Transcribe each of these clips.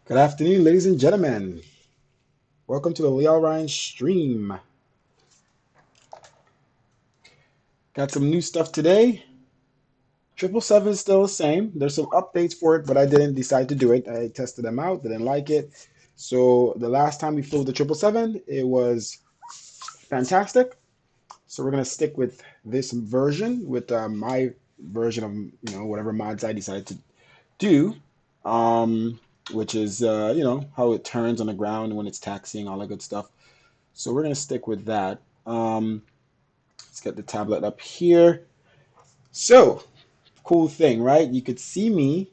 Good afternoon, ladies and gentlemen. Welcome to the Leo Ryan stream. Got some new stuff today. 777 is still the same. There's some updates for it, but I didn't decide to do it. I tested them out, didn't like it. So the last time we flew the 777, it was fantastic. So we're gonna stick with this version, with my version of whatever mods I decided to do, um, which is how it turns on the ground when it's taxiing, all that good stuff. So we're going to stick with that. Let's get the tablet up here. So, cool thing, right? You could see me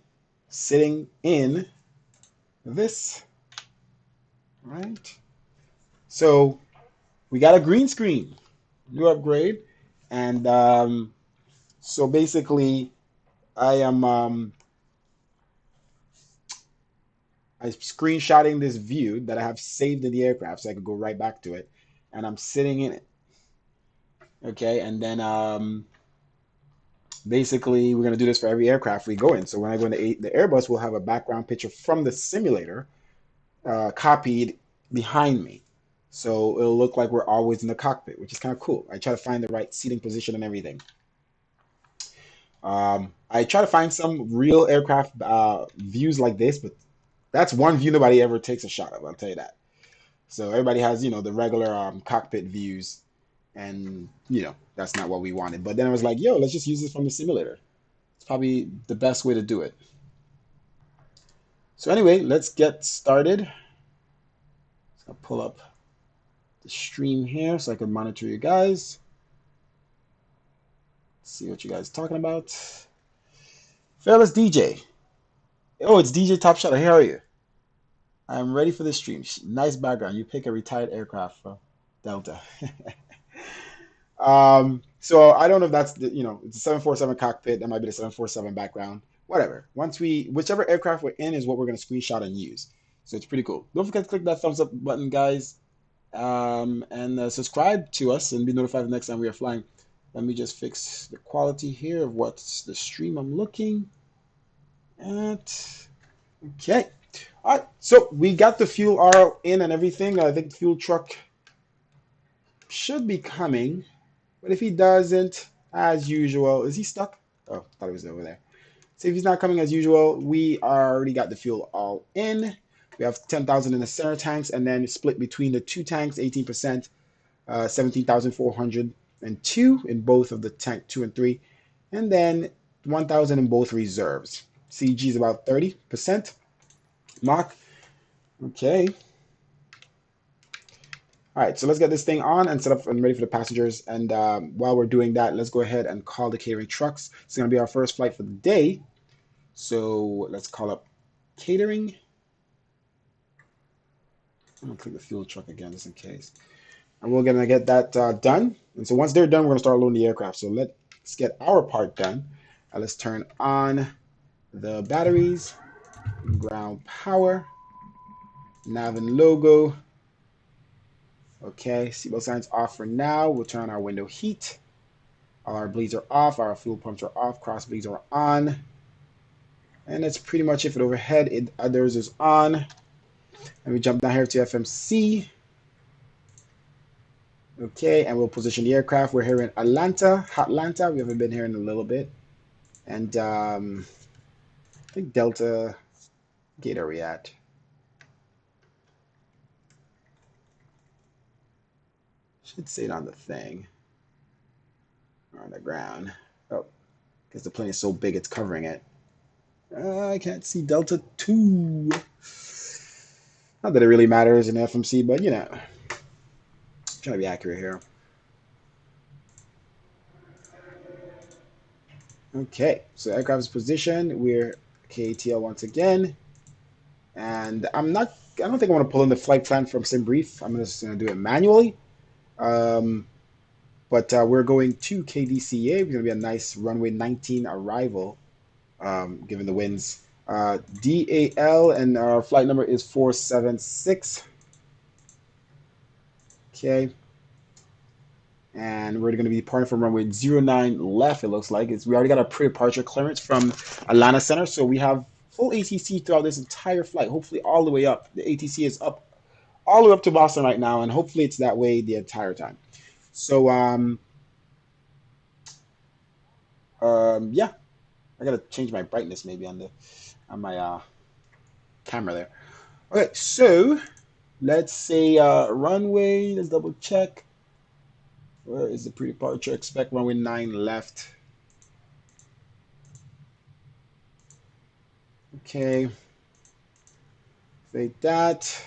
sitting in this, right? So, we got a green screen, new upgrade. And so basically, I am I'm screenshotting this view that I have saved in the aircraft so I could go right back to it. And I'm sitting in it. Okay, and then basically, we're going to do this for every aircraft we go in. So when I go into the Airbus, we'll have a background picture from the simulator copied behind me. So it'll look like we're always in the cockpit, which is kind of cool. I try to find the right seating position and everything. I try to find some real aircraft views like this, but that's one view nobody ever takes a shot of, I'll tell you that. So everybody has, the regular cockpit views, and, that's not what we wanted. But then I was like, yo, let's just use this from the simulator. It's probably the best way to do it. So anyway, let's get started. I'll pull up the stream here so I can monitor you guys. See what you guys are talking about. Fearless DJ. Oh, it's DJ Top Shot. How are you? I'm ready for the stream. Nice background. You pick a retired aircraft from Delta. So I don't know if that's it's a 747 cockpit. That might be the 747 background. Whatever. Whichever aircraft we're in is what we're going to screenshot and use. So it's pretty cool. Don't forget to click that thumbs up button, guys, and subscribe to us and be notified the next time we are flying. Let me just fix the quality here of what's the stream I'm looking at. Okay. All right. So we got the fuel R in and everything. I think the fuel truck should be coming. But if he doesn't, as usual, is he stuck? Oh, I thought he was over there. So if he's not coming as usual, we already got the fuel all in. We have 10,000 in the center tanks, and then split between the two tanks, 18%, 17,402 in both of the tank 2 and 3, and then 1,000 in both reserves. CG is about 30%. Mach. Okay. All right, so let's get this thing on and set up and ready for the passengers. And while we're doing that, let's go ahead and call the catering trucks. It's going to be our first flight for the day. So let's call up catering. I'm going to click the fuel truck again just in case. And we're going to get that done. And so once they're done, we're going to start loading the aircraft. So let's get our part done. Let's turn on the batteries, ground power, nav and logo. Okay, seatbelt signs off for now. We'll turn on our window heat. All our bleeds are off. Our fuel pumps are off. Cross bleeds are on. And that's pretty much it for the overhead. Others is on. And we jump down here to FMC. Okay, and we'll position the aircraft. We're here in Atlanta. We haven't been here in a little bit. And I think Delta gate are we at? Should say it on the thing. Or on the ground. Oh, because the plane is so big it's covering it. I can't see Delta 2. Not that it really matters in FMC, but trying to be accurate here. Okay, so aircraft is positioned. We're KTL once again. And I don't think I want to pull in the flight plan from SimBrief. I'm just going to do it manually. But we're going to KDCA. We're going to be a nice runway 19 arrival, given the winds. DAL, and our flight number is 476. Okay. And we're going to be departing from runway 09 left, it looks like. We already got a pre-departure clearance from Atlanta Center, so we have full ATC throughout this entire flight, hopefully all the way up. The ATC is up all the way up to Boston right now, and hopefully it's that way the entire time. So yeah, I gotta change my brightness maybe on my camera there. Okay, so let's say runway. Let's double check. Where is the pre-departure? Expect runway 9 left. Okay, fake that.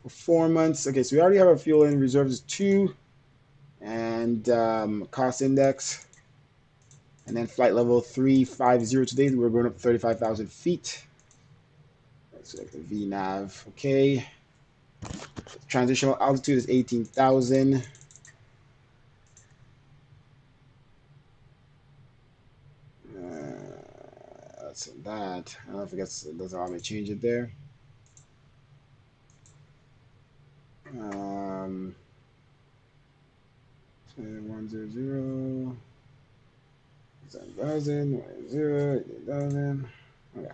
Performance. Okay, so we already have our fuel in reserves 2, and cost index, and then flight level 350 today. We're going up 35,000 feet. Let's select the VNAV. Okay. Transitional altitude is 18,000. That's that. I don't know if it doesn't allow me to change it there. 100, 7,000, 8,000. Okay.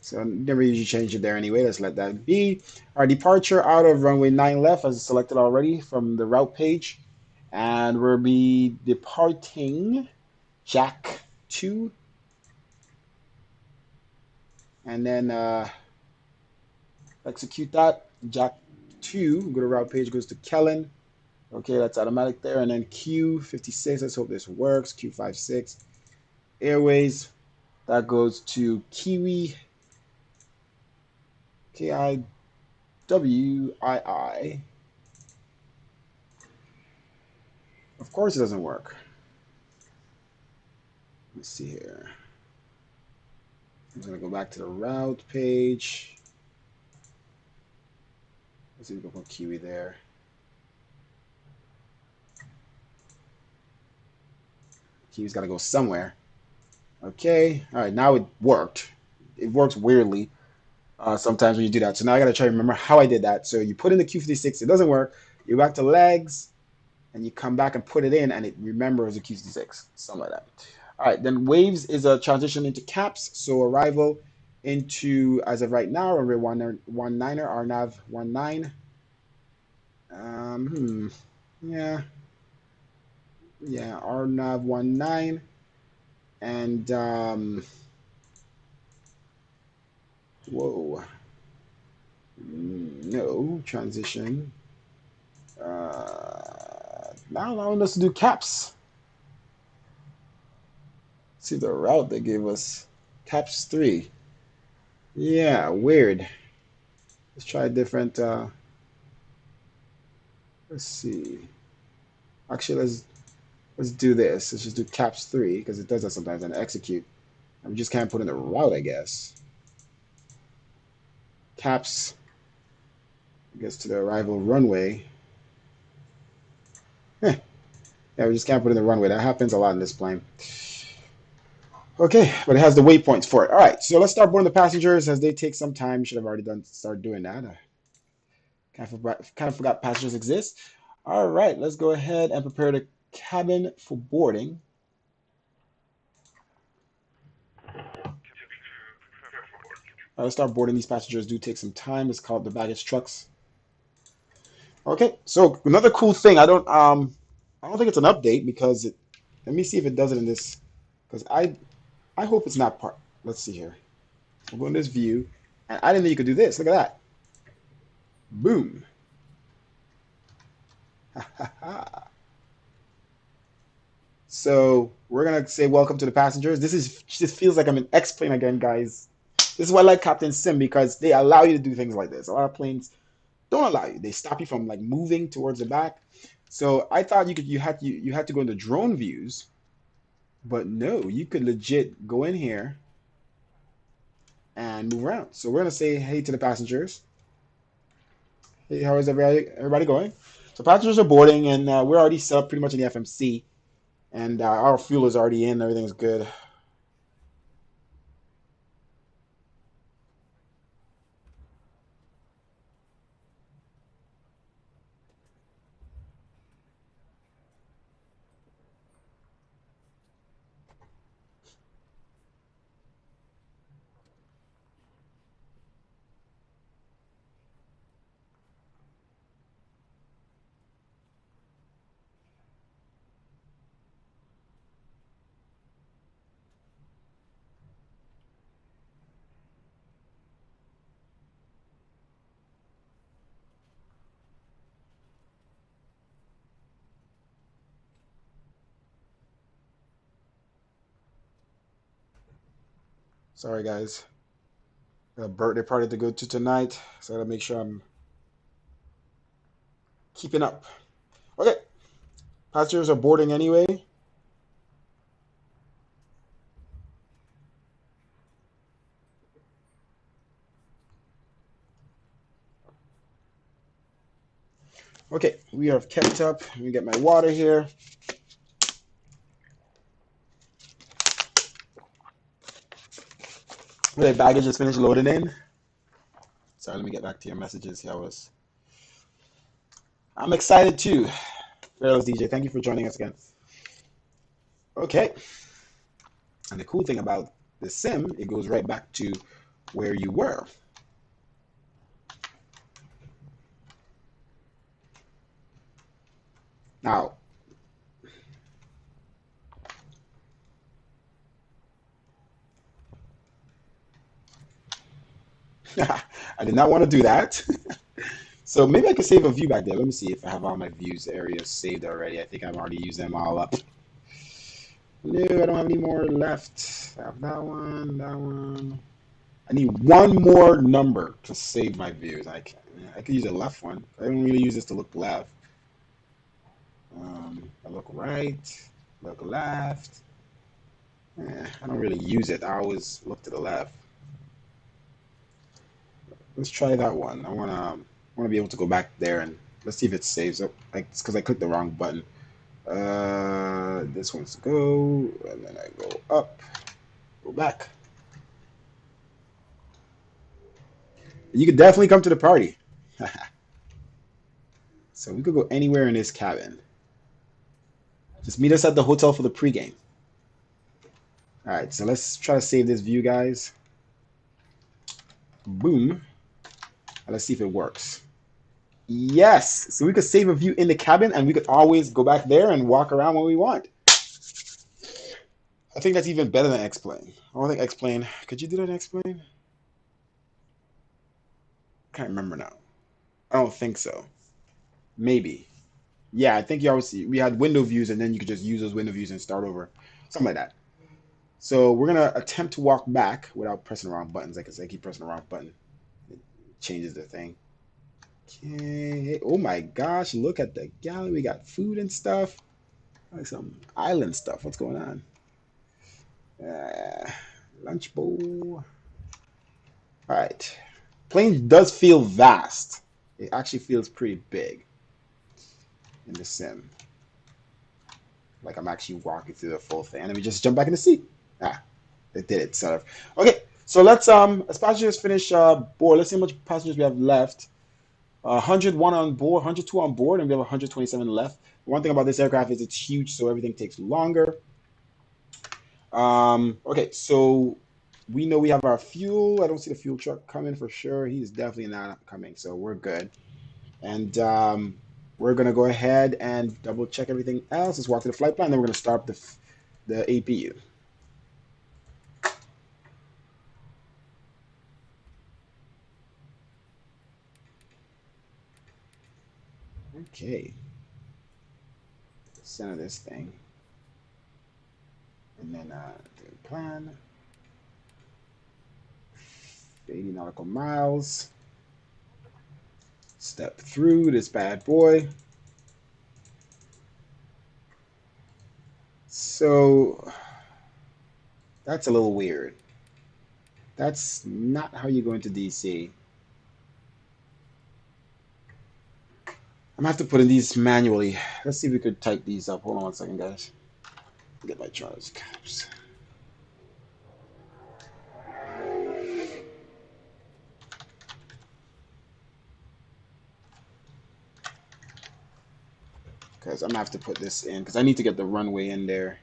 So I never usually change it there anyway. Let's let that be. Our departure out of runway 9 left as selected already from the route page. And we'll be departing Jack 2. And then execute that. Jack 2, go to route page, goes to Kellen. Okay, that's automatic there. And then Q56, let's hope this works. Q56, Airways, that goes to Kiwi, KIWII. Of course it doesn't work. Let's see here. I'm just going to go back to the route page. Let's see if we can put Kiwi there. Kiwi's got to go somewhere. Okay. All right. Now it worked. It works weirdly sometimes when you do that. So now I got to try to remember how I did that. So you put in the Q56. It doesn't work. You go back to legs, and you come back and put it in, and it remembers the Q56. Something like that. All right. Then waves is a transition into caps. So arrival into, as of right now, runway 19er, our nav 19. Yeah. Yeah, our nav 19. And whoa, no transition. Not allowing us to do caps. See the route they gave us, caps 3. Yeah, weird. Let's try a different. Let's see. Actually, let's do this. Let's just do caps 3 because it does that sometimes and execute. And we just can't put in the route, I guess. Caps gets to the arrival runway. Yeah, we just can't put in the runway. That happens a lot in this plane. Okay, but it has the waypoints for it. All right, so let's start boarding the passengers as they take some time. Should have already started doing that. Kind of forgot passengers exist. All right, let's go ahead and prepare the cabin for boarding. Let's start boarding. These passengers do take some time. It's called the baggage trucks. Okay, so another cool thing. I don't think it's an update because let me see if it does it in this, because I hope it's not part. Let's see here. We'll go in this view, and I didn't know you could do this. Look at that. Boom. So we're gonna say welcome to the passengers. Just feels like I'm in X-plane again, guys. This is why I like Captain Sim, because they allow you to do things like this. A lot of planes don't allow you. They stop you from like moving towards the back. So I thought you had to go into drone views, but no, you could legit go in here and move around. So we're gonna say hey to the passengers. Hey, how is everybody going? So passengers are boarding, and we're already set up pretty much in the FMC, and our fuel is already in. Everything's good. Sorry, guys. Got a birthday party to go to tonight, so I gotta make sure I'm keeping up. Okay, passengers are boarding anyway. Okay, we have kept up. Let me get my water here. Okay, baggage is finished loading in. Sorry, let me get back to your messages. Here I'm excited too. Fearless DJ, thank you for joining us again. Okay, and the cool thing about the sim, it goes right back to where you were. Now, I did not want to do that. So maybe I could save a view back there. Let me see if I have all my views areas saved already. I think I've already used them all up. No, I don't have any more left. I have that one, that one. I need one more number to save my views. I could use a left one. I don't really use this to look left. I look right, look left. I don't really use it. I always look to the left. Let's try that one. I wanna be able to go back there and let's see if it saves up. Like it's because I clicked the wrong button. This one's to go, and then I go up, go back. You could definitely come to the party. So we could go anywhere in this cabin. Just meet us at the hotel for the pregame. All right, so let's try to save this view, guys. Boom. Let's see if it works. Yes, so we could save a view in the cabin, and we could always go back there and walk around when we want. I think that's even better than X-Plane. I don't think X-Plane. Could you do that in X-Plane? Can't remember now. I don't think so. Maybe. Yeah, I think you always we had window views, and then you could just use those window views and start over, something like that. So we're gonna attempt to walk back without pressing the wrong buttons. Like I said, I keep pressing the wrong button. It changes the thing. Okay. Oh my gosh! Look at the galley. We got food and stuff. Like some island stuff. What's going on? Uh, Lunch bowl. All right. Plane does feel vast. It actually feels pretty big in the sim. Like I'm actually walking through the full thing. And then we just jump back in the seat. Ah, it did it, sort of. Okay, so let's as passengers finish board. Let's see how much passengers we have left. 101 on board, 102 on board, and we have 127 left. One thing about this aircraft is it's huge, so everything takes longer. Okay, so we know we have our fuel. I don't see the fuel truck coming for sure. He's definitely not coming, so we're good. And we're gonna go ahead and double check everything else. Let's walk to the flight plan. Then we're gonna start the APU. Okay, center this thing, and then the plan. 80 nautical miles. Step through this bad boy. So that's a little weird. That's not how you go into DC. I'm gonna have to put in these manually. Let's see if we could type these up. Hold on 1 second, guys. Get my charts caps. Because I'm gonna have to put this in because I need to get the runway in there.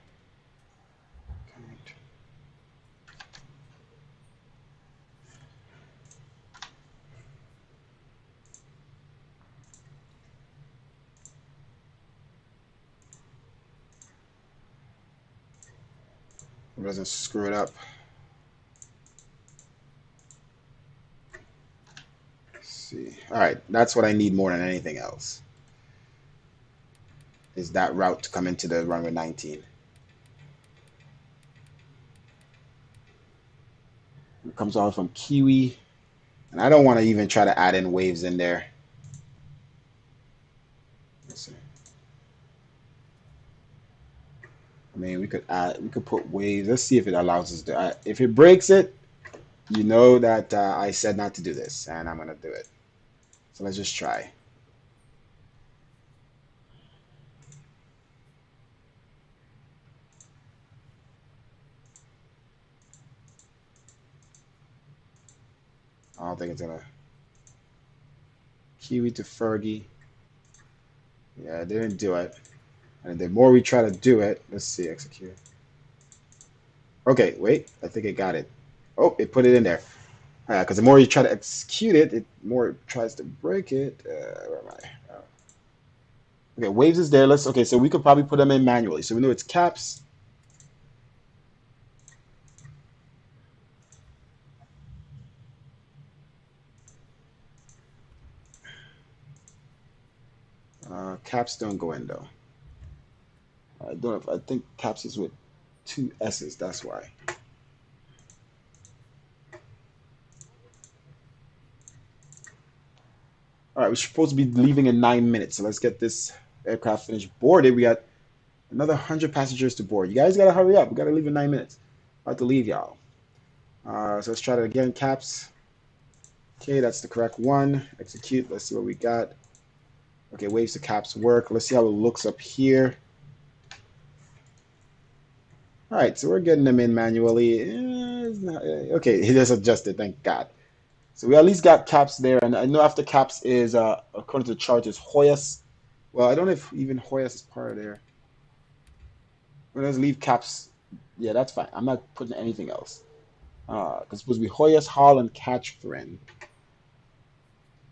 It doesn't screw it up. Let's see. All right, that's what I need more than anything else. Is that route to come into the runway 19. comes all from Kiwi. And I don't want to even try to add in waves in there. Let's see. I mean, we could put waves. Let's see if it allows us to. If it breaks it, you know that I said not to do this, and I'm gonna do it. So let's just try. I don't think it's gonna. Kiwi to Fergie. Yeah, it didn't do it. And the more we try to do it, let's see, execute. Okay, wait, I think it got it. Oh, it put it in there. Because the more you try to execute it, the more it tries to break it. Where am I? Okay, waves is there. Okay, so we could probably put them in manually. So we know it's caps. Caps don't go in though. I don't know. I think caps is with two S's. That's why. All right, we're supposed to be leaving in 9 minutes. So let's get this aircraft finished boarded. We got another 100 passengers to board. You guys gotta hurry up. We gotta leave in 9 minutes. About to leave, y'all. So let's try that again. Caps. Okay, that's the correct one. Execute. Let's see what we got. Okay, waves to caps work. Let's see how it looks up here. All right, so we're getting them in manually. Okay, it just adjusted, thank God. So we at least got caps there, and I know after caps is, according to the chart, is Hoyas. Well, I don't know if even Hoyas is part of there. Well, let's leave caps. Yeah, that's fine. I'm not putting anything else. Because it's supposed to be Hoyas, Hall, and Catchfren.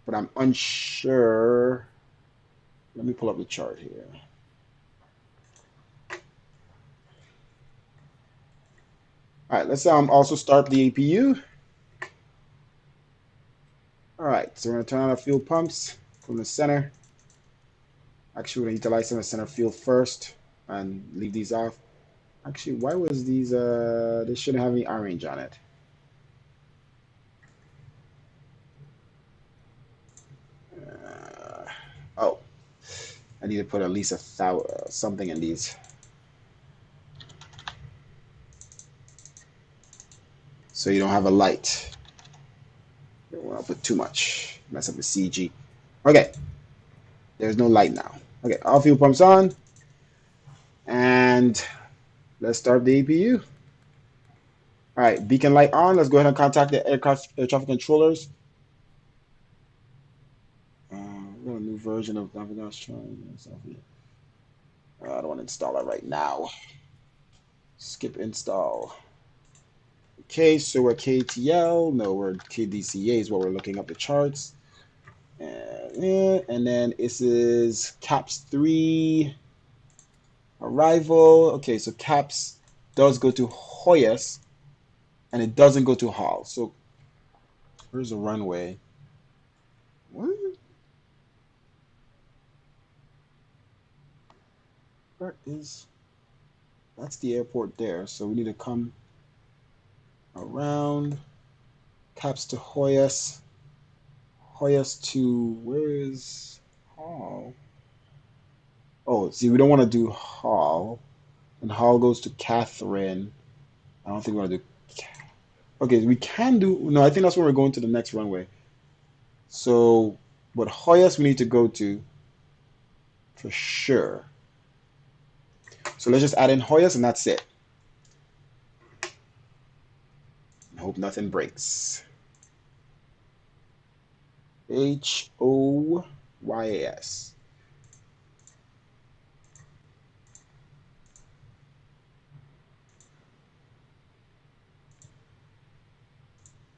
But I'm unsure. Let me pull up the chart here. All right, let's also start the APU. All right, so we're going to turn on our fuel pumps from the center. Actually, we're going to utilize some of the center fuel first and leave these off. Actually, why was these, they shouldn't have any orange on it. Oh, I need to put at least something in these. So you don't have a light. Don't want to put too much. Mess up the CG. Okay, there's no light now. Okay, all fuel pumps on. And let's start the APU. All right, beacon light on. Let's go ahead and contact the air traffic controllers. We got a new version of Navigation. I don't want to install it right now. Skip install. Okay, so we're KTL. No, we're KDCA is what we're looking up the charts. And then this is CAPS 3 arrival. Okay, so CAPS does go to Hoyas and it doesn't go to Hall. So where's the runway? What? Where is... That's the airport there. So we need to come around. Caps to Hoyas. Hoyas to... Where is Hall? Oh, see, we don't want to do Hall. And Hall goes to Catherine. I don't think we want to do... Okay, we can do... No, I think that's when we're going to the next runway. So, but Hoyas we need to go to for sure. So let's just add in Hoyas and that's it. I hope nothing breaks. Hoyas.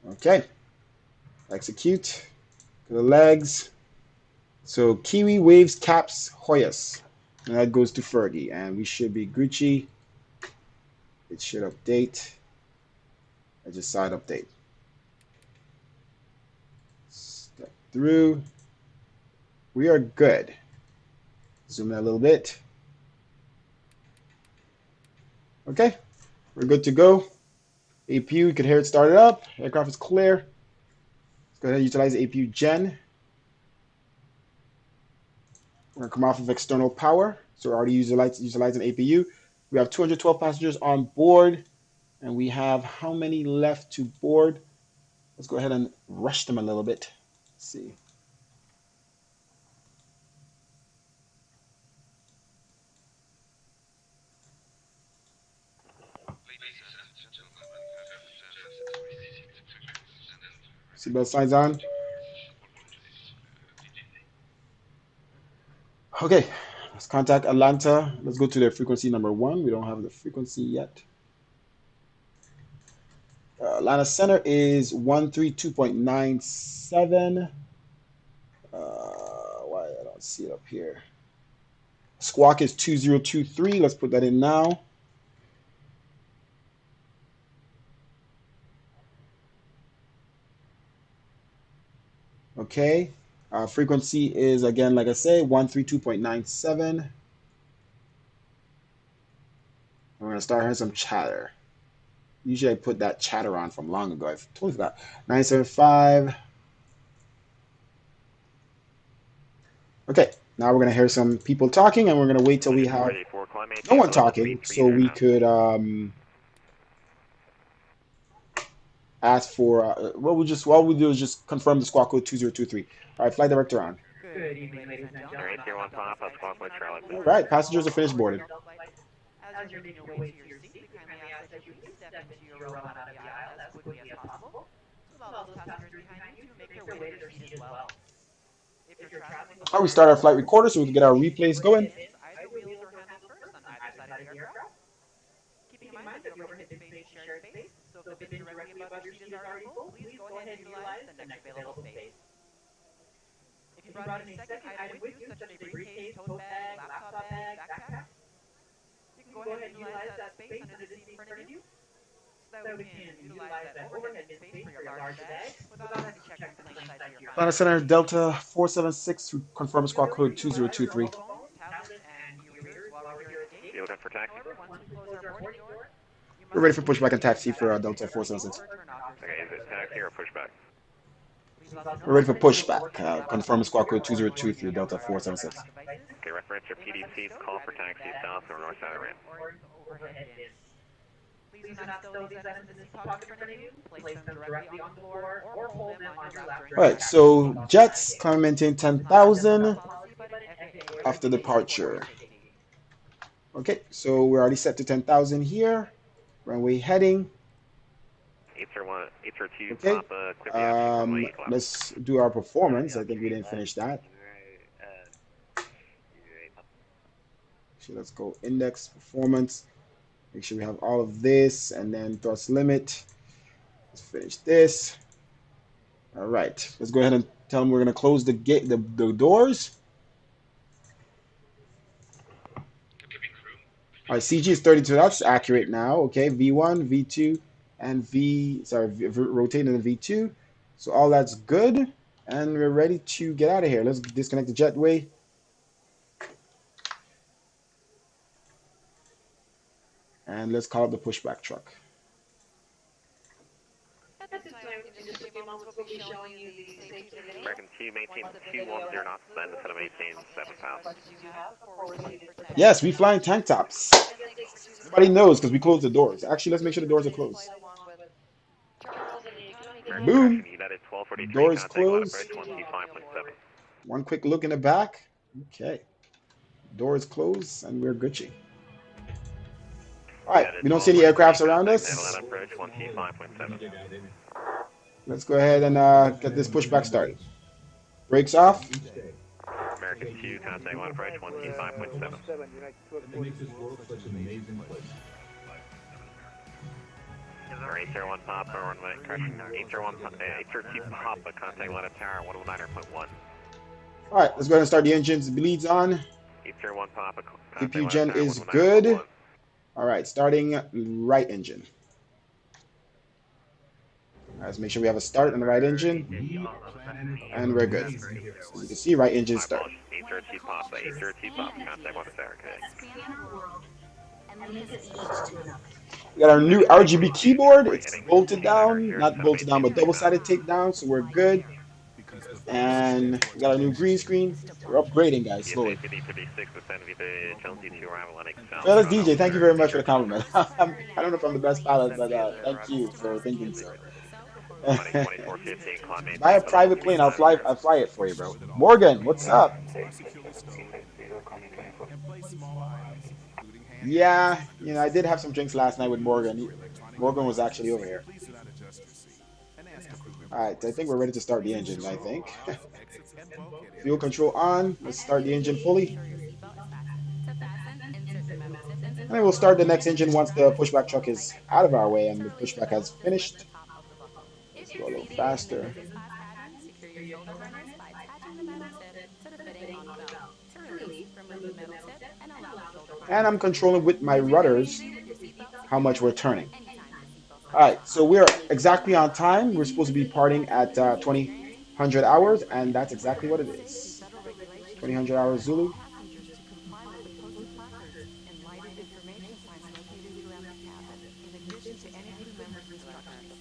Okay. Execute. To the legs. So Kiwi, Waves, Caps, Hoyas. And that goes to Fergie. And we should be Gucci. It should update. I just saw it update. Step through. We are good. Zoom in a little bit. Okay, we're good to go. APU, you can hear it started up. Aircraft is clear. Let's go ahead and utilize the APU gen. We're going to come off of external power. So we're already utilizing APU. We have 212 passengers on board. And we have how many left to board? Let's go ahead and rush them a little bit. Let's see. Seatbelt signs on. Okay, let's contact Atlanta. Let's go to their frequency number 1. We don't have the frequency yet. Atlanta Center is 132.97. Why I don't see it up here. Squawk is 2023. Let's put that in now. Okay. Frequency is, again, like I say, 132.97. We're going to start hearing some chatter. Usually I put that chatter on from long ago. I totally forgot. 975. Okay, now we're going to hear some people talking, and we're going to wait till we have no one talking so we could ask for, what we'll do is just confirm the squawk code 2023. All right, flight director on. Good evening, ladies and gentlemen. All right, passengers are finished boarding. As you're making your way to your seat, we kindly ask that you step into your row out of the aisle as quickly as possible, so allow those passengers behind you to make their way to their seat as well. If you're traveling with We start our flight recorder so we can get our replays going. either wheels or handles first on either side of the aircraft. Keeping in mind that the overhead bin space is shared space, so if the bin directly above your seat is already full, please go ahead and utilize the next available space. If you brought any second item with you, such as a briefcase, tote bag, laptop bag, backpack, you can go ahead and utilize that space under the seat in front of you, so that we can utilize that overhead bin space for your large bag without having to check from the inside of your Atlanta Center Delta 476 to confirm squawk code 2023. We're ready for pushback and taxi for Delta 476. Okay, is it taxi or pushback? We're ready for pushback. Confirm squawk code 2023 Delta 476. Okay, reference your PDCs, call for taxi south or north side of ramp. Please do not stow these items in this pocket in front of you. Place them directly on the floor or hold them on your lap. All right, so jets can maintain 10,000 after departure. Okay, so we're already set to 10,000 here. Runway heading. 802, Okay, Papa, let's do our performance. I think we didn't finish that. So let's go index performance. Make sure we have all of this, and then thrust limit. Let's finish this. All right, let's go ahead and tell them we're going to close the gate, the doors. All right, CG is 32. That's accurate now. Okay, V1, V2, and rotating the V2. So all that's good, and we're ready to get out of here. Let's disconnect the jetway. And let's call it the pushback truck. At this time, in just a few moments, we'll be showing you the safety today. American 2, maintain 210 knots, then instead of maintain 7 pounds. Yes, we flying tank tops. Everybody knows because we closed the doors. Actually, let's make sure the doors are closed. Boom. Doors closed. One quick look in the back. Okay. Doors closed, and we're Gucci. All right, we don't see any aircrafts around us. Let's go ahead and get this pushback started. Brakes off. American 2, contact line approach 125.7. Alright, 801 Papa, runway correction. 802 Papa, contact line up tower 119.1. All right, let's go ahead and start the engines. The bleeds on. 801 Papa, APU gen is good. All right, starting right engine. All right, let's make sure we have a start on the right engine. And we're good. So you can see right engine start. 802 Papa, 802 Papa, contact 1 tower, okay. We got our new RGB keyboard. Before It's hitting bolted center down, here, not so bolted down, but double-sided tape down, so we're good. And we got our new green screen. We're upgrading, guys, PSA slowly. 5056% Nvidia Chelsea 2 RAM Linux Sound Fearless Chrono DJ, thank you very much for the compliment. I don't know if I'm the best pilot, but thank you for thinking so. Money 2415, climb Buy a maintain for level private plane. 35 here. I'll fly it for you, bro. Morgan, what's up? Yeah, you know, I did have some drinks last night with Morgan. Morgan was actually over here. All right, I think we're ready to start the engine, I think. Fuel control on. Let's start the engine fully. And then we'll start the next engine once the pushback truck is out of our way and the pushback has finished. Let's go a little faster. Secure your shoulder harness by attaching the metal tip to the fitting on the belt. To release, remove the metal tip and allow the shoulder And harness I'm to release. controlling with my Visit your rudders PJ with your seatbelt how securely much we're buckled turning. anytime the seatbelt All sign is right, off. so we're exactly on time. We're supposed to be parting at 2000 hours, and that's exactly what it is. 2000 hours Zulu. Passengers to comply with the posted placards and lighted information signs located throughout the cabin, in addition to any crew members' instructions.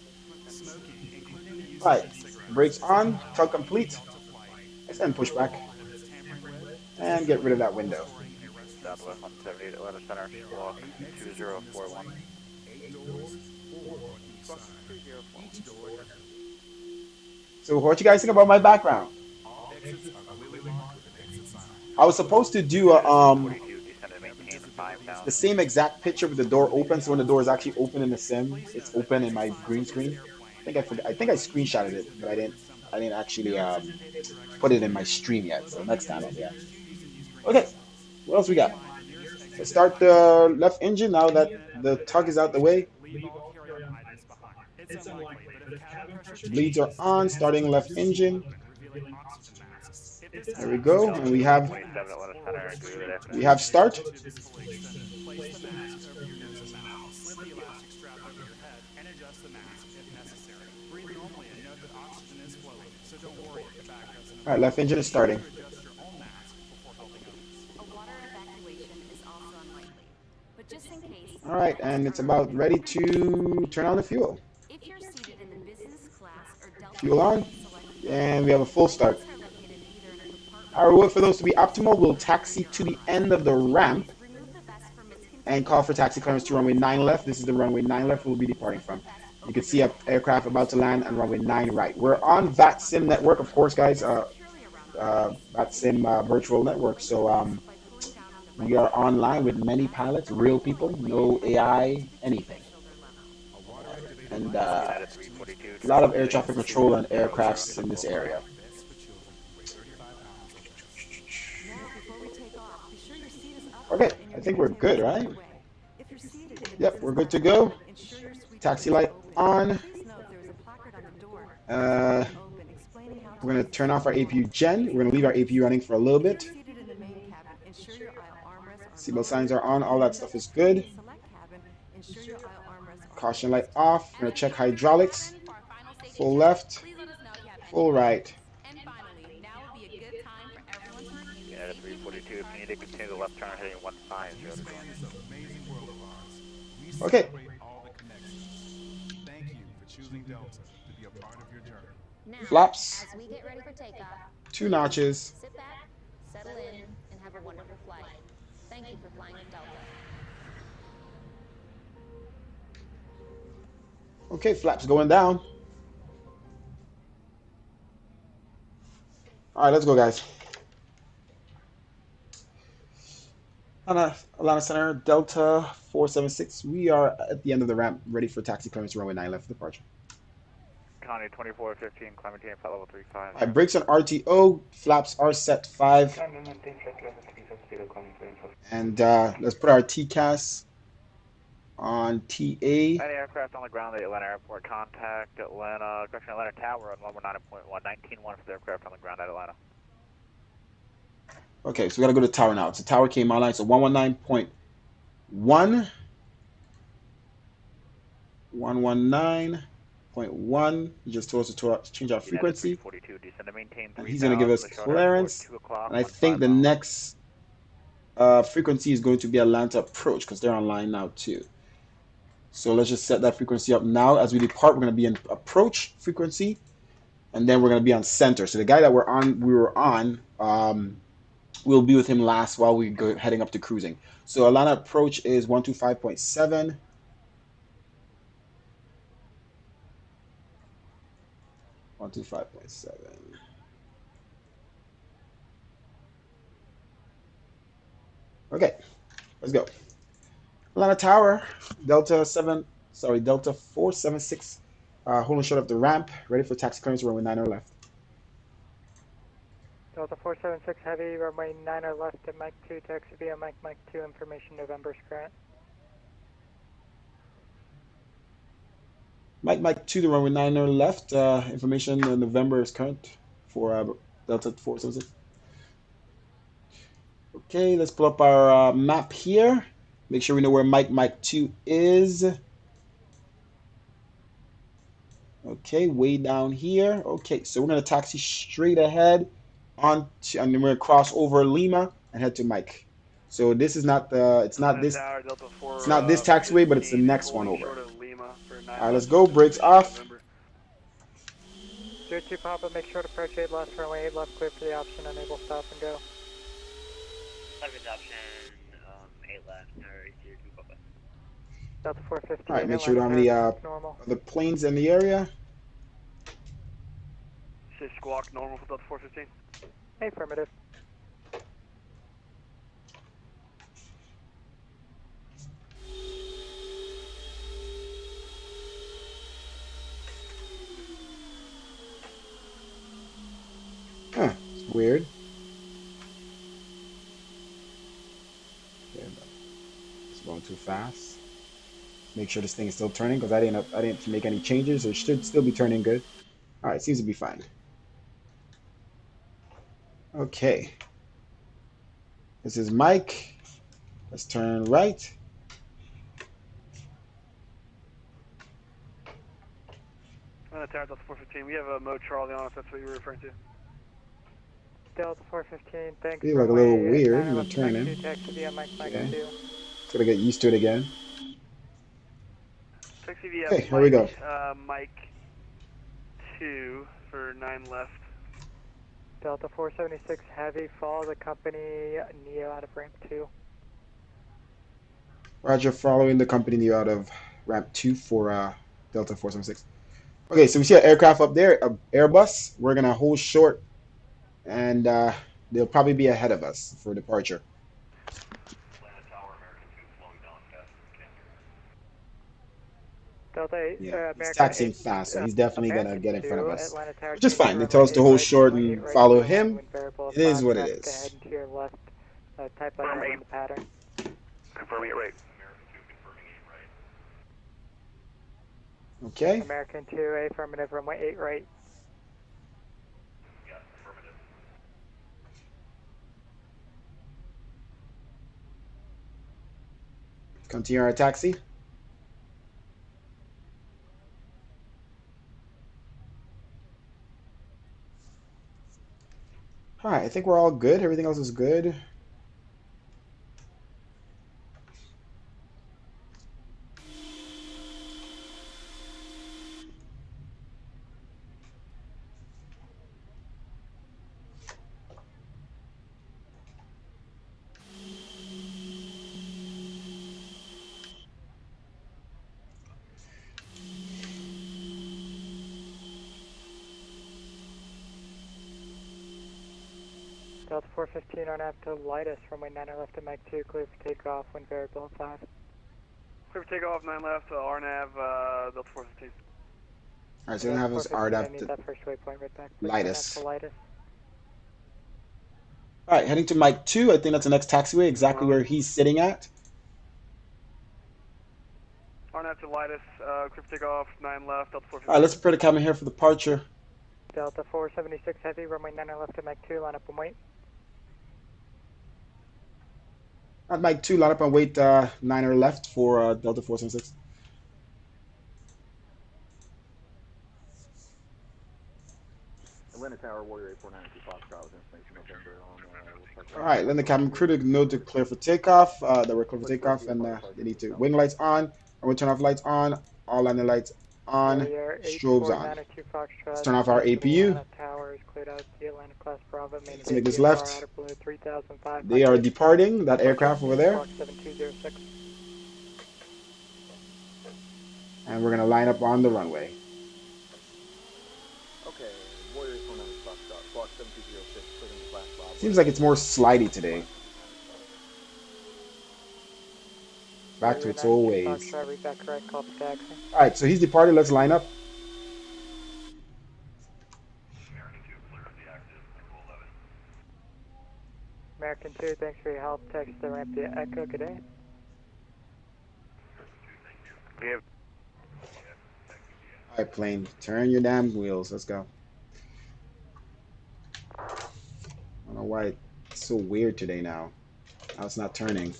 All right, brakes on, tug complete. Let's end pushback and get rid of that window. Southwest 170 Atlanta Center, squawk 2041. Squawk 2041. So what you guys think about my background? I was supposed to do a, 42, descend and maintain the 5000. same exact picture with the door open. So when the door is actually open in the sim, it's open in my green screen. I think I forgot. I think I screenshotted it, but I didn't. I didn't actually put it in my stream yet. So next time I'll do that. Okay, what else we got? Let's start the left engine now that the tug is out the way. Bleeds are on. Starting left engine. There we go, and Delta 127 Atlanta Center, good we afternoon. have start. All right, left engine is starting. A water evacuation is also unlikely, but just in case, All right, and it's about ready to turn on the fuel. if you're seated in the business class or Delta Fuel on, select and we have a full start. are located either in a compartment. Our route for those to be optimal, we'll taxi to the end of the ramp Remove the vest from its and call for taxi clearance to runway 9 left. This is the runway 9 left we'll be departing from. You can see an aircraft about to land on runway 9 right. We're on VATSIM network, of course, guys. VATSIM virtual network. So we are online with many pilots, real people, no AI, anything. And a United 342, lot of air traffic control and aircrafts in this area. Okay, I think we're good, right? Yep, we're good to go. Taxi light on. We're going to turn off our APU gen. We're going to leave our APU running for a little bit. Seatbelt signs are on. All that stuff is good. Caution light off. We're going to check hydraulics. Full left. Full right. And finally, now would be a good time for everyone to review the United 342, if you need to continue the left turn heading 150. Okay. Flaps. As we get ready for takeoff, 2 notches. sit back, settle in, and have a wonderful flight. Thank you for flying with Delta. Okay, flaps going down. All right, let's go, guys. Atlanta Center, Delta 476. We are at the end of the ramp, ready for taxi clearance, runway 9 left for departure. Connie 2415, climb maintain flight level 35. All right, brakes on RTO, flaps are set 5. And let's put our TCAS on TA. Any aircraft on the ground at Atlanta Airport, contact Atlanta, correction, Atlanta Tower on 119.1, 19.1 for the aircraft on the ground at Atlanta. Okay, so we got to go to tower now. So tower came online, so 119.1. 119.1. He just told us to change our frequency. 42, descend to maintain And he's going to give us clearance. And I think the next frequency is going to be Atlanta approach because they're online now too. So let's just set that frequency up now. As we depart, we're going to be in approach frequency, and then we're going to be on center. So the guy that we were on, we'll be with him last while we go heading up to cruising. So Atlanta approach is 125.7. 125.7. Okay, let's go. Atlanta Tower, Delta 476, holding short of the ramp, ready for taxi clearance, runway 9 or left. Delta 476 Heavy, runway 9 or left at Mike 2, taxi via Mike 2, information November's current. Mike 2 to runway 9 or left, information November is current for Delta 476. Okay, let's pull up our map here. Make sure we know where Mike 2 is. Okay, way down here. Okay, so we're going to taxi straight ahead and then we're going to cross over Lima and head to Mike. So this is not it's not this taxiway, but it's the next one over. All right, let's go. Brakes off. 02 Papa, make sure to approach 8 left, runway 8 left, clear for the option, enable stop and go. Option 8 left, or 02 Papa. Delta 415. All right, make sure we don't have any other planes in the area. Say squawk normal for Delta 415. Affirmative. Huh, it's weird. It's going too fast. Make sure this thing is still turning because I didn't make any changes. So it should still be turning good. All right, seems to be fine. Okay. This is Mike. Let's turn right. Tower Delta 415. We have a mode Charlie on if that's what you were referring to. Delta 415, thanks. Feels like a little weird. I'm gonna turn in. Okay. Gotta get used to it again. Taxi via Okay, here we go. Mike 2 for 9 left. Delta 476 Heavy, follow the company Neo out of ramp 2. Roger, following the company Neo out of ramp 2 for Delta 476. Okay, so we see an aircraft up there, an Airbus. We're gonna hold short, and they'll probably be ahead of us for departure. Delta 8, Yeah, he's American taxiing 8, fast, so he's definitely gonna American get in front of 2, us, Atlanta Tower which is fine. They runway tell us to 8 hold right, short runway 8 and right, follow runway him. wind variable It is 5 what it traffic ahead is. and to your left, type letter in the pattern. Confirming it right. Okay. American 2, affirmative, runway 8 right. Continue our taxi. All right, I think we're all good. Everything else is good. Delta 415 on after Lightus, runway 9 left to Mike 2, clear for takeoff, wind variable 5. Clear for takeoff, 9 left, RNAV, Delta 415. All right, so we're gonna have this RDAP to that first waypoint right back. Lightus. Lightus. All right, heading to Mike 2. I think that's the next taxiway, exactly where he's sitting at. RNAV to Lightus, clear for takeoff, 9 left, Delta 415. All right, let's prepare the cabin here for departure. Delta 476 Heavy, runway 9 left to Mike 2, line up and wait. At Mike 2, line up and wait 9 left for Delta 476. Atlanta Tower, Warrior 8492 Foxtrot with information November on All right, then the cabin crew to know to clear for takeoff. That we're clear for takeoff, and they need to wing lights on, and we turn off lights on, all landing lights on, Carrier strobes on. 8492 Let's Foxtrot, turn off our taxi to APU. Atlanta Tower is cleared out. The Atlanta class Bravo, Okay, let's maintain make this VFR left. outer blue They are 3500. departing that Departure aircraft over there, Squawk 7206. and we're gonna line up on the runway. Okay, Warrior 49 Foxtrot, Squawk 7206, clearing the class Bravo. Seems like it's more slidey today. Back to Warrior its old 92 ways. Foxtrot, read back correct, call for taxi. All right, so he's departed. Let's line up. American 2, thanks for your help. Text the ramp via Echo, good day. All right, plane, turn your damn wheels. Let's go. I don't know why it's so weird today now. Now it's not turning.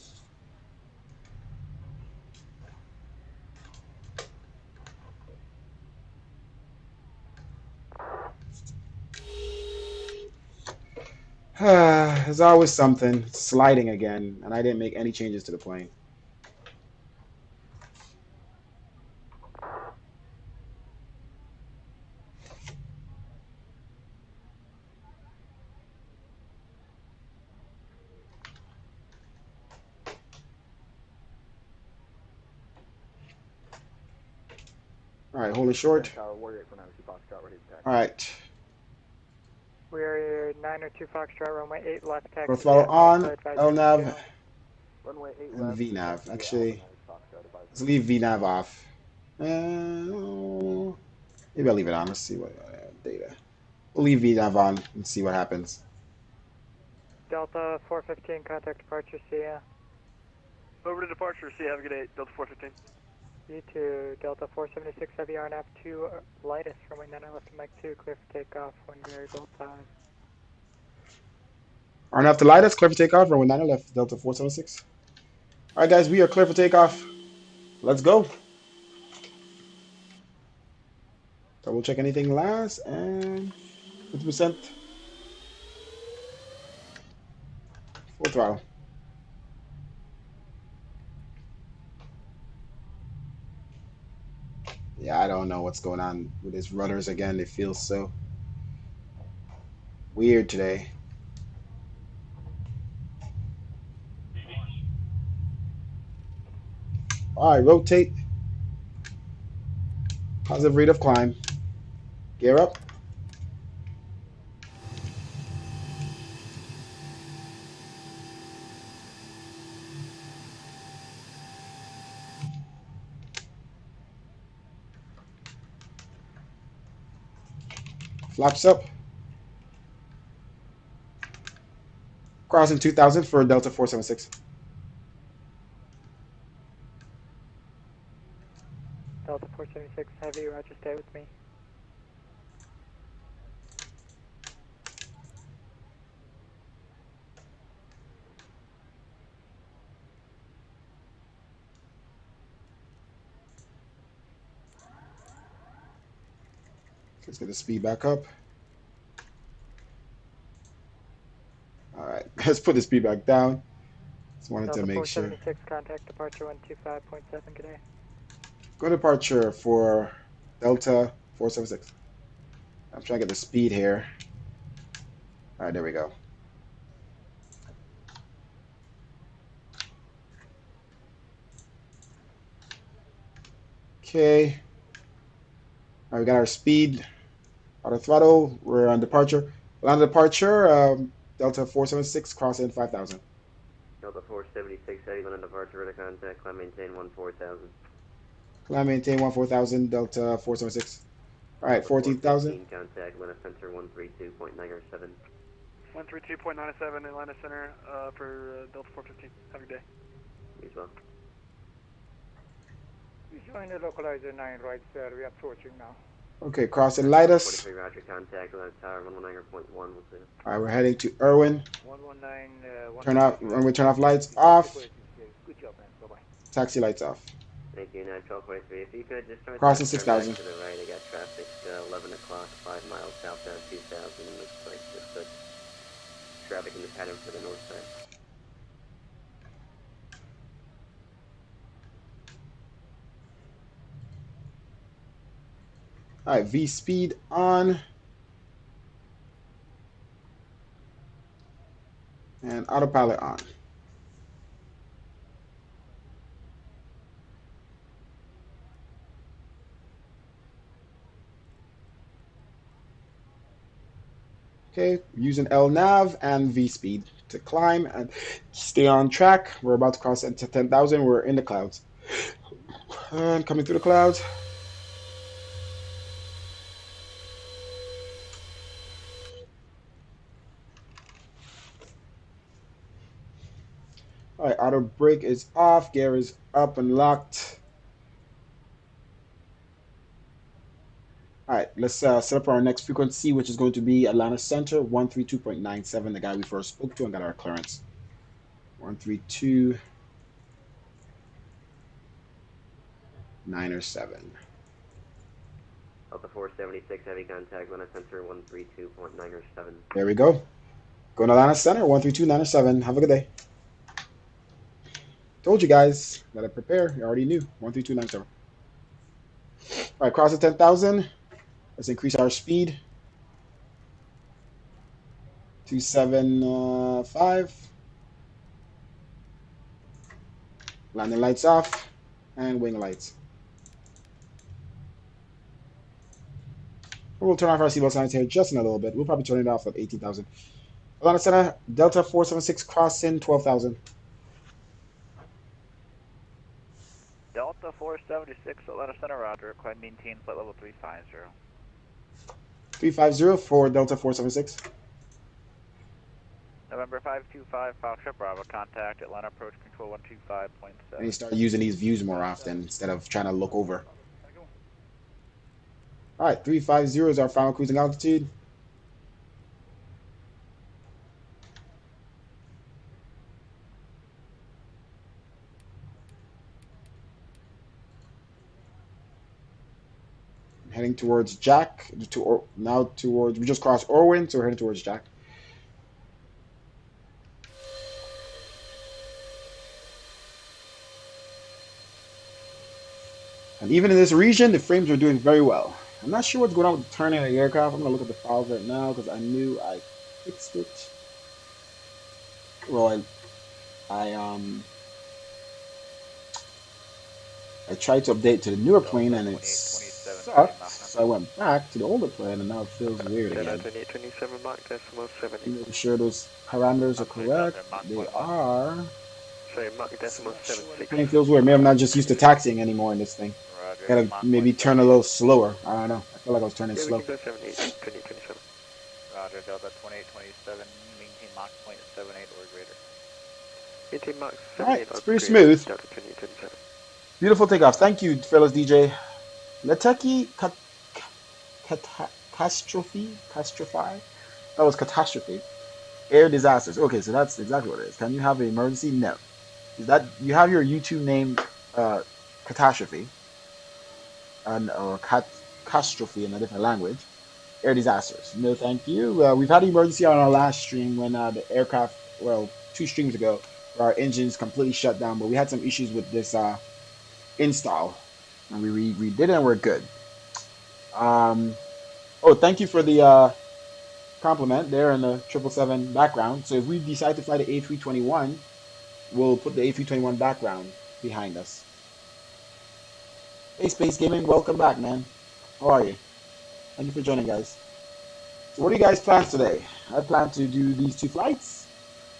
There's always something. It's sliding again, and I didn't make any changes to the plane. All right, holding short. Tower, Warrior 49 Foxtrot, ready to taxi. All right, Warrior 902 Foxtrot, runway 8 left, taxi. go throttle on, advisory LNAV, 2. Runway 8 and left. VNAV. taxi Actually, Alpha 9 Foxtrot, advisory. let's leave VNAV off. Maybe I'll leave it on. Let's see what data. We'll leave VNAV on and see what happens. Delta 415, contact departure, see ya. Over to departure. See you. Have a good day. Delta 415. You too, Delta 476, heavy RNAV 2, lightest, runway 9 left to Mike 2, clear for takeoff, wind variable 5. RNAV to light us, clear for takeoff. Runway 9 left, Delta 476. All right, guys, we are clear for takeoff. Let's go. Double check anything last and 50%. Full throttle. Yeah, I don't know what's going on with his rudders again. They feel so weird today. All right, rotate. Positive rate of climb. Gear up. Flaps up. Crossing 2000 for Delta 476. Delta 476, heavy, roger, stay with me. Let's get the speed back up. All right, let's put the speed back down. Just wanted Delta to make sure. 476, contact departure 125.7, good day. Go departure for Delta 476. I'm trying to get the speed here. All right, there we go. Okay. All right, we got our speed. Auto throttle. We're on departure. Well, on departure, Delta 476 crossing 5000. Delta 476, heading on a departure to contact, climb maintain 14000. Climb maintain 14000, Delta 476. All right, 14,000. Contact, Atlanta Center 132.907. 132.97 Atlanta Center for Delta 415. Have a good day. You as well. We join the localizer 9 right, sir. We are approaching now. Okay, crossing light us. 43 Roger, contact, Atlanta Tower 119.1. We'll see. All right, we're heading to Irwin. 119, Turn off, runway turn off lights off. Good job, man. Bye-bye. Taxi lights off. Thank you, 91243. If you could just turn Crossing turn 6,000. back to the right, I got traffic 11 o'clock, 5 miles southbound 2000. Looks like just traffic in the pattern for the north side. All right, V speed on. And autopilot on. Okay, using LNAV and V speed to climb and stay on track. We're about to cross into 10,000. We're in the clouds. And coming through the clouds. All right, auto brake is off. Gear is up and locked. All right, let's set up our next frequency, which is going to be Atlanta Center, 132.97, the guy we first spoke to and got our clearance. 132.97. Delta 476, heavy contact, Atlanta Center 132.907. There we go. Going to Atlanta Center, 132.97. Have a good day. Told you guys, gotta prepare. You already knew. 132.97. All right, crossing 10,000. Let's increase our speed. 275. Landing lights off and wing lights. We'll turn off our seatbelt signs here just in a little bit. We'll probably turn it off at 18,000. Atlanta Center, Delta 476 crossing 12,000. Delta 476, Atlanta Center, roger. Climb maintain flight level 350. 350 for Delta 476. November 525, Foxtrot Bravo, contact Atlanta approach control 125.7. And you start using these views more often instead of trying to look over. All right, 350 is our final cruising altitude. Heading towards Jack. Now towards, we just crossed Orwin, so we're heading towards Jack. And even in this region, the frames are doing very well. I'm not sure what's going on with the turning of the aircraft. I'm going to look at the files right now because I knew I fixed it. Well, I tried to update to the newer plane and it sucked, so I went back to the older plane and now it feels weird again. 2827 Mach decimal 70. Make sure those parameters are correct. They are. Sorry, Mach decimal 76. Plane feels weird. Maybe I'm not just used to taxiing anymore in this thing. Gotta maybe turn a little slower. I don't know. I feel like I was turning slow. We can go 78, 2027. Roger, Delta 2827, maintain Mach 0.78 or greater. Maintain Mach 78 Alright, it's pretty smooth. Delta 2827. Beautiful takeoff. Thank you, fearless DJ. Leteki catastrophe? That was catastrophe. Air disasters. Okay, so that's exactly what it is. Can you have an emergency? No. Is that you have your YouTube name catastrophe or catastrophe in a different language? Air disasters. No, thank you. We've had an emergency on our last stream when the aircraft, well, 2 streams ago, our engines completely shut down, but we had some issues with this install, and we redid it, and we're good. Oh, thank you for the compliment there in the 777 background. So if we decide to fly the A321, we'll put the A321 background behind us. Hey, Space Gaming, welcome back, man. How are you? Thank you for joining, guys. So what are you guys' plans today? I plan to do these 2 flights.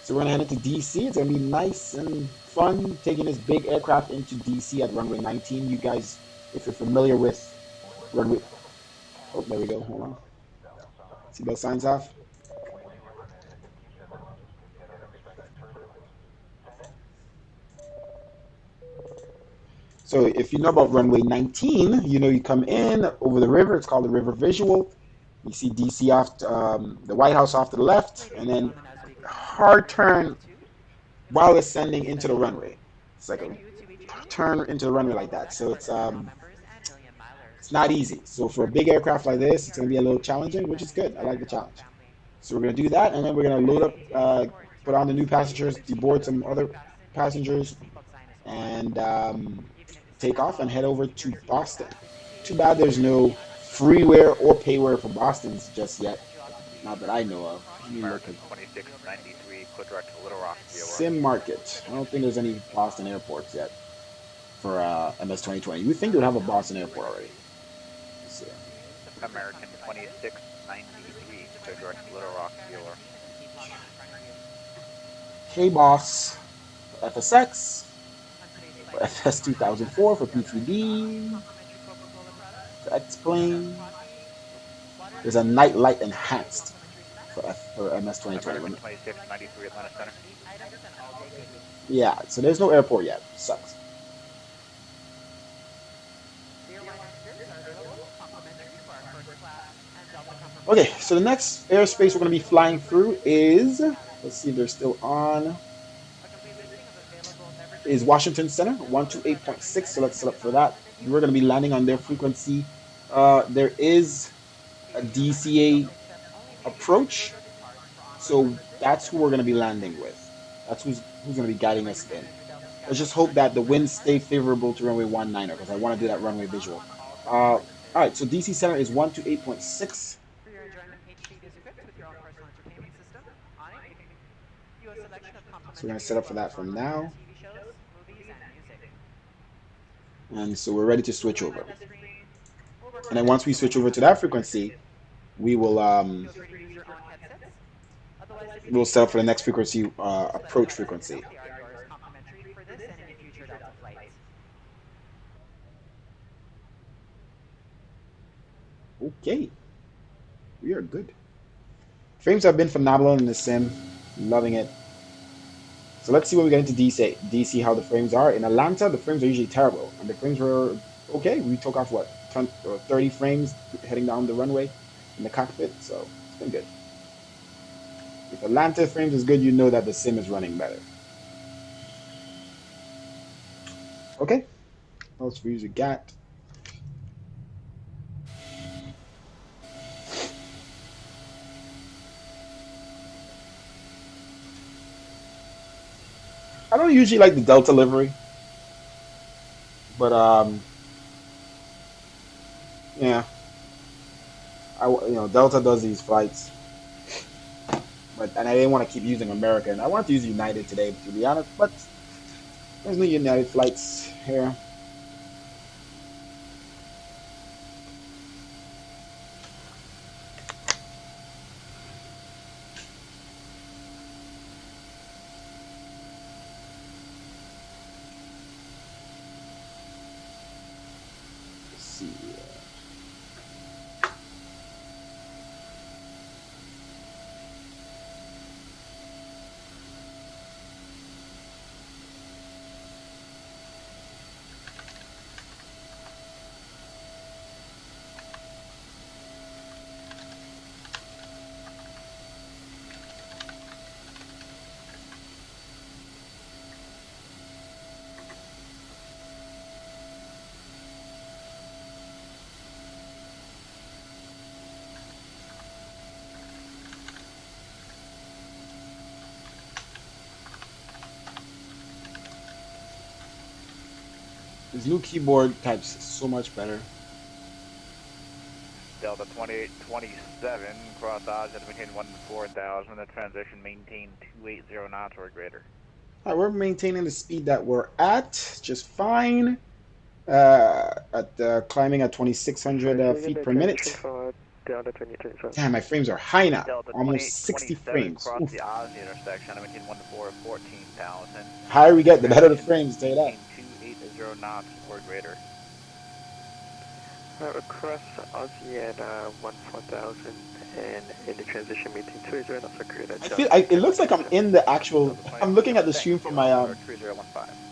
So we're going to head into DC. It's going to be nice and fun taking this big aircraft into DC at runway 19. You guys, if you're familiar with runway... Oh, there we go. Hold on. Seatbelt signs off. So if you know about runway 19, you know you come in over the river. It's called the River Visual. You see DC off, the White House off to the left, and then hard turn while ascending into the runway. It's like a turn into the runway like that. So it's not easy. So for a big aircraft like this, it's going to be a little challenging, which is good. I like the challenge. So we're going to do that, and then we're going to load up, put on the new passengers, deboard some other passengers, and take off and head over to Boston. Too bad there's no freeware or payware for Boston's just yet. Not that I know of. Let me look American at 2693, clear direct to Little Rock, via Sim Market. I don't think there's any Boston airports yet for MS 2020. You think they would have a Boston airport already? Let's see. American 2693, clear direct to Little Rock, via K-Boss for FSX, for FS 2004, for P3D, for X-Plane. There's a Night Light Enhanced for MS 2020. American 2693, Atlanta Center. Yeah, so there's no airport yet. Sucks. Okay, so the next airspace we're going to be flying through is, let's see if they're still on, is Washington Center, 128.6, so let's set up for that. We're going to be landing on their frequency. There is a DCA approach, so that's who we're going to be landing with. That's who's going to be guiding us in. Let's just hope that the winds stay favorable to runway 19, because I want to do that runway visual. All right, so DC Center is 128.6. For your enjoyment, HPD is equipped with your own personal entertainment system. On it, you have a selection of So we're going to set up for that from now. TV shows, movies, and music. And so we're ready to switch over. And then once we switch over to that frequency, we will we'll set up for the next frequency, approach frequency. Okay, we are good. Frames have been phenomenal in the sim, loving it. So let's see when we get into DC how the frames are. In Atlanta, the frames are usually terrible, and the frames were okay. We took off what 30 frames heading down the runway in the cockpit, so it's been good. If Atlanta frames is good, you know that the sim is running better. Okay, what else views you got? I don't usually like the Delta livery, but yeah, Delta does these flights, and I didn't want to keep using American. I wanted to use United today, to be honest, but there's no United flights here. Let's see. This new keyboard types so much better. Delta 2827, cross odds at maintain 1-4000, the transition maintain 280 knots or greater. All right, we're maintaining the speed that we're at just fine. Climbing at 2,600 feet per minute. Damn, my frames are high now. Almost 60 frames. Cross the Oz intersection, I maintain 14,000. Higher we get, the better the frames, tell you that. 280 knots or greater. Across Aussie at 14,000 and in the transition meeting 280 knots or greater. It looks like I'm in the actual. I'm looking at the stream from my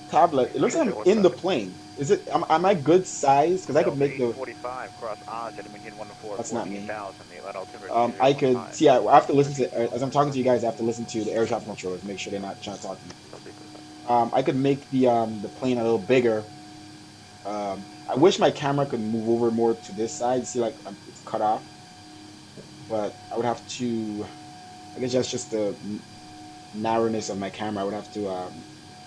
tablet. It looks like I'm in the plane. Is it? Am I good size? Because I could make the. 45 cross Oz at maintain 14,000. That's not me. I could see. I have to listen to as I'm talking to you guys. I have to listen to the air traffic controllers. Make sure they're not trying to talk to me. I could make the plane a little bigger. I wish my camera could move over more to this side. See, like it's cut off. But I would have to I guess that's just the narrowness of my camera. I would have to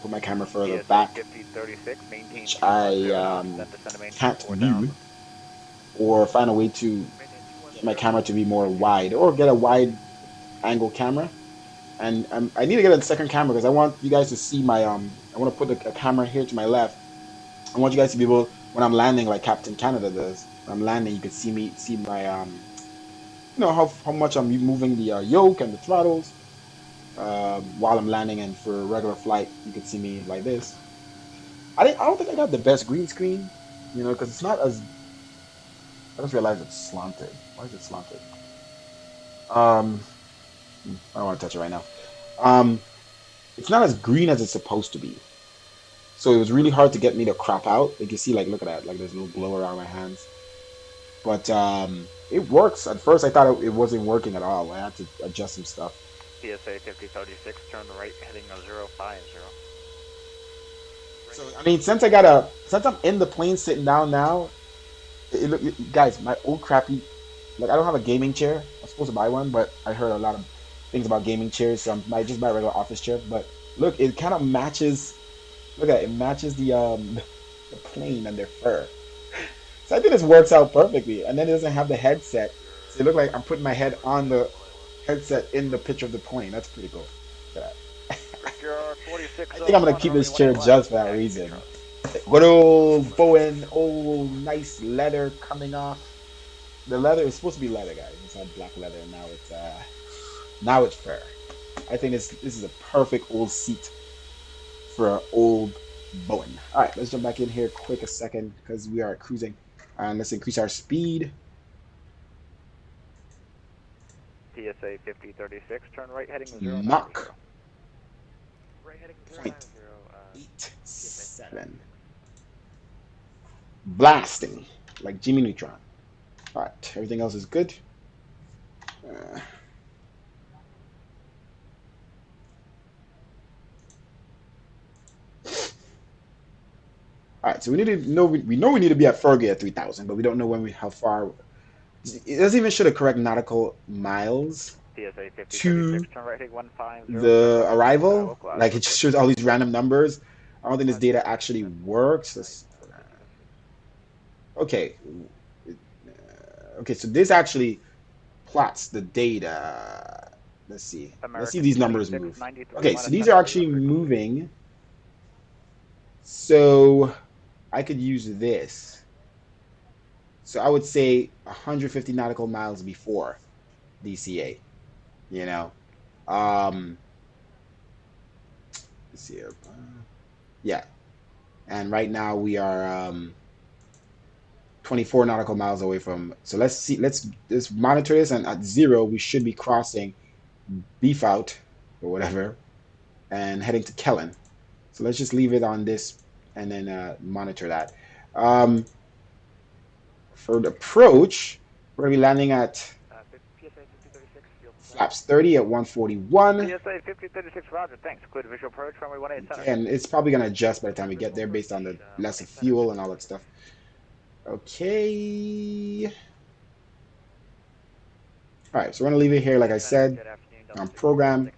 put my camera further PSA back, 5036, maintain which 210 I knots, then descend to maintain can't 4000. do, or find a way to get my camera to be more wide, or get a wide angle camera. And I need to get a second camera because I want you guys to see my I want to put a camera here to my left. I want you guys to be able, when I'm landing, like Captain Canada does. When I'm landing, you can see my how much I'm moving the yoke and the throttles while I'm landing. And for regular flight, you can see me like this. I don't think I got the best green screen, because it's not as. I just realized it's slanted. Why is it slanted? Um, I don't want to touch it right now. Um, it's not as green as it's supposed to be. So it was really hard to get me to crop out. You can see, like, look at that, like there's a little glow around my hands. But it works. At first, I thought it wasn't working at all. I had to adjust some stuff. PSA 5036, turn right, heading 050. So I mean, since I'm in the plane sitting down now, guys, my old crappy, like I don't have a gaming chair. I'm supposed to buy one, but I heard a lot of things about gaming chairs, so I might just buy a regular office chair. But look, it kind of matches. Look at it, it matches the plane and their fur. So I think this works out perfectly. And then it doesn't have the headset, so it looks like I'm putting my head on the headset in the picture of the plane. That's pretty cool. Look at that. I think I'm gonna keep this chair just for that reason. Good old Bowen, old nice leather coming off. The leather is supposed to be leather, guys. It's not black leather, and now it's fur. I think this is a perfect old seat for an old Bowen. All right, let's jump back in here quick a second because we are cruising, and let's increase our speed. PSA 5036, turn right, heading 090. Mach Right, heading 0.87. Blasting like Jimmy Neutron. All right, everything else is good. All right, so we need to know we know we need to be at Fergie at 3,000, but we don't know how far. It doesn't even show the correct nautical miles PSA to 5036, turn right, heading 150. the arrival. Like it just shows all these random numbers. I don't think this data actually works. Okay, okay, so this actually plots the data. Let's see. Let's see if these numbers move. Okay, so these are actually moving. So I could use this. So I would say 150 nautical miles before DCA. You know, let's see here. Yeah, and right now we are 24 nautical miles away from. So let's see. Let's monitor this, and at 0 we should be crossing Beef Out or whatever, and heading to Kellen. So let's just leave it on this and then monitor that. For the approach, we're going to be landing at flaps 30 at 141. PSA 5036, roger, thanks. Clear visual approach, runway 187. And it's probably going to adjust by the time we get there based on the less of fuel and all that stuff. Okay. All right, so we're going to leave it here, like I said, on program.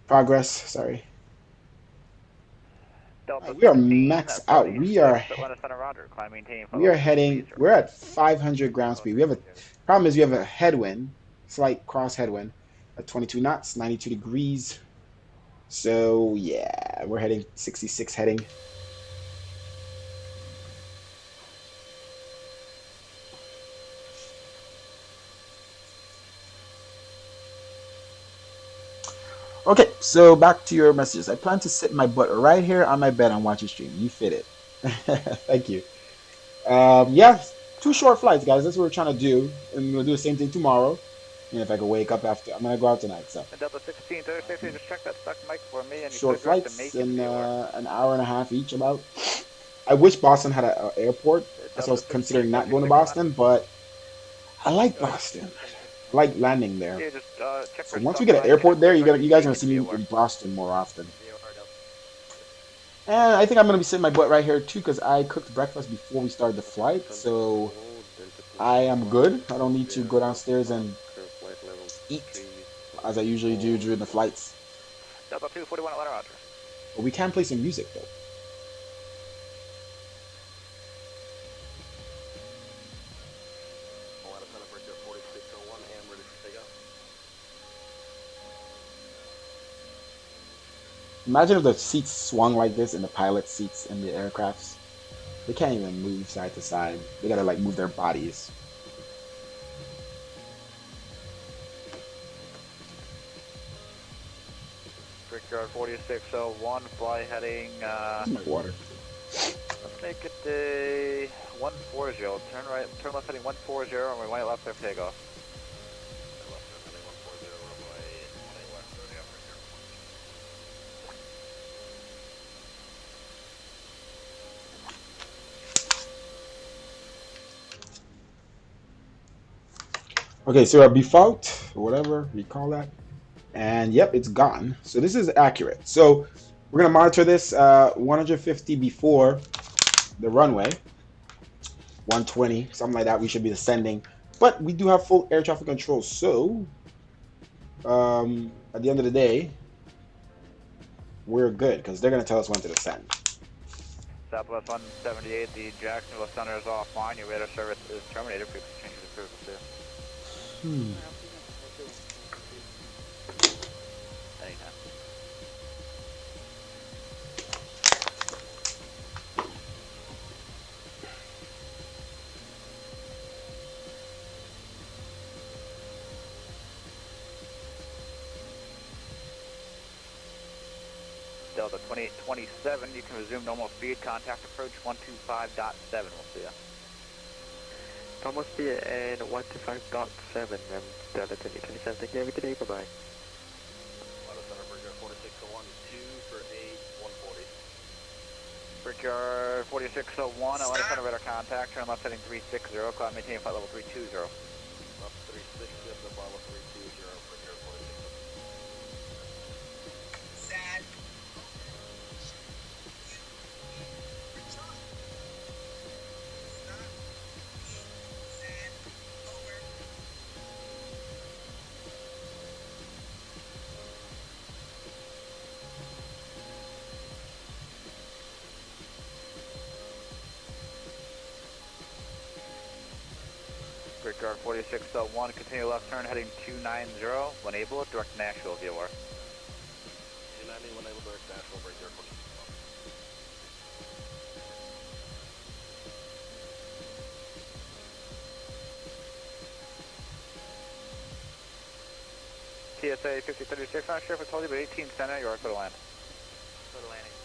Progress, sorry. We are maxed out. We are heading. We're at 500 ground speed. We have a problem is we have a headwind, slight cross headwind, at 22 knots, 92 degrees. So yeah, we're heading 66 heading. Okay, so back to your messages. I plan to sit my butt right here on my bed and watch a stream. You fit it. Thank you. Yeah, 2 short flights, guys. That's what we're trying to do. And we'll do the same thing tomorrow. And if I can wake up after, I'm going to go out tonight. So Delta 16, 36, just check that stock mic for me. And short flights in an hour and a half each about. I wish Boston had an airport. That's why I was considering not going to Boston, but I like Boston. I like landing there. Yeah, just, So once we get an airport there, you guys are gonna see me in Boston more often. And I think I'm gonna be sitting my butt right here too, because I cooked breakfast before we started the flight, so I am good. I don't need to go downstairs and eat as I usually do during the flights. Delta 241 Atlanta, roger. But we can play some music though. Atlanta Center Bridge 4601, AM ready for takeoff. Imagine if the seats swung like this in the pilot seats in the aircrafts. They can't even move side to side. They gotta like move their bodies. Brickyard 4601, fly heading, Where's my water? let's make it a 140. Turn right, turn left heading 140, and we right left there for takeoff. Left turn heading 140, runway 18 left, starting up right here. Okay, so our default, or whatever we call that, and yep, it's gone. So this is accurate. So we're gonna monitor this 150 before the runway, 120, something like that. We should be descending, but we do have full air traffic control. So at the end of the day, we're good because they're gonna tell us when to descend. Southwest 178, the Jacksonville Center is offline. Your radar service is terminated. Please change the frequency. Anytime. Delta 2827, you can resume normal speed. Contact approach 125.7. We'll see ya. Normal speed and 125.7, Delta 2027. Thank you. Have a good day. Bye-bye. Atlanta Center Bridge 4601, 2 for 8, 140. Brickyard 4601, Atlanta Center radar contact. Turn left heading 360. Cloud maintain flight level 320. Left 360 up to flight level 320, Brickyard 4601. Brickyard 4601, continue left turn heading 290. When able, direct Nashville VOR. 290 when able, direct Nashville, Brickyard 4601. TSA 5036, not sure if I told you, but 18 Center, you're clear to land. Clear to landing.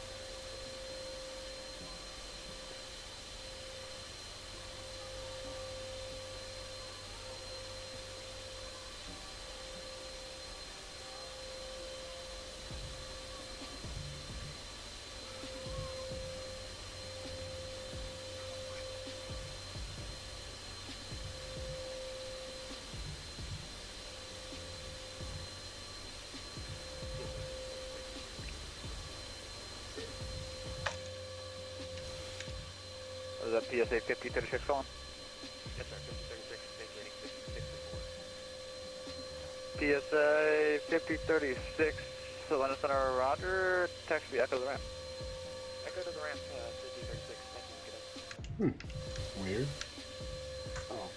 Is that PSA 5036 calling? Yes, sir, 5036, stage rating 56. PSA 5036, Atlanta Center, roger. Text me, echo the ramp. Echo to the ramp, 5036, thank you, good day. Weird. Oh.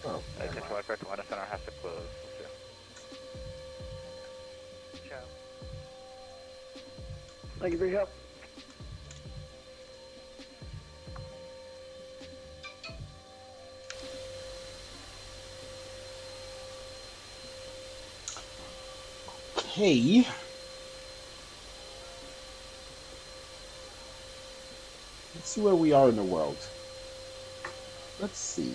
Oh. Attention, correct, Atlanta Center has to close. We'll see. Ciao. Thank you for your help. Okay. Let's see where we are in the world. Let's see.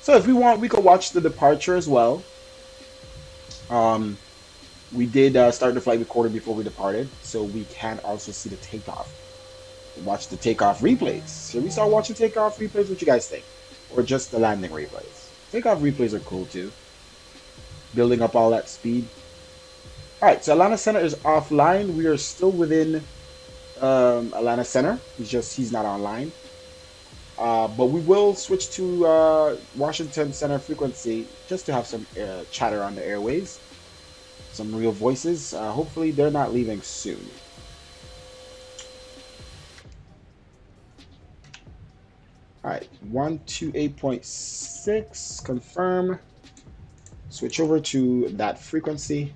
So if we want, we could watch the departure as well. We did start the flight recorder before we departed, so we can also see the takeoff. Watch the takeoff replays. Should we start watching takeoff replays? What you guys think? Or just the landing replays? Takeoff replays are cool too. Building up all that speed. All right, so Atlanta Center is offline. We are still within Atlanta Center. He's not online. But we will switch to Washington Center frequency just to have some chatter on the airways, some real voices. Hopefully, they're not leaving soon. All right, 128.6, confirm. Switch over to that frequency.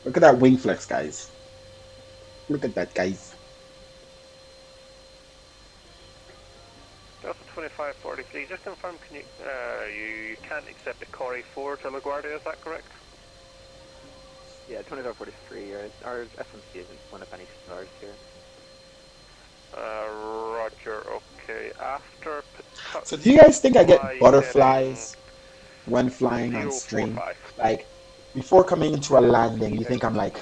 Look at that wing flex, guys. Look at that, guys. Delta 2543, just confirm, can you can't accept a Corey 4 to LaGuardia, is that correct? Yeah, 2543. Our FMC isn't one of any stars here. Roger, okay. After... So do you guys think I get butterflies when flying on stream? Like, before coming into a landing, you think I'm like,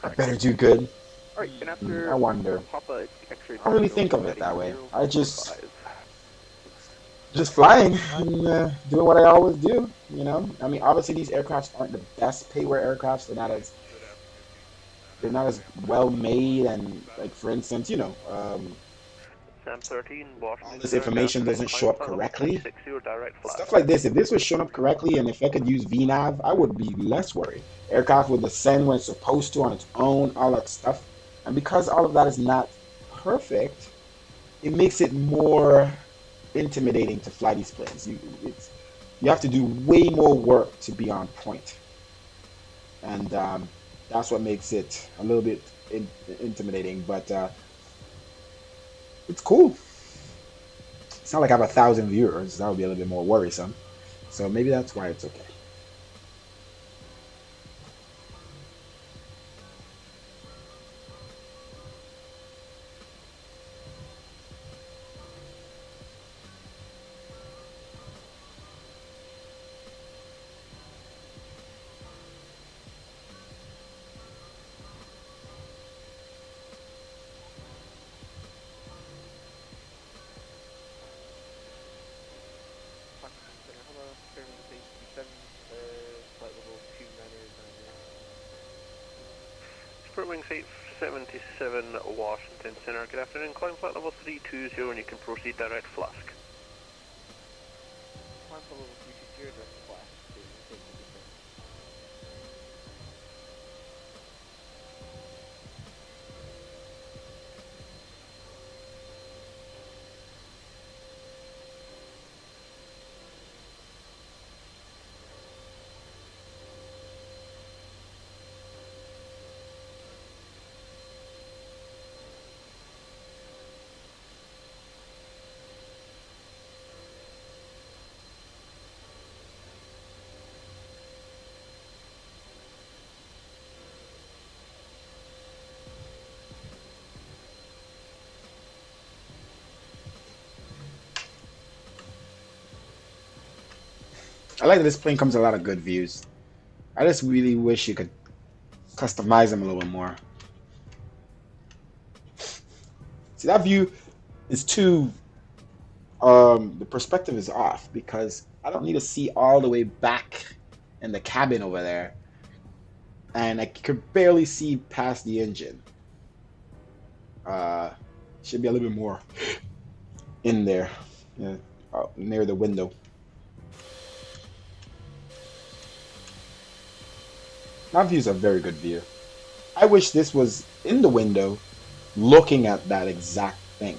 I better do good? Alright, and after I wonder. Papa X-ray, I don't really think of it that way. I just flying and doing what I always do, you know? I mean, obviously these aircrafts aren't the best payware aircrafts. They're not as well made, and like, for instance, you know, Sam 13, Washington, all this information doesn't show up correctly. direct flight. Stuff like this, if this was shown up correctly and if I could use VNAV, I would be less worried. Aircraft would descend when it's supposed to on its own, all that stuff. And because all of that is not perfect, it makes it more intimidating to fly these planes. You have to do way more work to be on point. And that's what makes it a little bit intimidating, but it's cool. It's not like I have 1,000 viewers. That would be a little bit more worrisome. So maybe that's why it's okay. Spirit Wings 877 Washington Center, good afternoon, climb flight level 320 and you can proceed direct Flask. Climb level 320, direct Flask. I like that this plane comes with a lot of good views. I just really wish you could customize them a little bit more. See, that view is too, the perspective is off because I don't need to see all the way back in the cabin over there. And I could barely see past the engine. Should be a little bit more in there, yeah, near the window. That view is a very good view. I wish this was in the window looking at that exact thing.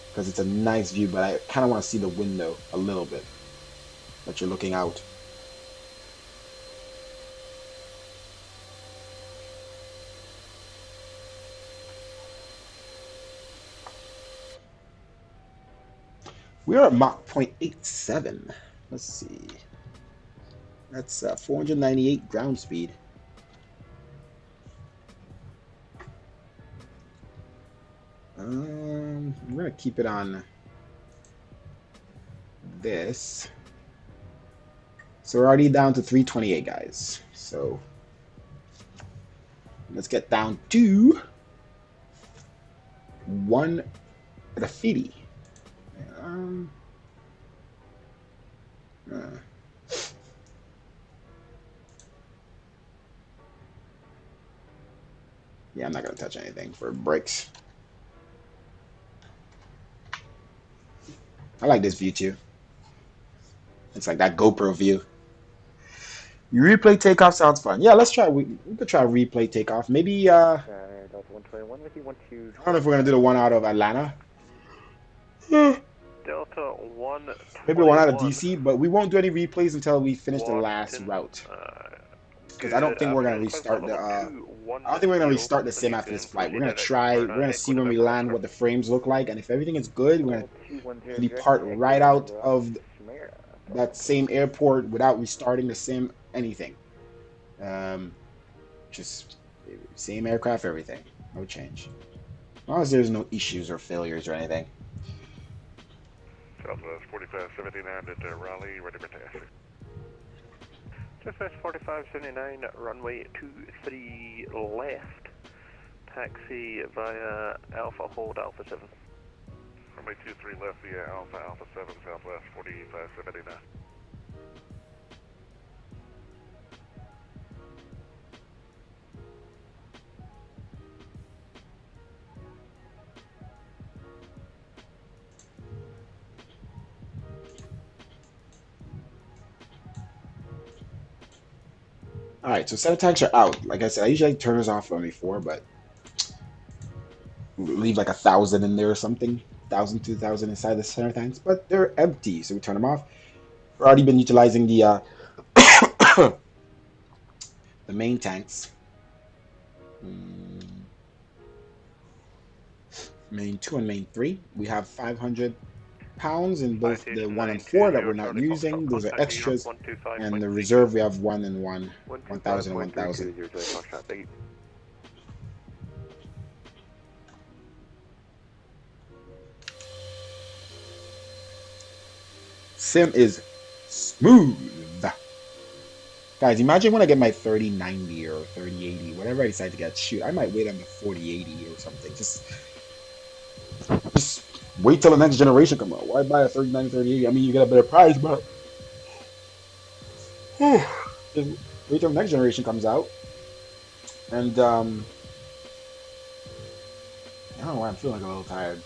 Because it's a nice view, but I kind of want to see the window a little bit that you're looking out. We are at Mach 0.87. Let's see. That's 498 ground speed. I'm gonna keep it on this. So we're already down to 328, guys. So Let's get down to one graffiti. Um, uh, yeah, I'm not gonna touch anything for brakes. I like this view too. It's like that GoPro view. You replay takeoff sounds fun. Yeah, let's try. We could try replay takeoff. Maybe Delta 121 with you, I don't know if we're gonna do the one out of Atlanta. Delta Maybe the one out of 121. DC, but we won't do any replays until we finish the last Washington. route. Because I don't Good think we're gonna afternoon. Cloud restart level the. I 210. don't think we're gonna restart the sim You after can this flight. We're gonna proceed at try. We're Alberta, gonna see when we Ecuador, land what the frames look like, and if everything is good, we're gonna depart right out of that same airport without restarting the sim. Anything. Just same aircraft, everything. No change. As long as there's no issues or failures or anything. Southwest 4579 at Raleigh, ready for taxi. Southwest 4579, runway 23 left. Taxi via Alpha, hold Alpha 7. Runway 23 left via Alpha, Alpha 7, Southwest 4579. All right, so center tanks are out. Like I said, I usually turn those off on before, but leave like 1,000 in there or something, 1,000, 2,000 inside the center tanks, but they're empty, so we turn them off. We've already been utilizing the the main tanks. Main 2 and main 3. We have 500 pounds in both the 1 and 4 that we're not using. Those are extras. And the reserve, we have 1 and 1, 1,000 and 1,000. Sim is smooth. Guys, imagine when I get my 3090 or 3080, whatever I decide to get. Shoot, I might wait on the 4080 or something. Just wait till the next generation comes out. Why buy a 3090, 3080? I mean, you get a better price, but just wait till the next generation comes out. And I don't know why I'm feeling like a little tired.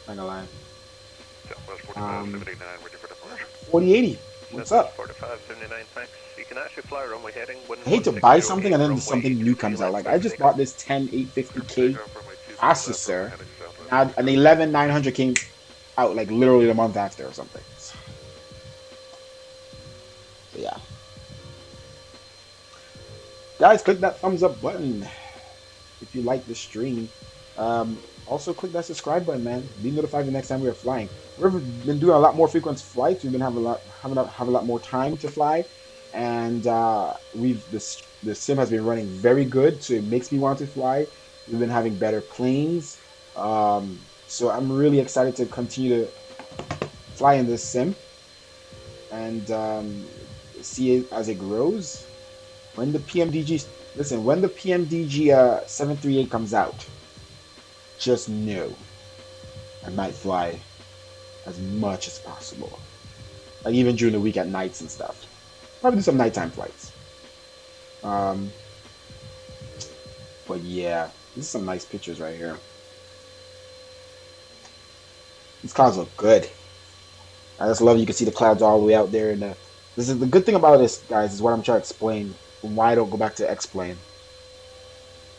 Not gonna lie. 4080. What's up? 4579, thanks. You can actually fly runway heading. I hate to buy something and then something new comes out. Like I just bought this 10850K processor, and an 11900 came out like literally a month after or something. So yeah, guys, click that thumbs up button if you like the stream. Also click that subscribe button, man. Be notified the next time we are flying. We've been doing a lot more frequent flights. We've been having a lot more time to fly, and the sim has been running very good, so it makes me want to fly. We've been having better planes, so I'm really excited to continue to fly in this sim and see it as it grows. When the PMDG 738 comes out, just know I might fly as much as possible. Like even during the week at nights and stuff. Probably do some nighttime flights. But yeah, this is some nice pictures right here. These clouds look good. I just love you can see the clouds all the way out there. And this is the good thing about this, guys, is what I'm trying to explain. Why I don't go back to explain.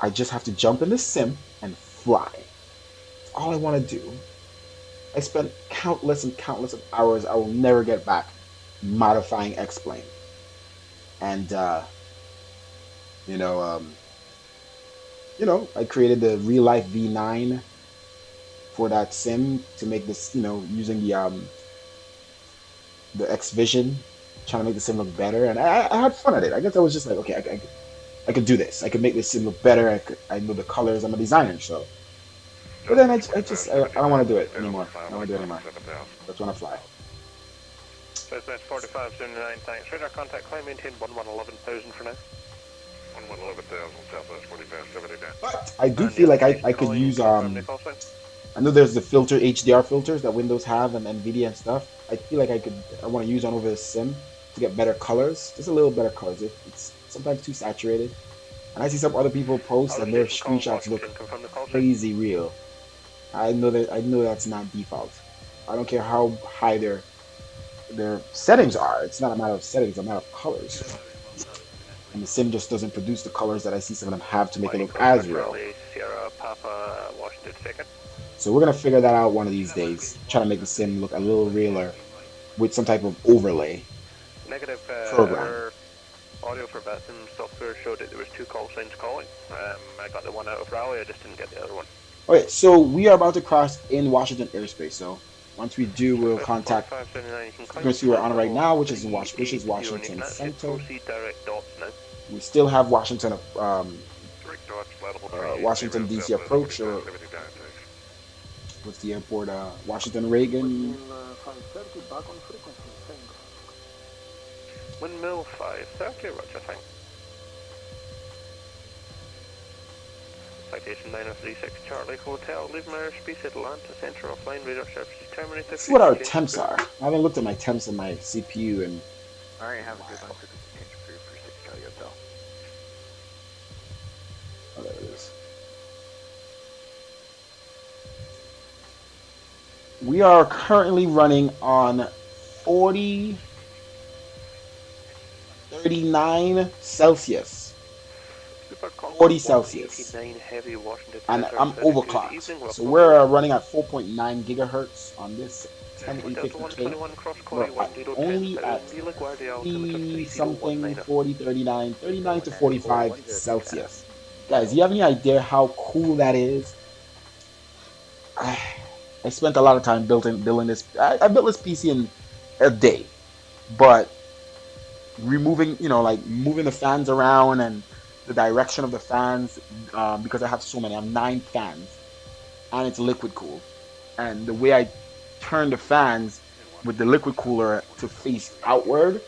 I just have to jump in the sim and fly. That's all I want to do. I spent countless and countless of hours I will never get back modifying X-Plane. And, I created the real life V9 for that sim to make this, using the X Vision, trying to make the sim look better. And I had fun at it. I guess I was just like, okay, I could do this. I could make this sim look better. I know the colors. I'm a designer, so. But then I don't want to do it anymore. I don't want to do it anymore. I just want to fly. Southwest 4579, thanks. Radar contact, climb maintain 11,000 for now. 11,000 Southwest 45, 70 down. But I do On the feel like LPH I could calling, use confirm the call sign. I know there's the filter HDR filters that Windows have and Nvidia and stuff. I feel like I want to use one over the sim to get better colors, just a little better colors. It's sometimes too saturated. And I see some other people post Outer and their station calling screenshots look Washington, confirm the call sign. crazy real. I know that's not default. I don't care how high their settings are. It's not a matter of settings, it's a matter of colors. And the sim just doesn't produce the colors that I see some of them have to make it Mining look Oscar as real. Charlie, Sierra Papa, Washington 2nd. So we're gonna figure that out one of these days. Try to make the sim look a little realer with some type of overlay Negative program. error. Audio for Baton software showed that there was 2 call signs calling. I got the one out of Raleigh, I just didn't get the other one. Okay, so we are about to cross in Washington airspace. So once we do, we'll contact the frequency we're on right now, which is Washington Center. Proceed direct dots now. We still have Washington Direct dots, level Washington DC approach, or 70 down, thanks. what's the airport? Washington Reagan. Windmill 530, roger, thanks. Citation 9036 Charlie Hotel, leave my airspace Atlanta Center offline, radar services terminated. Let's see what our temps are. I haven't looked at my temps in my CPU and. Alright, have a good one. Frequency change approved for 6 Charlie Hotel. Oh, there it is. We are currently running on 39 Celsius. 40 Celsius. And I'm overclocked. So we're running at 4.9 gigahertz on this 10850K. We're only at 40 something, 40, 39 to 45 Celsius. Guys, do you have any idea how cool that is? I spent a lot of time building this. I built this PC in a day, but removing, like moving the fans around and the direction of the fans, because I have so many. I have 9 fans, and it's liquid cooled. And the way I turn the fans with the liquid cooler to face outward.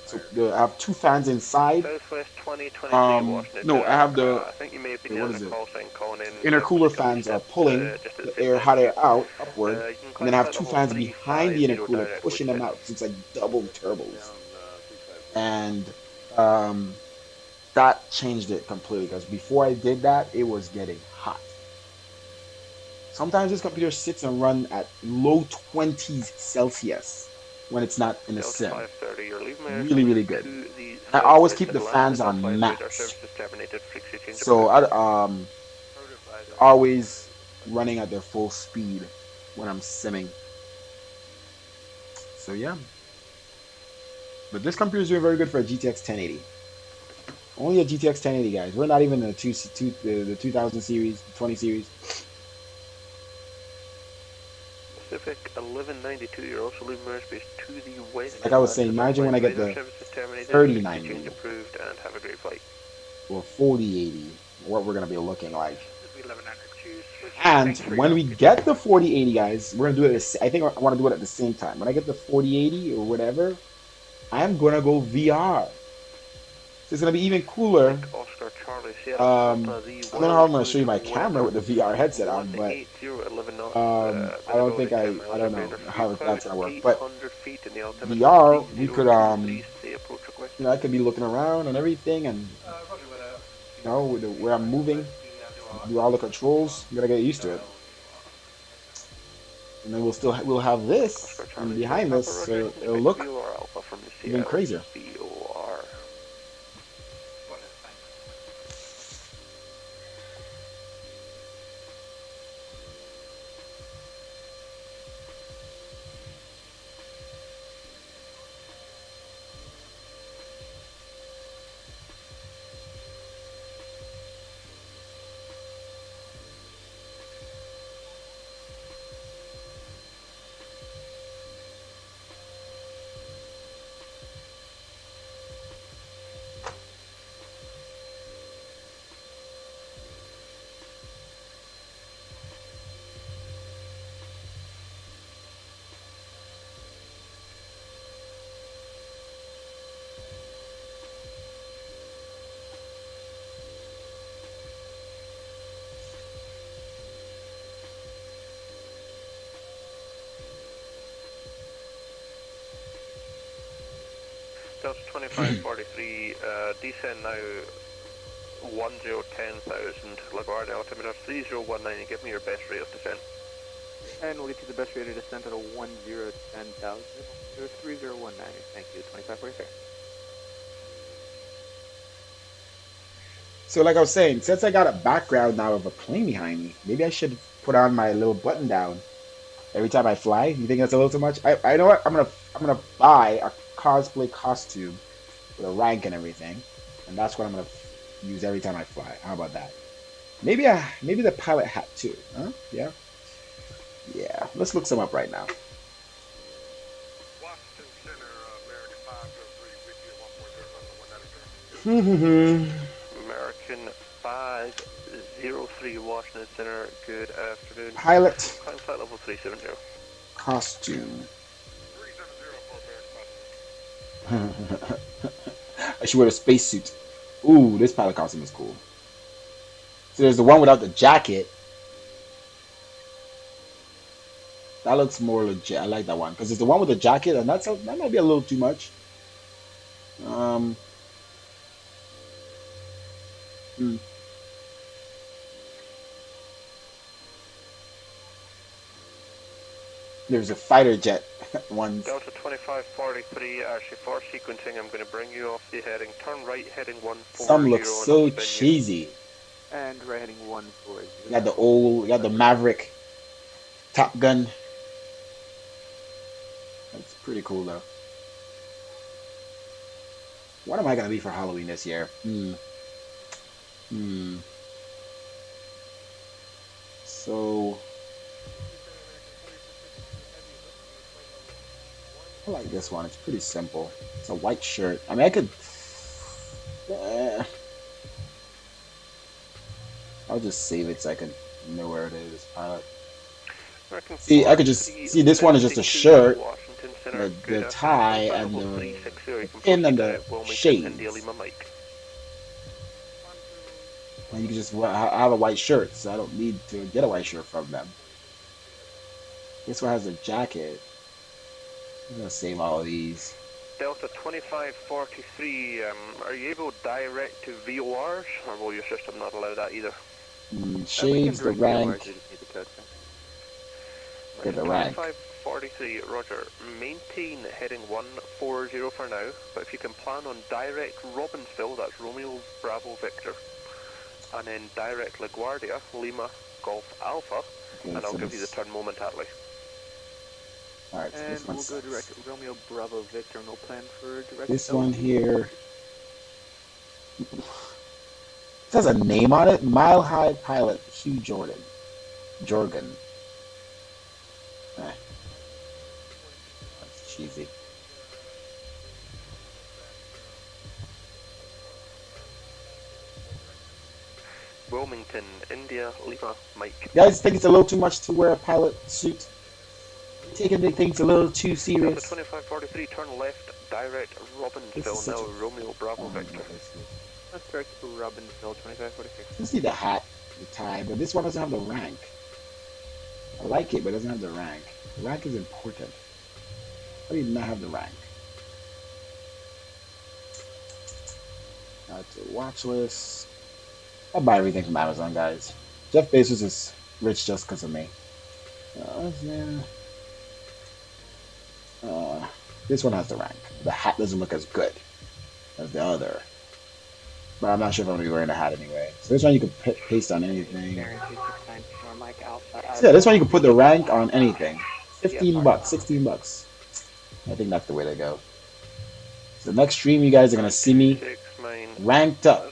So I have 2 fans inside. Southwest 2023 Washington. No, I have the. I think you may have been What on is the it? call sign calling in. Intercooler fans are pulling the air, hot air out upward, and then I have 2 fans behind the intercooler pushing them out. So it's like double turbos, and that changed it completely. Because before I did that, it was getting hot. Sometimes this computer sits and runs at low 20s Celsius when it's not in a sim. Really, really good. I always keep the fans on max. So I always running at their full speed when I'm simming. So yeah. But this computer is doing very good for a GTX 1080. Only a GTX 1080, guys. We're not even in the 2000 series, 20 series. Pacific 1192, you're also leaving airspace to the west. Like I was saying, imagine when I get the 3090 approved and have a great flight. Or 4080, what we're gonna be looking like. And when we get the 4080, guys, we're gonna do it. I think I want to do it at the same time. When I get the 4080 or whatever, I'm gonna go VR. So it's gonna be even cooler. I don't know how I'm gonna show you my camera with the VR headset on, but I don't think I don't know how that's gonna work. But VR, we could I could be looking around and everything, and where I'm moving, do all the controls. You gotta get used to it. And then we'll have this and behind us, so it'll look even crazier. Delta 2543, descend now 1010,000, LaGuardia altimeter 3019, and give me your best rate of descent. And we'll get you the best rate of descent at a 1010,000. 3019. Thank you. 2543. So like I was saying, since I got a background now of a plane behind me, maybe I should put on my little button down every time I fly. You think that's a little too much? I know what, I'm gonna buy a cosplay costume with a rank and everything, and that's what I'm gonna use every time I fly. How about that? Maybe the pilot hat too, huh? Yeah. Yeah. Let's look some up right now. Washington Center, American 503 with you 140 on the 193. American 503 Washington Center, good afternoon. Pilot Climb flight level 370. costume. 370 for American. I should wear a spacesuit. Ooh, this pilot costume is cool. So there's the one without the jacket. That looks more legit. I like that one because it's the one with the jacket, and that might be a little too much. There's a fighter jet one. Delta 2543, actually for sequencing, I'm going to bring you off the heading. Turn right, heading 140. Some look so cheesy. And right heading 140. You got the Maverick Top Gun. That's pretty cool though. What am I gonna be for Halloween this year? So I like this one. It's pretty simple. It's a white shirt. I mean, I could. I'll just save it so I can know where it is. See, I could just see this one is just a shirt, the tie, and the pin and the shades. And you can just have a white shirt, so I don't need to get a white shirt from them. This one has a jacket. I'm gonna save all of these. Delta 2543, are you able direct to VORs, or will your system not allow that either? Shades, the rank. Get the rank. 2543, roger. Maintain heading 140 for now, but if you can plan on direct Robbinsville, that's Romeo Bravo Victor, and then direct LaGuardia, Lima Golf Alpha, Okay, and I'll so give you the turn momentarily. Alright, so And this one we'll go direct Romeo Bravo Victor, no plan for direct. This one here. It has a name on it. Mile High Pilot Hugh Jordan. Jorgen. That's cheesy. Wilmington, India, Lima, Mike. You guys think it's a little too much to wear a pilot suit? Taking the things a little too serious. 2543, turn left, direct Robbinsville, now Romeo Bravo Victor. Let's direct Robbinsville, 2546. Let's see the hat, the tie, but this one doesn't have the rank. I like it, but it doesn't have the rank. The rank is important. Why do you not have the rank? Add to watch list. I buy everything from Amazon, guys. Jeff Bezos is rich just because of me. This one has the rank. The hat doesn't look as good as the other. But I'm not sure if I'm going to be wearing a hat anyway. So this one you can paste on anything. Yeah, this one you can put the rank on anything. 15 bucks, 16 bucks. I think that's the way to go. So next stream you guys are going to see me ranked up.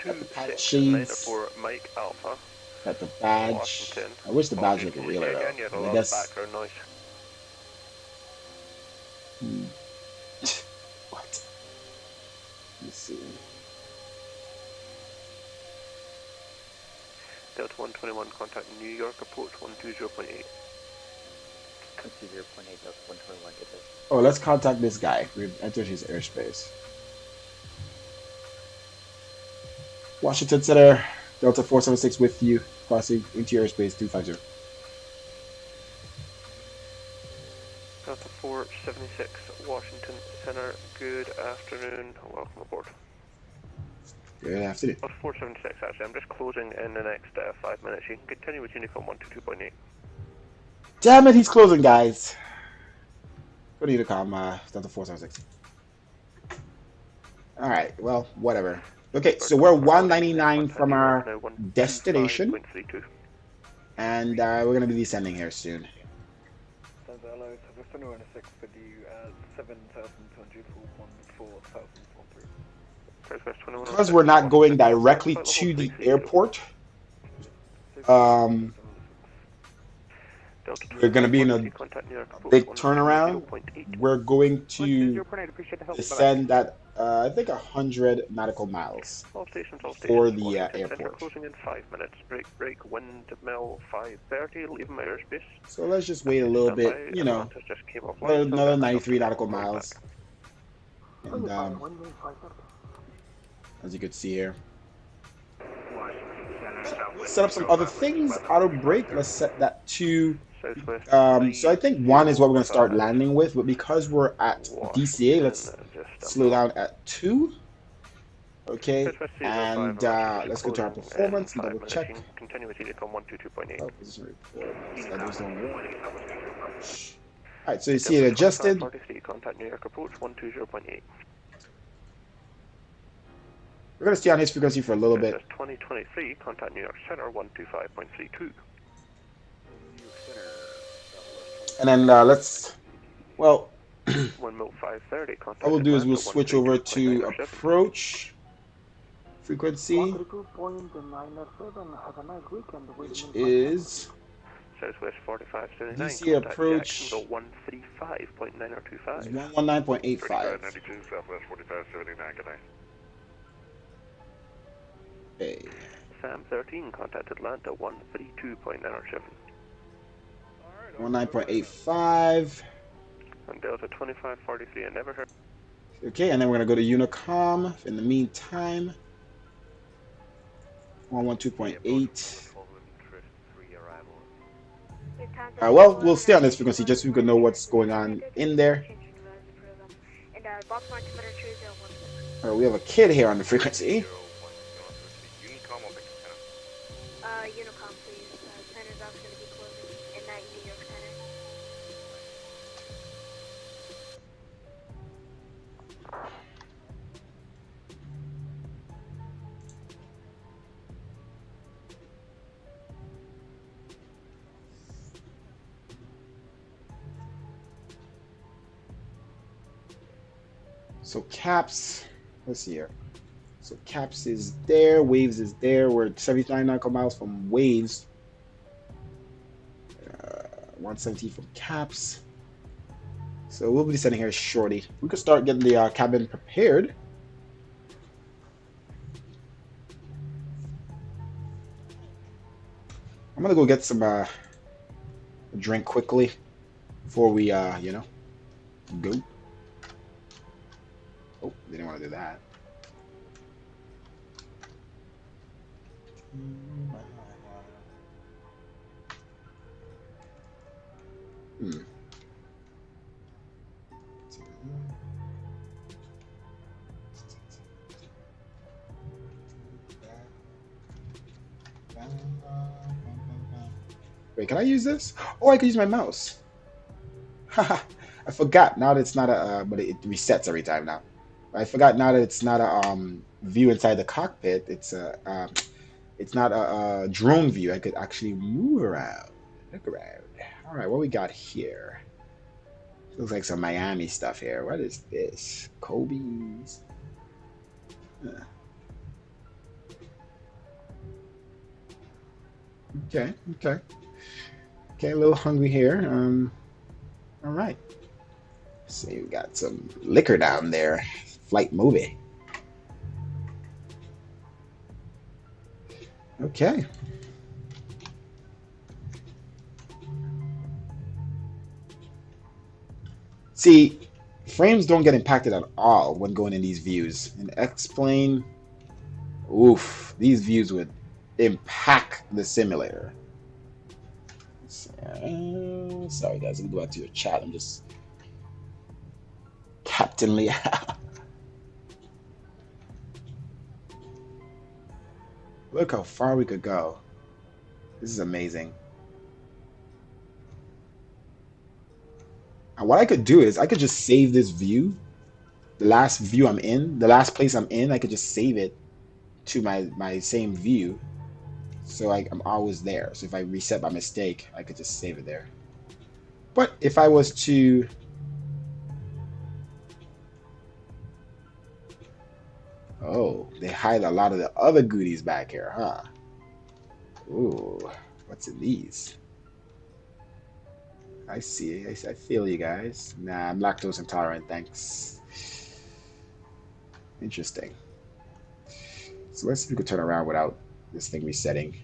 Got the pilot shades. Mike Alpha. Got the badge. I wish the badge looked realer though. I guess. What? Let's see. Delta 121, contact New York, approach 120.8. 120.8, Delta 121, get this. Oh, let's contact this guy. We've entered his airspace. Washington Center, Delta 476 with you, crossing into your airspace 250. Delta 476 Washington Center, good afternoon, welcome aboard. Good afternoon. 476 actually, I'm just closing in the next 5 minutes. You can continue with Unicom 122.8. Damn it, he's closing, guys. Go to Unicom, Delta 476. Alright, well, whatever. Okay, so we're 199 from our destination. And we're going to be descending here soon. So the hello, so we're finna run a 6 for you at 7,200 for 1,413. Because we're not going directly to the airport, we're going to be in a big turnaround. We're going to descend at, I think, 100 nautical miles for the airport. Closing in 5 minutes. Break, windmill 530, leaving my airspace. So let's just wait a little bit, you know, another 93 nautical miles. And as you can see here, set up some other things. Auto brake, let's set that to so I think 1 is what we're going to start landing with, but because we're at DCA, let's slow down at 2. Okay, and let's go to our performance and double check. Continue with Unicom 122.8. Oh, position report. Schedules don't work. Alright, so you see it adjusted. Contact New York approach 120.8. We're going to stay on his frequency for a little bit. 2023, contact New York Center 125.32. And then let's, well, what we'll do is we'll switch over to approach frequency, which is Southwest 4579. DC approach 135.9025. 119.85. 92 Southwest 4579, good night. Okay. Sam 13, contact Atlanta 132.907. 19.85. And Delta 2543, I never heard. Okay, and then we're going to go to Unicom in the meantime. 112.8. Well, we'll stay on this frequency just so we can know what's going on in there. We have a kid here on the frequency. Unicom, please. Center's off going to be closing in that New York Center. So caps, let's see here. So caps is there, waves is there. We're at 79 nautical miles from waves. 170 from caps. So we'll be descending here shortly. We could start getting the cabin prepared. I'm gonna go get some a drink quickly before we you know, go. Oh, didn't want to do that. Wait, can I use this? Oh, I can use my mouse. Haha, I forgot. Now that it's not a, but it resets every time now. I forgot now that it's not a view inside the cockpit. It's a it's not a drone view. I could actually move around, look around. All right, what we got here? Looks like some Miami stuff here. What is this? Kobe's. Okay, okay. Okay, a little hungry here. All right. See, we got some liquor down there. Flight movie. Okay. See, frames don't get impacted at all when going in these views. In X-plane, oof, these views would impact the simulator. Sorry guys, let me go back to your chat. I'm just Captain Lee. Look how far we could go. This is amazing. And what I could do is I could just save this view. The last view I'm in, the last place I'm in, I could just save it to my same view. So I'm always there. So if I reset by mistake, I could just save it there. But if I was to... Oh, they hide a lot of the other goodies back here, huh? Ooh, what's in these? I see. I feel you guys. Nah, I'm lactose intolerant, thanks. Interesting. So let's see if we can turn around without this thing resetting.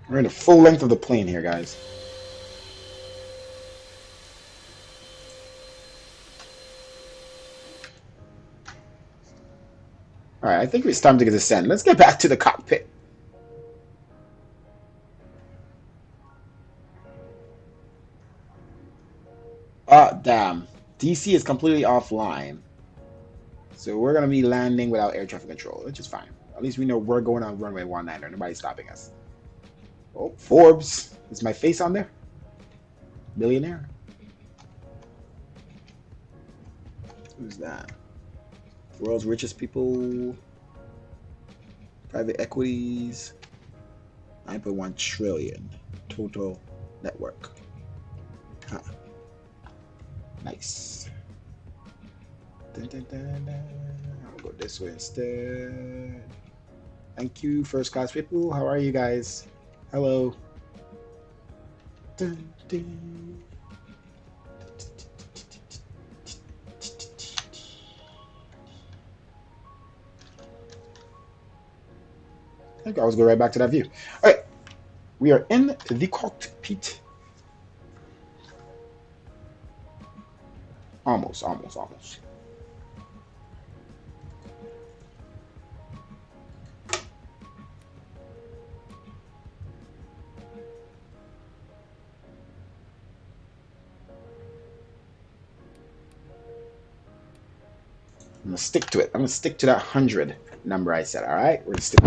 We're in the full length of the plane here, guys. All right, I think it's time to descend. Let's get back to the cockpit. Ah, damn. DC is completely offline. So we're going to be landing without air traffic control, which is fine. At least we know we're going on runway 19. Nobody's stopping us. Oh, Forbes. Is my face on there? Billionaire? Who's that? World's richest people. Private equities. 9.1 trillion total network. Huh. Nice. Dun, dun, dun, dun. I'll go this way instead. Thank you, first class people. How are you guys? Hello. Dun, dun. I think I'll just go right back to that view. All right. We are in the cockpit. Almost. I'm gonna stick to it. I'm gonna stick to that 100 number I said. All right, we're gonna stick.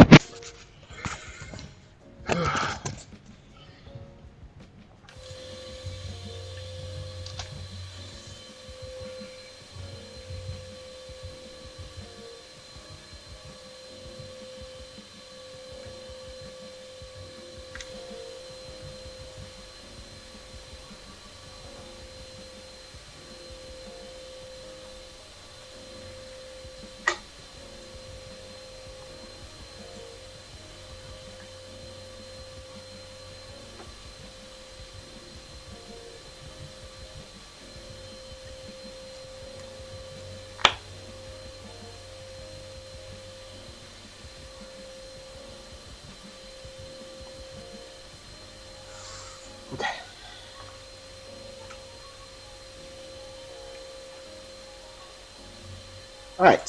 Okay. All right.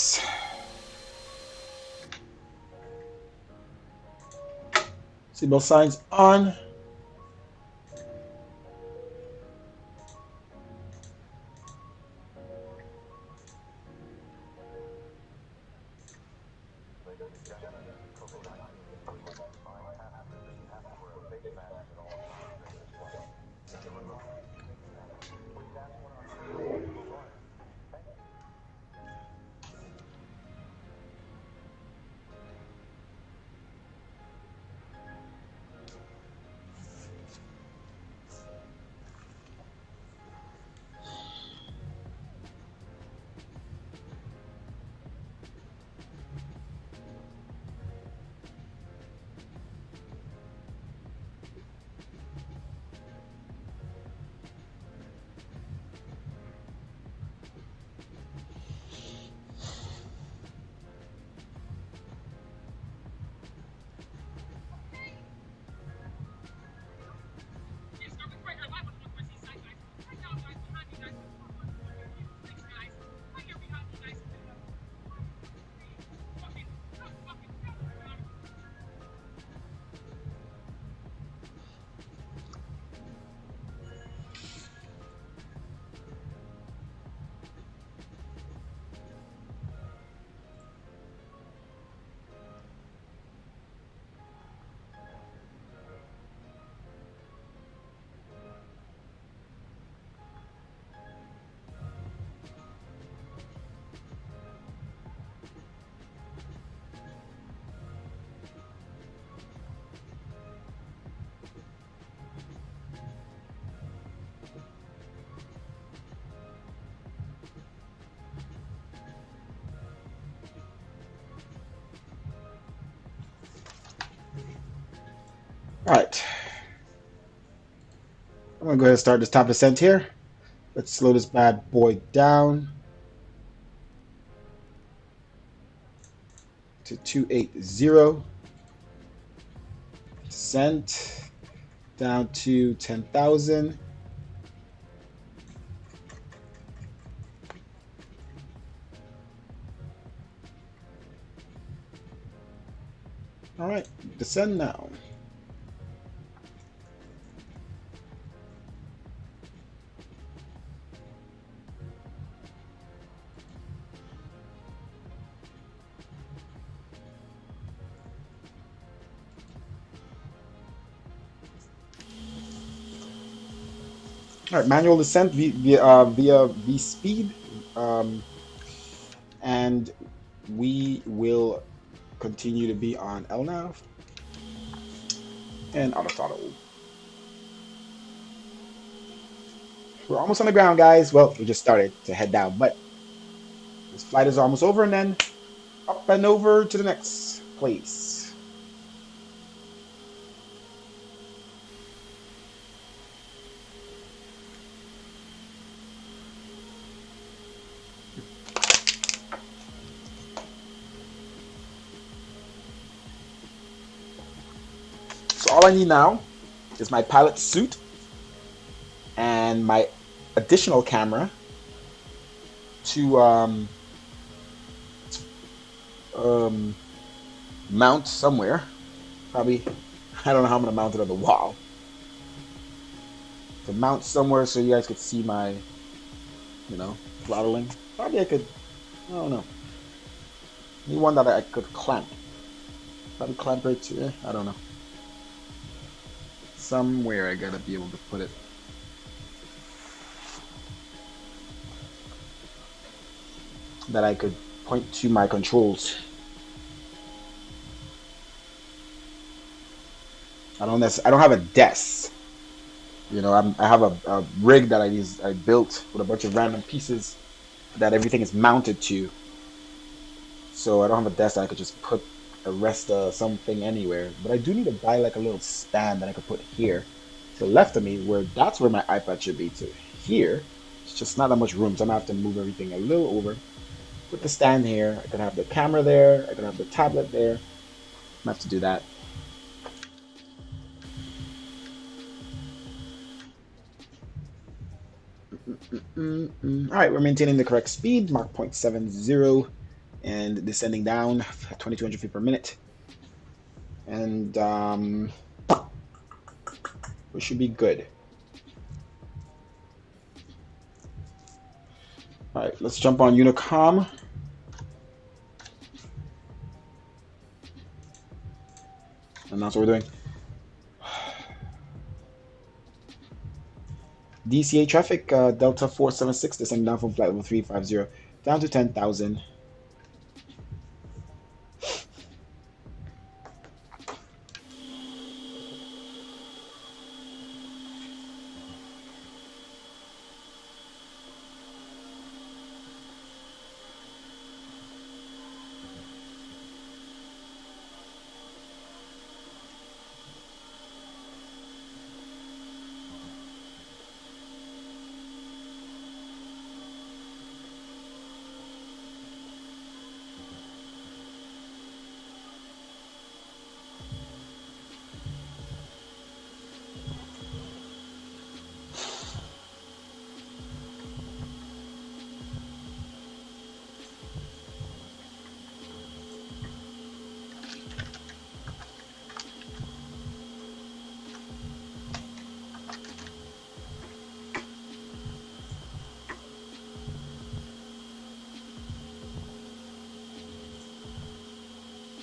Seatbelt signs on. I'm gonna go ahead and start this top descent here. Let's slow this bad boy down to 280. Descent down to 10,000. All right, descend now. All right, manual descent via V speed, and we will continue to be on LNAV and auto throttle. We're almost on the ground, guys. Well, we just started to head down, but this flight is almost over, and then up and over to the next place. So all I need now is my pilot suit and my additional camera to mount somewhere. Probably, I don't know how I'm gonna mount it on the wall. To mount somewhere so you guys could see my, throttling. Probably I could, I don't know. Need one that I could clamp. Probably clamp it to, I don't know. Somewhere I gotta be able to put it. That I could point to my controls. I don't have a desk. I have a rig that I built with a bunch of random pieces that everything is mounted to. So I don't have a desk that I could just put a rest something anywhere. But I do need to buy like a little stand that I could put here to the left of me, where that's where my iPad should be. To here, it's just not that much room, so I'm gonna have to move everything a little over. Put the stand here. I could have the camera there. I could have the tablet there. I'm gonna have to do that. All right, we're maintaining the correct speed, Mach 0.70, and descending down at 2,200 feet per minute. And we should be good. All right, let's jump on Unicom. And that's what we're doing. DCA traffic, Delta 476, descending down from flight level 350 down to 10,000.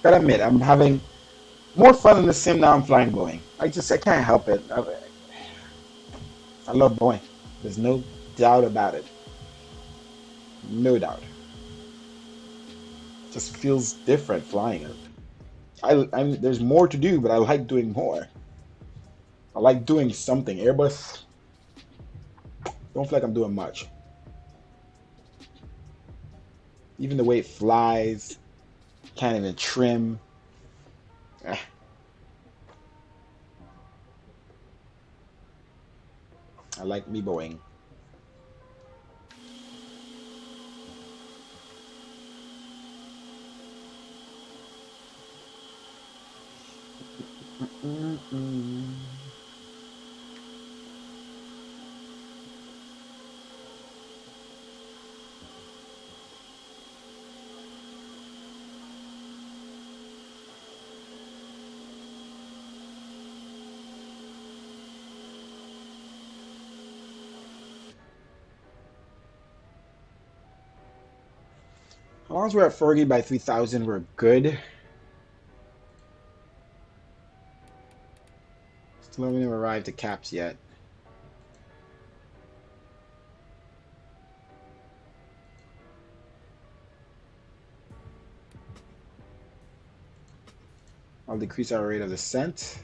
Gotta admit, I'm having more fun in the sim now I'm flying Boeing. I can't help it. I love Boeing. There's no doubt about it. No doubt. It just feels different flying it. There's more to do, but I like doing more. I like doing something. Airbus, don't feel like I'm doing much. Even the way it flies, can't even trim. I like me Boeing. As long as we're at 40 by 3000, we're good. Still haven't even arrived to caps yet. I'll decrease our rate of descent.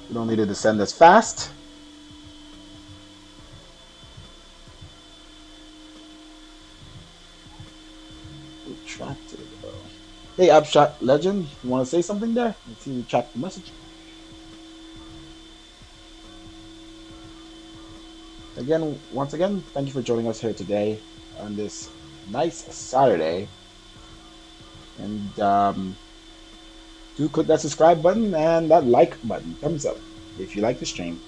We don't need to descend as fast. Retracted. Hey, Abstract Legend, you want to say something there? Let's see you retract the message. Again, once again, thank you for joining us here today on this nice Saturday. And do click that subscribe button and that like button, thumbs up, if you like the stream.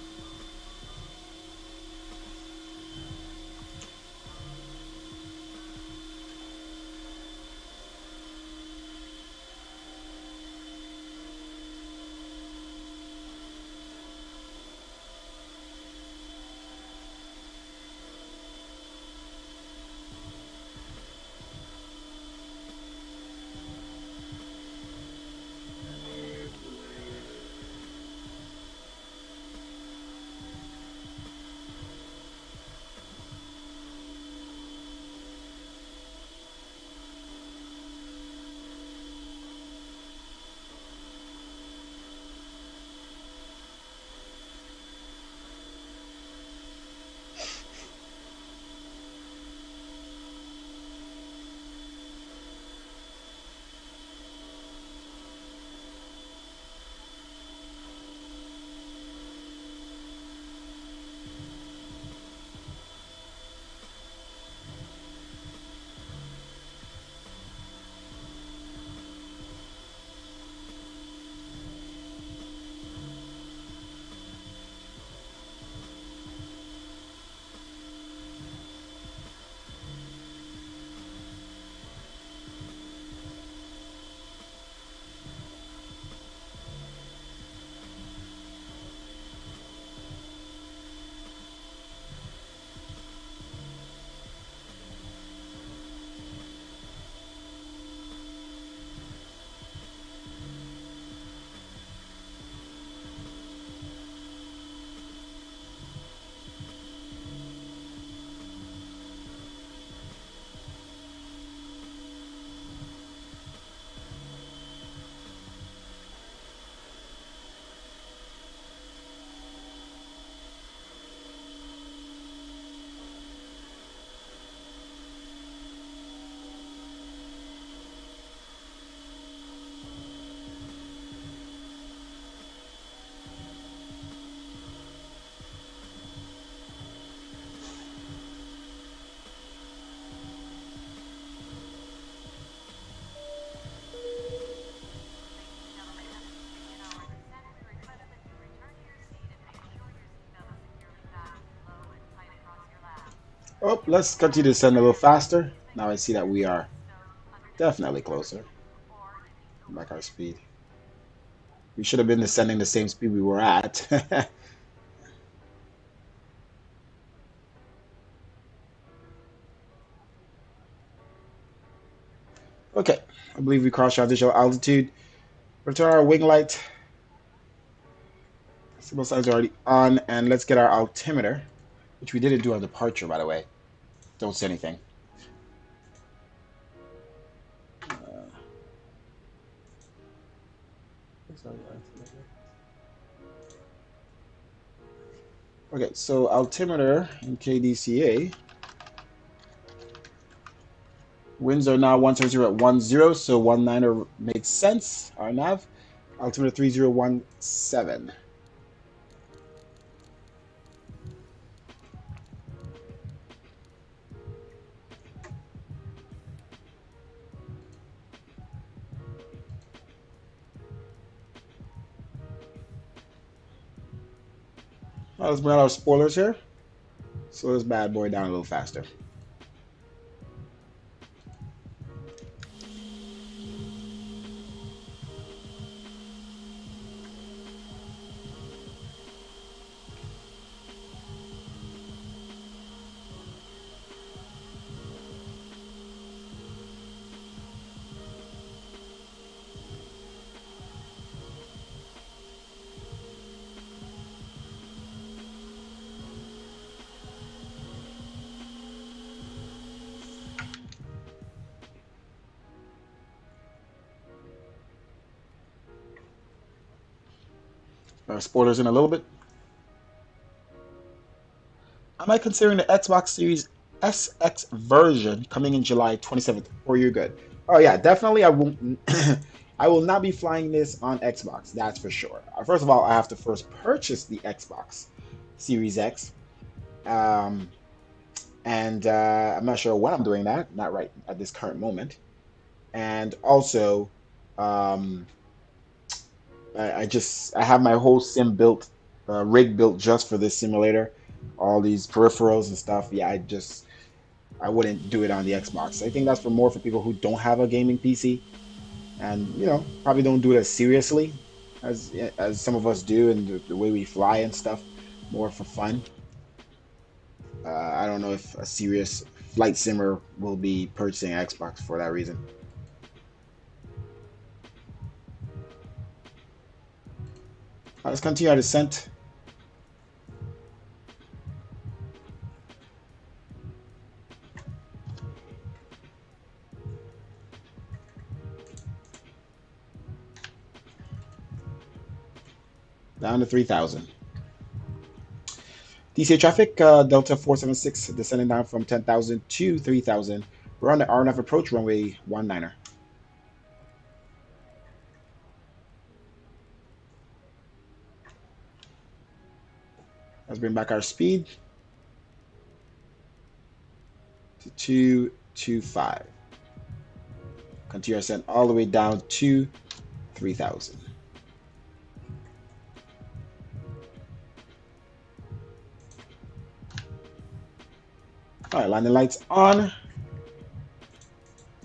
Oh, let's continue to send a little faster. Now I see that we are definitely closer. Back our speed. We should have been descending the same speed we were at. Okay, I believe we crossed our visual altitude. Return our wing light. Signal signs are already on, and let's get our altimeter, which we didn't do on departure, by the way. Don't say anything. Okay, so altimeter in KDCA Winds are now 170 at 10, so 19er makes sense. Our nav. Altimeter 3017. Let's bring out our spoilers here. Slow this bad boy down a little faster. Spoilers in a little bit. Am I considering the Xbox Series SX version coming in July 27th? Or you're good? Oh yeah, definitely. I won't. I will not be flying this on Xbox. That's for sure. First of all, I have to first purchase the Xbox Series X, um, and I'm not sure when I'm doing that. Not right at this current moment. And also, um, I have my whole sim built, rig built just for this simulator, all these peripherals and stuff. Yeah, I wouldn't do it on the Xbox. I think that's for more for people who don't have a gaming PC and probably don't do it as seriously as some of us do, and the way we fly and stuff, more for fun. I don't know if a serious flight simmer will be purchasing Xbox for that reason. Let's continue our descent. Down to 3,000. DCA traffic, Delta 476 descending down from 10,000 to 3,000. We're on the RNF approach, runway 19er. Let's bring back our speed to 225. Continue our ascent all the way down to 3,000. All right, landing lights on.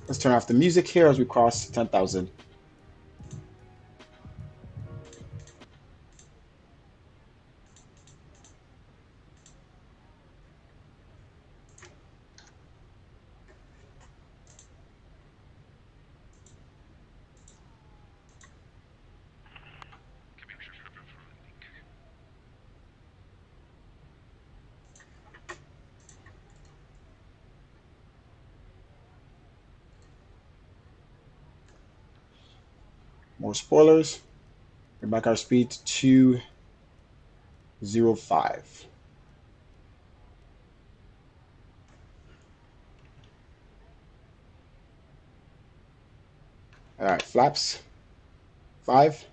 Let's turn off the music here as we cross 10,000. More spoilers. Bring back our speed to 205. All right, flaps. 5.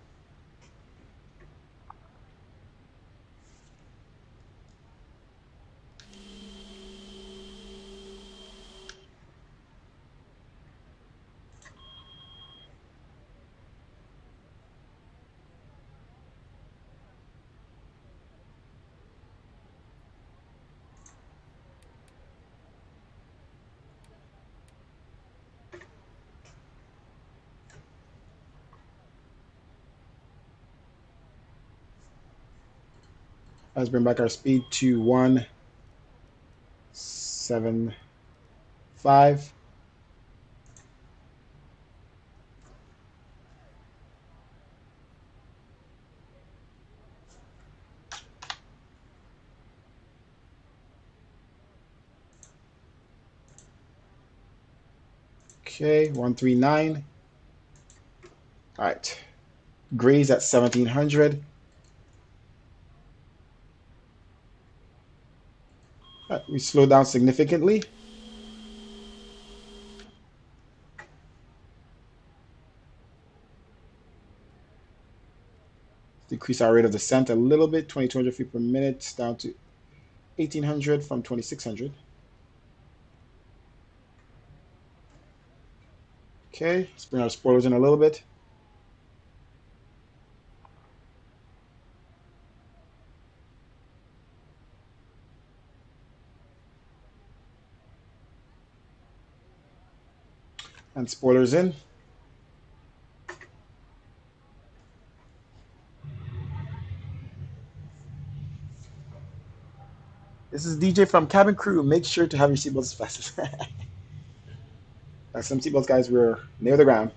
Let's bring back our speed to 175. Okay, 139. All right. Grays at 1,700. All right, we slow down significantly. Decrease our rate of descent a little bit, 2,200 feet per minute, down to 1,800 from 2,600. Okay, let's bring our spoilers in a little bit. And spoilers in. This is DJ from Cabin Crew. Make sure to have your seatbelts fastened. Some seatbelts, guys. We're near the ground.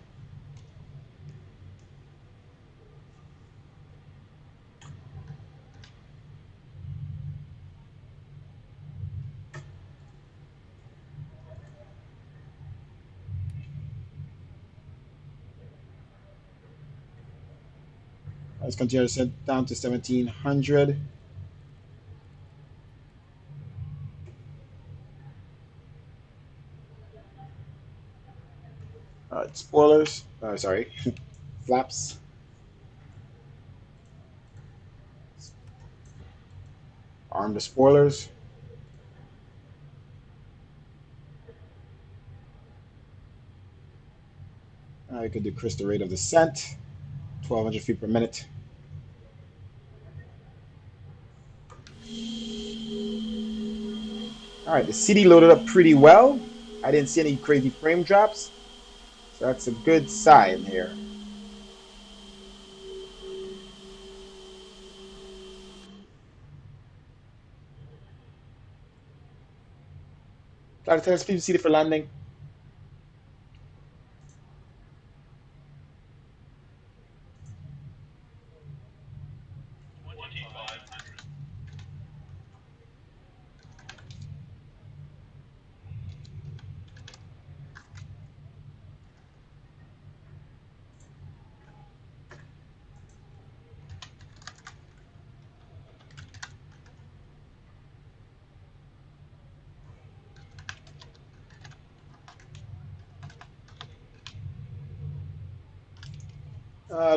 Let's continue to set down to 1,700. All right, spoilers. Sorry, flaps. Arm the spoilers. You could decrease the rate of descent, 1,200 feet per minute. All right, the CD loaded up pretty well. I didn't see any crazy frame drops, so that's a good sign here. Dr. Terrence, please CD for landing.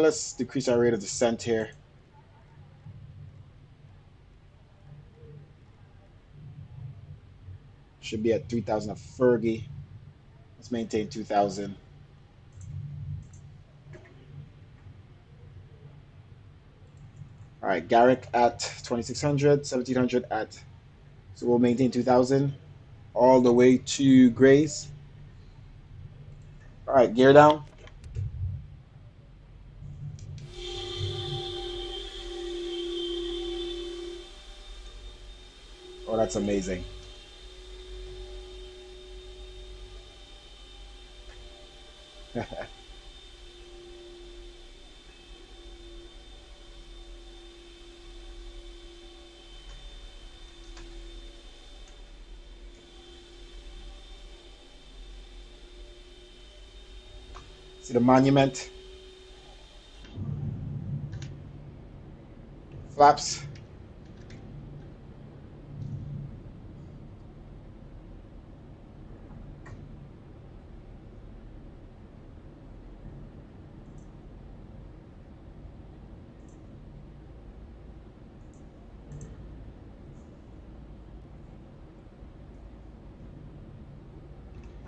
Let's decrease our rate of descent here. Should be at 3,000 of Fergie. Let's maintain 2,000. All right, Garrick at 2,600, 1,700 at. So we'll maintain 2,000 all the way to Grays. All right, gear down. Oh, that's amazing. See the monument. Flaps.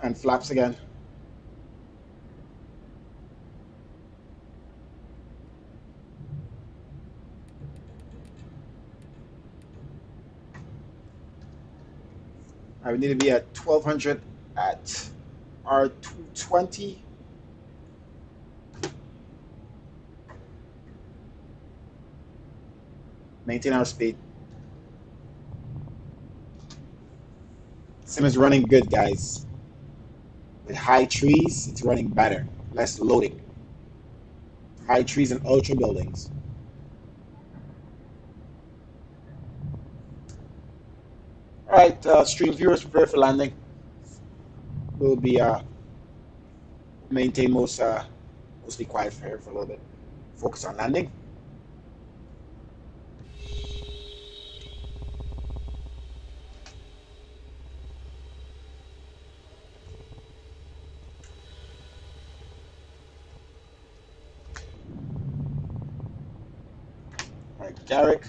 And flaps again. All right, we need to be at 1,200 at R220. Maintain our speed. Sim is running good, guys. With high trees, it's running better. Less loading. High trees and ultra buildings. All right, stream viewers, prepare for landing. We'll be maintain mostly quiet for here for a little bit. Focus on landing. Alright, Garrick.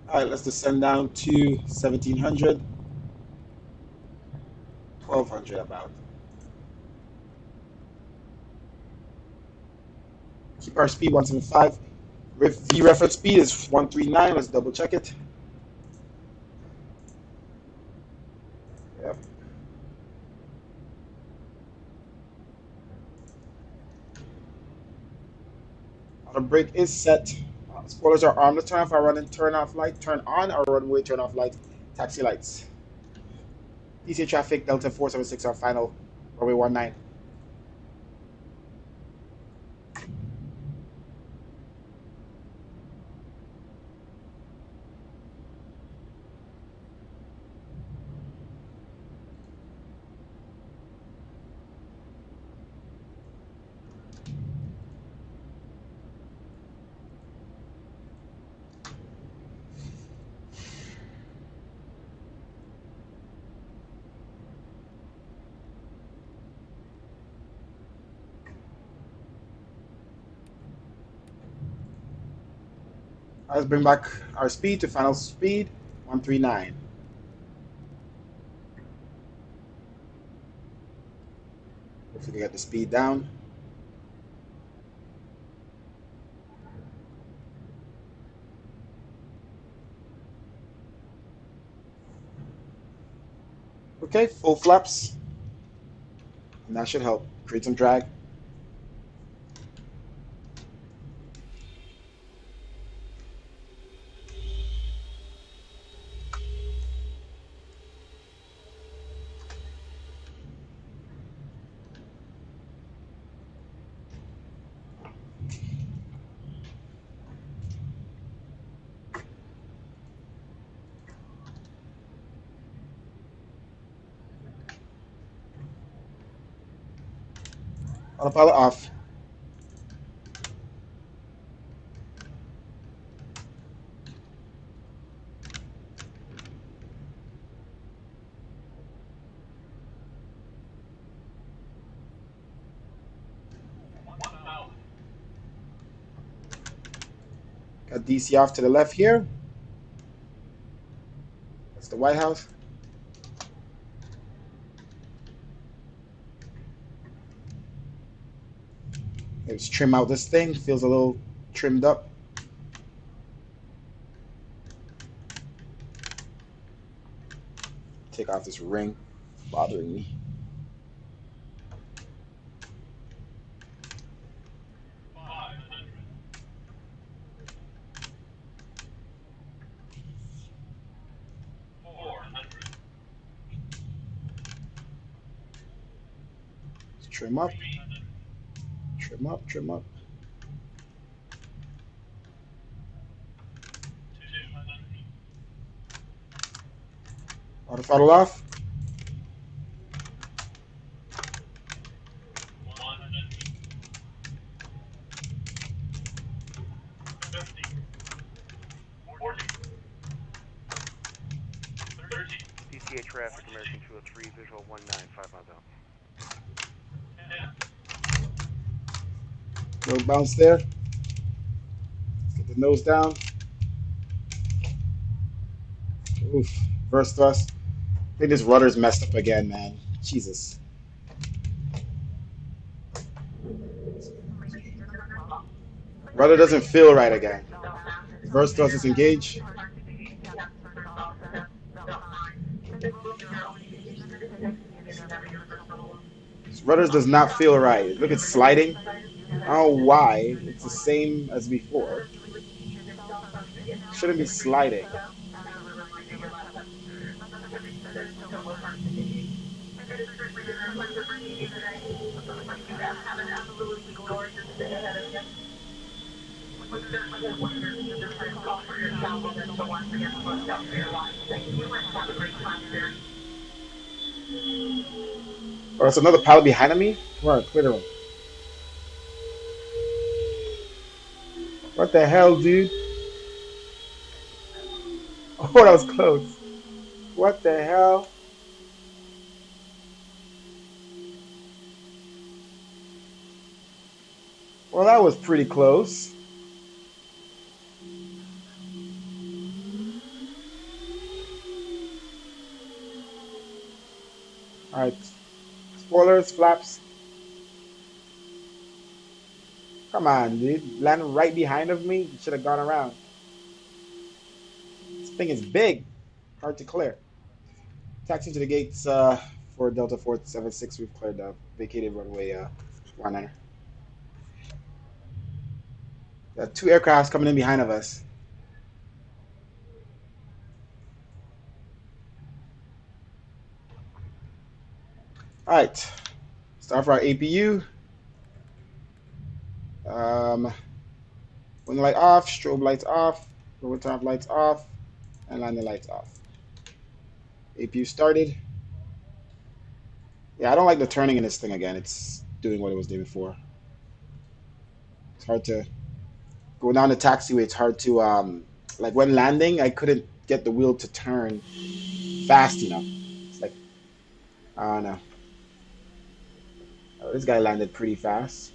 Alright, let's descend down to 1700, 1200 about. Keep our speed 175. V reference speed is 139. Let's double check it. Yep. Auto brake is set. Spoilers are armed. Let's turn off our running turn off light. Turn on our runway turn off light. Taxi lights. DC traffic Delta 476 our final runway 19. Let's bring back our speed to final speed 139. Hopefully, get the speed down. Okay, full flaps. And that should help create some drag. Autopilot off. Got DC off to the left here. That's the White House. Let's trim out this thing. Feels a little trimmed up. Take off this ring. It's bothering me. Let's trim up. Trim up, trim up. Auto throttle off. DCA traffic, American 203, visual 19, 5 miles out. No bounce there. Let's get the nose down. Oof. Reverse thrust. I think this rudder's messed up again, man. Jesus. Rudder doesn't feel right again. Reverse thrust is engaged. This rudder does not feel right. Look, it's sliding. I don't know why. It's the same as before. Shouldn't be sliding. Oh, that's another pilot behind me? Come on, clear the room. What the hell, dude? Oh, that was close. What the hell? Well, that was pretty close. All right. Spoilers, flaps. Come on, dude. Land right behind of me. You should have gone around. This thing is big. Hard to clear. Taxi to the gates for Delta 476. We've cleared the vacated runway 19er. Got two aircrafts coming in behind of us. All right. Start for our APU. Wing light off, strobe lights off, overtop lights off, and landing lights off. APU started. Yeah, I don't like the turning in this thing again. It's doing what it was doing before. It's hard to go down the taxiway. It's hard to like when landing, I couldn't get the wheel to turn fast enough. It's like I don't know. Oh, this guy landed pretty fast.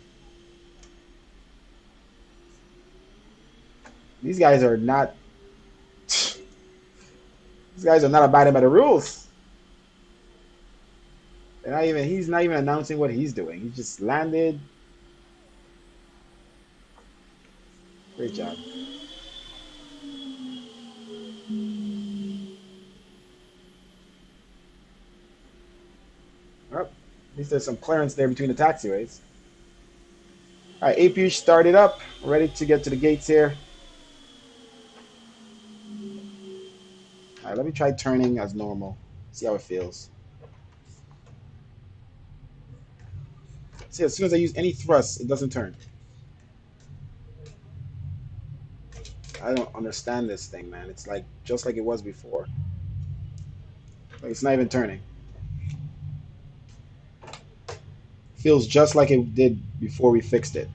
These guys are not. These guys are not abiding by the rules. They're not even. He's not even announcing what he's doing. He just landed. Great job. Oh, at least there's some clearance there between the taxiways. All right, APU started up. Ready to get to the gates here. All right, let me try turning as normal. See how it feels. See, as soon as I use any thrust, it doesn't turn. I don't understand this thing, man. It's like just like it was before. Like it's not even turning. Feels just like it did before we fixed it.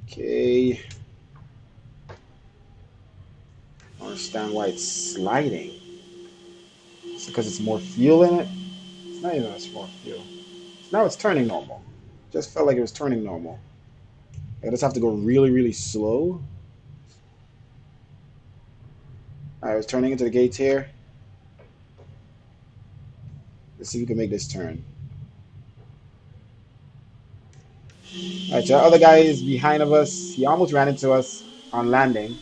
Okay. I don't understand why it's sliding. It's because it's more fuel in it. It's not even as more fuel. Now it's turning normal. Just felt like it was turning normal. I just have to go really, really slow. I was turning into the gates here. Let's see if we can make this turn. All right, so the other guy is behind of us. He almost ran into us on landing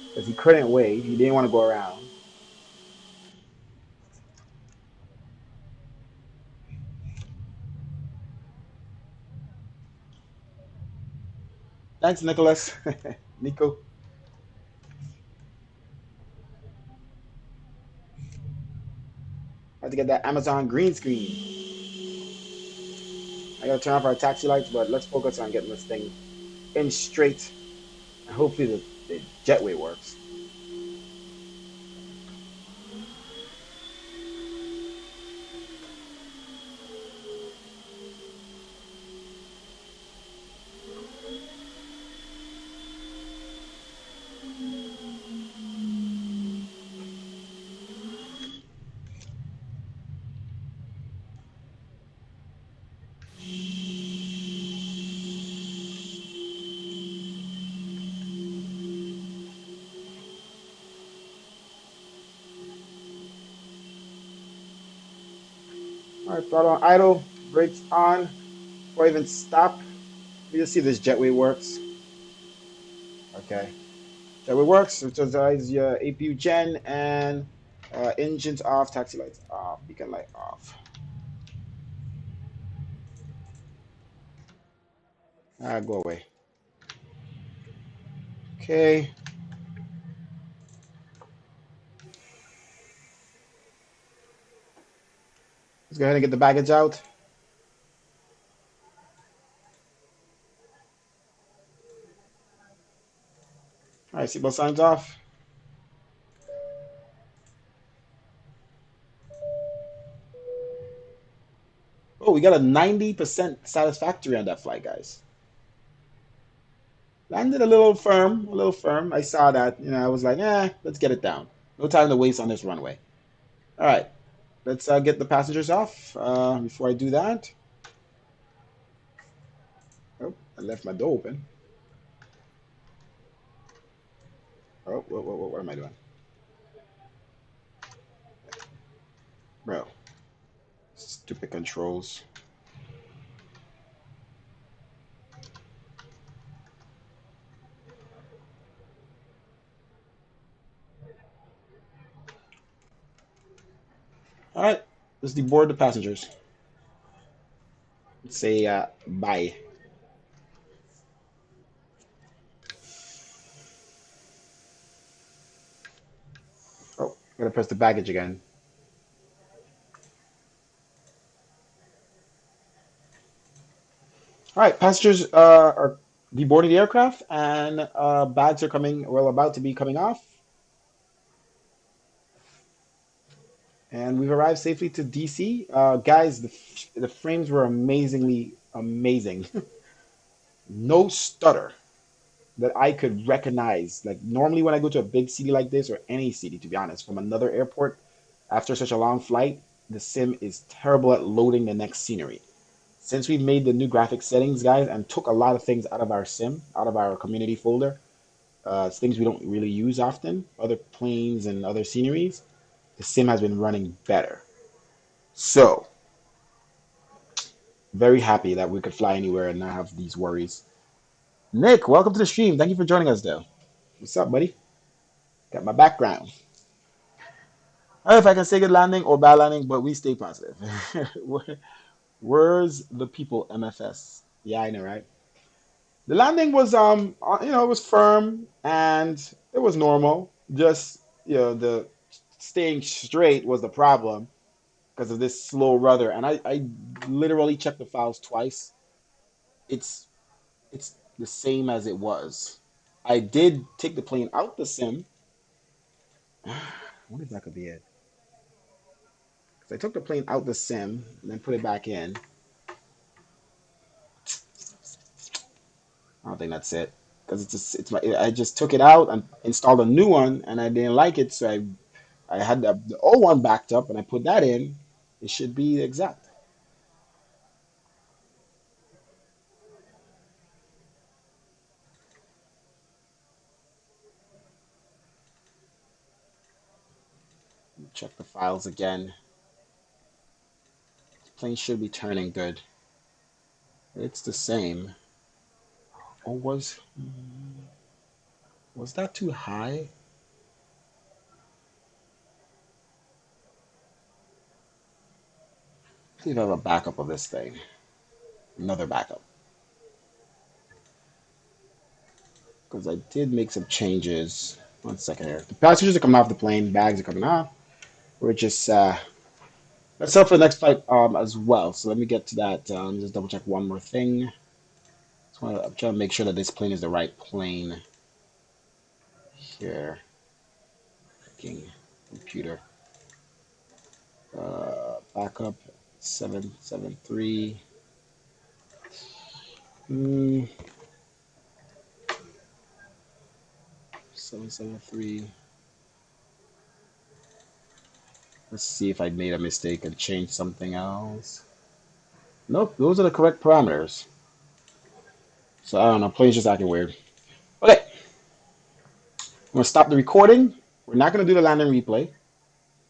because he couldn't wait. He didn't want to go around. Thanks, Nicholas. Nico. Had to get that Amazon green screen. I gotta turn off our taxi lights, but let's focus on getting this thing in straight. And hopefully the jetway works. All right, throttle on idle, brakes on. Before I even stop, let me just see if this jetway works. Okay. Jetway works. So it's your APU gen and engines off, taxi lights off, beacon light off. Go away. Okay. Let's go ahead and get the baggage out. All right, seatbelt signs off. Oh, we got a 90% satisfactory on that flight, guys. Landed a little firm, a little firm. I saw that. I was like, let's get it down. No time to waste on this runway. All right, let's get the passengers off. Before I do that, oh, I left my door open. Oh, what am I doing? Bro, stupid controls. All right, let's deboard the passengers. Let's say bye. Oh, gotta press the baggage again. All right, passengers are deboarding the aircraft, and bags are coming. Well, about to be coming off, and we've arrived safely to DC. Guys, the frames were amazingly amazing. No stutter that I could recognize. Like normally when I go to a big city like this, or any city to be honest, from another airport after such a long flight, the sim is terrible at loading the next scenery. Since we've made the new graphic settings, guys, and took a lot of things out of our sim, out of our community folder, things we don't really use often, other planes and other sceneries, the sim has been running better. So, very happy that we could fly anywhere and not have these worries. Nick, welcome to the stream. Thank you for joining us, though. What's up, buddy? Got my background. I don't know if I can say good landing or bad landing, but we stay positive. Where's the people, MFS? Yeah, I know, right? The landing was, it was firm and it was normal. Just, the staying straight was the problem because of this slow rudder. And I literally checked the files twice. It's, it's the same as it was. I did take the plane out the sim. I wonder if that could be it. Because I took the plane out the sim and then put it back in. I don't think that's it because I just took it out and installed a new one and I didn't like it, so I had the old one backed up and I put that in. It should be exact. Check the files again. The plane should be turning good. It's the same. Or was that too high? See if I have a backup of this thing. Another backup. Because I did make some changes. 1 second here. The passengers are coming off the plane. Bags are coming off. We're just let's set up for the next flight as well. So let me get to that. Just double check one more thing. I'm trying to make sure that this plane is the right plane here. Freaking computer. Backup 773. 773. Let's see if I made a mistake and changed something else. Nope, those are the correct parameters. So I don't know, plane's just acting weird. Okay, I'm gonna stop the recording. We're not gonna do the landing replay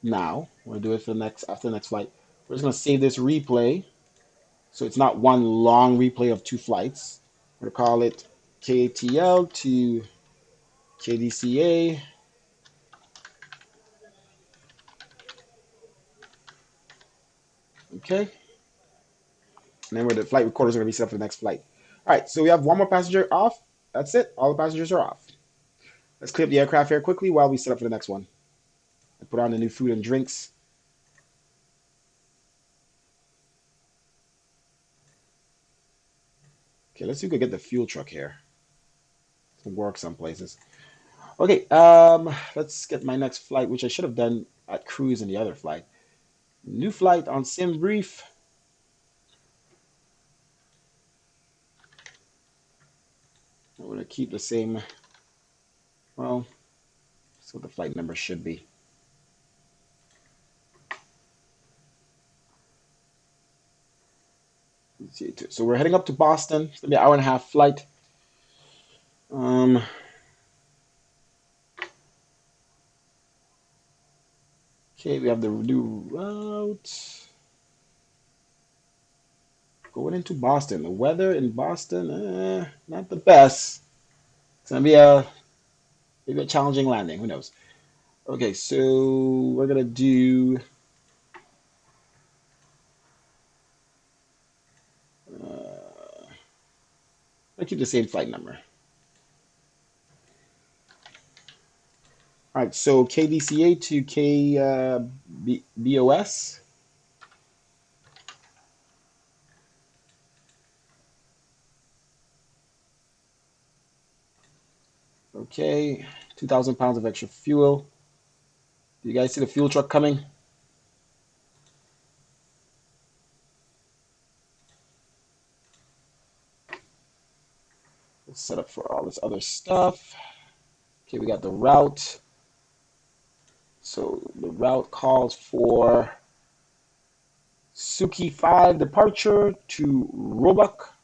now. We're gonna do it for the next after the next flight. We're just gonna save this replay so it's not one long replay of 2 flights. We're gonna call it KTL to KDCA. Okay. And then where the flight recorders are gonna be set up for the next flight. All right, so we have one more passenger off. That's it. All the passengers are off. Let's clear up the aircraft here quickly while we set up for the next one. And put on the new food and drinks. Okay, let's see if we can get the fuel truck here. It can work some places. Okay, let's get my next flight, which I should have done at cruise in the other flight. New flight on sim brief. I'm gonna keep the same. Well, that's what the flight number should be. So we're heading up to Boston. It's gonna be an hour-and-a-half flight. Okay, Okay, we have the new route. Going into Boston. The weather in Boston, not the best. It's gonna be maybe a challenging landing. Who knows? Okay, so we're gonna do. I'll keep the same flight number. All right, so KDCA to KBOS. Okay, 2,000 pounds of extra fuel. Do you guys see the fuel truck coming? Let's set up for all this other stuff. Okay, we got the route. So the route calls for Suki 5 departure to Roebuck.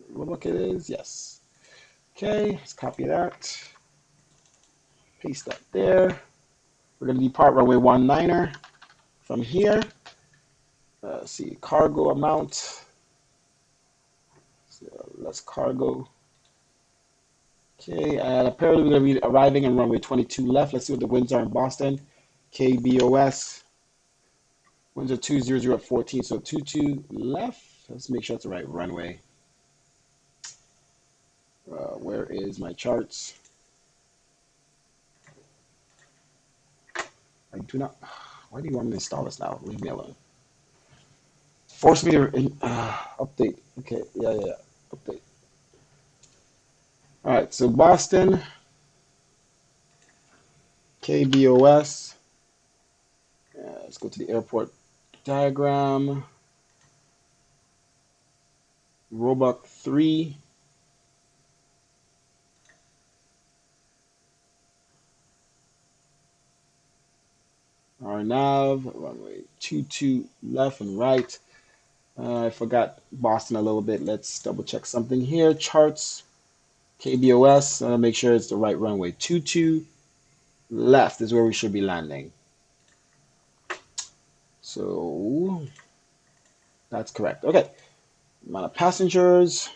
Roebuck it is, yes. Okay, let's copy that. Paste that there. We're going to depart runway 19er from here. Let's see, cargo amount. So less cargo. Okay, and apparently we're going to be arriving in runway 22 left. Let's see what the winds are in Boston. KBOS. Winds are 200 at 14, so 22 left. Let's make sure it's the right runway. Where is my charts? I do not. Why do you want me to install this now? Leave me alone. Force me to update. Okay, yeah. Update. All right, so Boston, KBOS. Let's go to the airport diagram. Roebuck 3. Our nav, runway 22 left and right. I forgot Boston a little bit. Let's double check something here. Charts, KBOS. Make sure it's the right runway. 22 left is where we should be landing. So that's correct. Okay. Amount of passengers.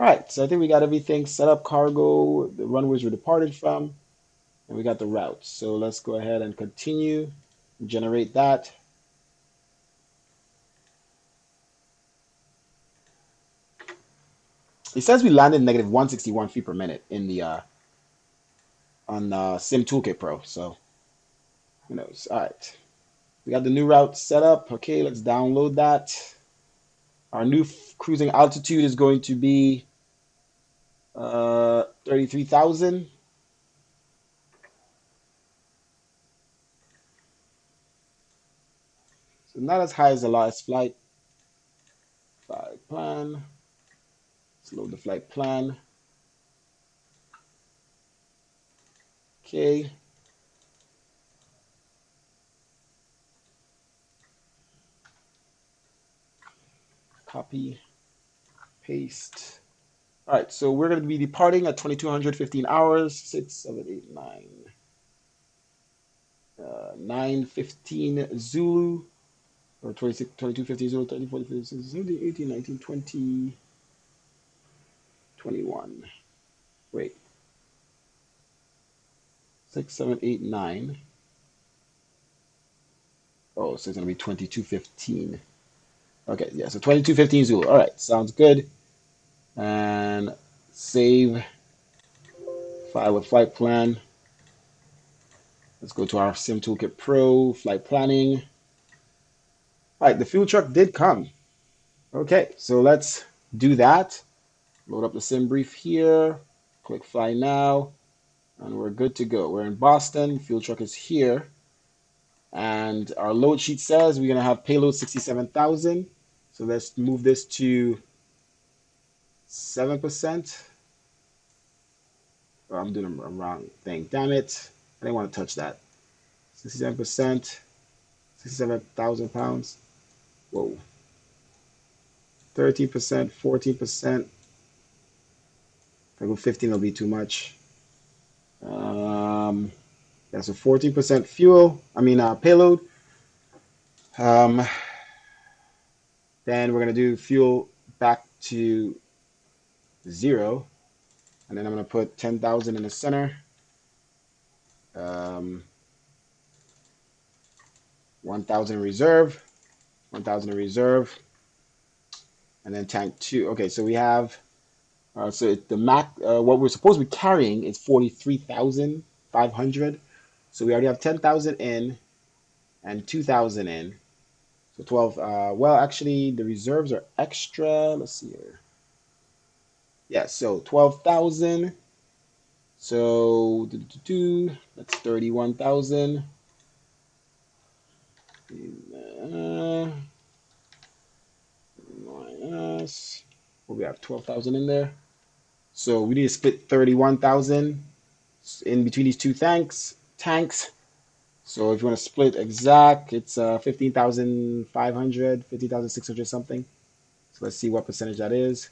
All right. So I think we got everything set up. Cargo, the runways we departed from, and we got the route. So let's go ahead and continue. Generate that. It says we landed negative 161 feet per minute in the on Sim Toolkit Pro. So who knows? All right, we got the new route set up. Okay, let's download that. Our new cruising altitude is going to be 33,000. So not as high as the last flight. Flight plan. Let's load the flight plan. Okay. Copy, paste. All right, so we're going to be departing at 2215 hours, 6, 7, 8, 9. 9:15 Zulu, or 26, 22:15 Zulu, 30, 40, 50, 60, 70, 18, 19, 20, 21. Wait. 6, 7, 8, 9. Oh, so it's going to be 22:15. Okay, yeah, so 22:15 Zulu. All right, sounds good. And save file with flight plan. Let's go to our Sim Toolkit Pro, flight planning. All right, the fuel truck did come. Okay, so let's do that. Load up the sim brief here. Click fly now. And we're good to go. We're in Boston. Fuel truck is here. And our load sheet says we're going to have payload 67,000. So let's move this to 7%. Oh, I'm doing a wrong thing. Damn it. I didn't want to touch that. 67%. 67,000 pounds. Whoa. 13%, 14%. If I go 15, it'll be too much. Yeah, so 14% fuel, payload. Then we're gonna do fuel back to 0, and then I'm gonna put 10,000 in the center. 1,000 reserve, 1,000 in reserve, and then tank 2. Okay, so we have so the what we're supposed to be carrying is 43,500. So we already have 10,000 in and 2,000 in. So 12. Well, actually, the reserves are extra. Let's see here. Yeah, so 12,000. So that's 31,000. Minus. Well, we have 12,000 in there. So we need to split 31,000 in between these two tanks. So if you want to split exact, it's 15,500, 15,600 something. So let's see what percentage that is.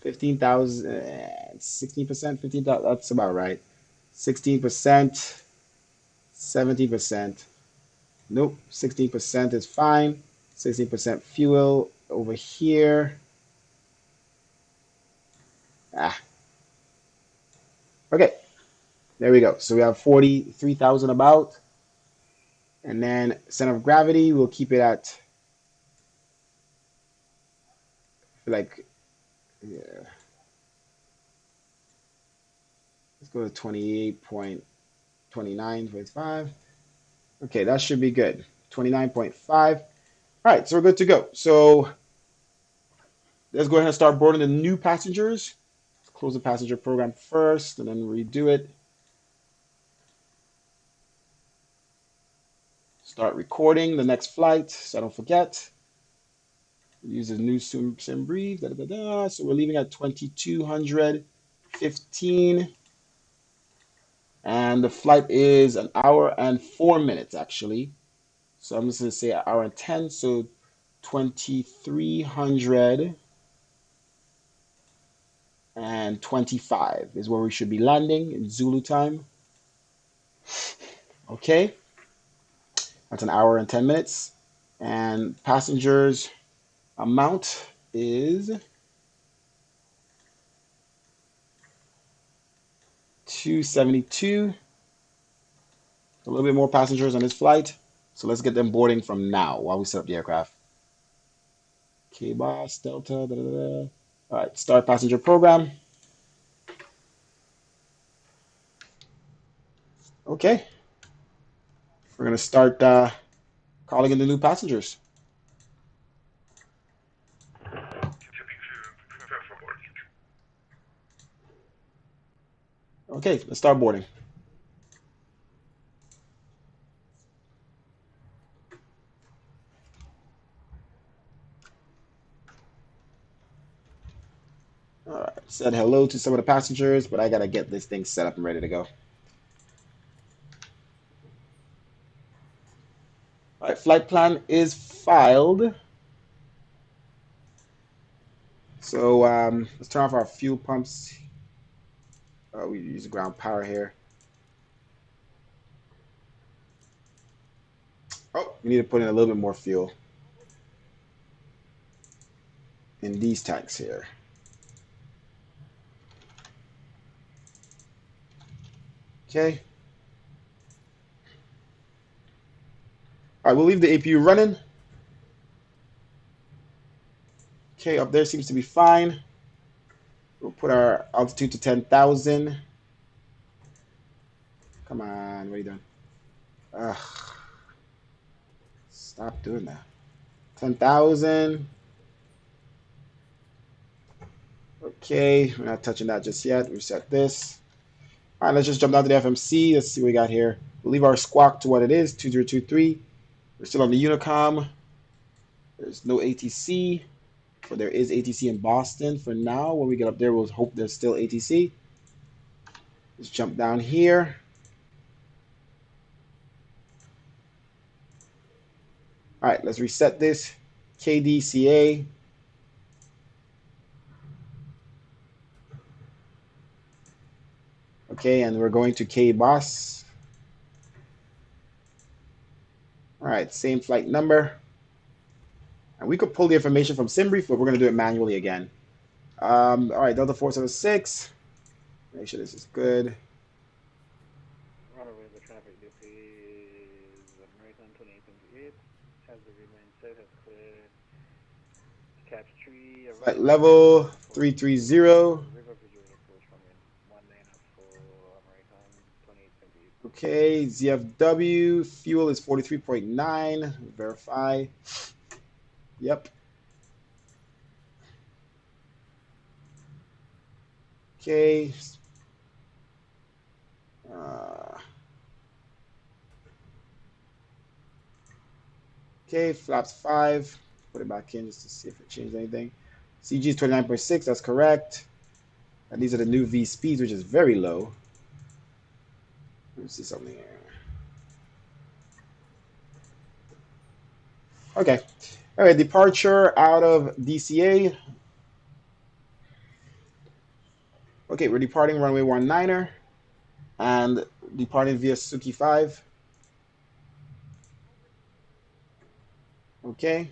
15,000, 16%, 15,000, that's about right. 16%, 70%. Nope, 16% is fine. 16% fuel over here. Okay, there we go. So we have 43,000 about. And then center of gravity, we'll keep it at like, yeah. Let's go to 28.29.5. Okay, that should be good. 29.5. All right, so we're good to go. So let's go ahead and start boarding the new passengers. Let's close the passenger program first and then redo it. Start recording the next flight so I don't forget. Use the new sim brief. So we're leaving at 2215. And the flight is an hour and 4 minutes, actually. So I'm just going to say an hour and 10. So 2325 is where we should be landing in Zulu time. Okay. That's an hour and 10 minutes. And passengers amount is 272. A little bit more passengers on this flight. So let's get them boarding from now while we set up the aircraft. K-Boss, Delta, da, da, da. All right, start passenger program. Okay. We're going to start calling in the new passengers. Okay, let's start boarding. All right, said hello to some of the passengers, but I got to get this thing set up and ready to go. All right, flight plan is filed. So let's turn off our fuel pumps. We use ground power here. Oh, we need to put in a little bit more fuel in these tanks here. Okay. All right, we'll leave the APU running. Okay, up there seems to be fine. We'll put our altitude to 10,000. Come on, what are you doing? Ugh. Stop doing that. 10,000. Okay, we're not touching that just yet. Reset this. All right, let's just jump down to the FMC. Let's see what we got here. We'll leave our squawk to what it is, 2023. We're still on the Unicom. There's no ATC, but there is ATC in Boston for now. When we get up there, we'll hope there's still ATC. Let's jump down here. All right, let's reset this. KDCA. Okay, and we're going to K-Boss. All right, same flight number. And we could pull the information from SimBrief, but we're going to do it manually again. All right, Delta 476. Make sure this is good. Runway, the traffic, this is American 2878. Has the remain set, has cleared. Catch tree, Flight level 330. river visual approach from in 19 for American 2878. Okay, ZFW, fuel is 43.9. Verify. Yep. Okay. Okay, flaps 5. Put it back in just to see if it changed anything. CG is 29.6, that's correct. And these are the new V speeds, which is very low. Let me see something here. Okay. All right, departure out of DCA. Okay, we're departing runway 19er and departing via Suki 5. Okay,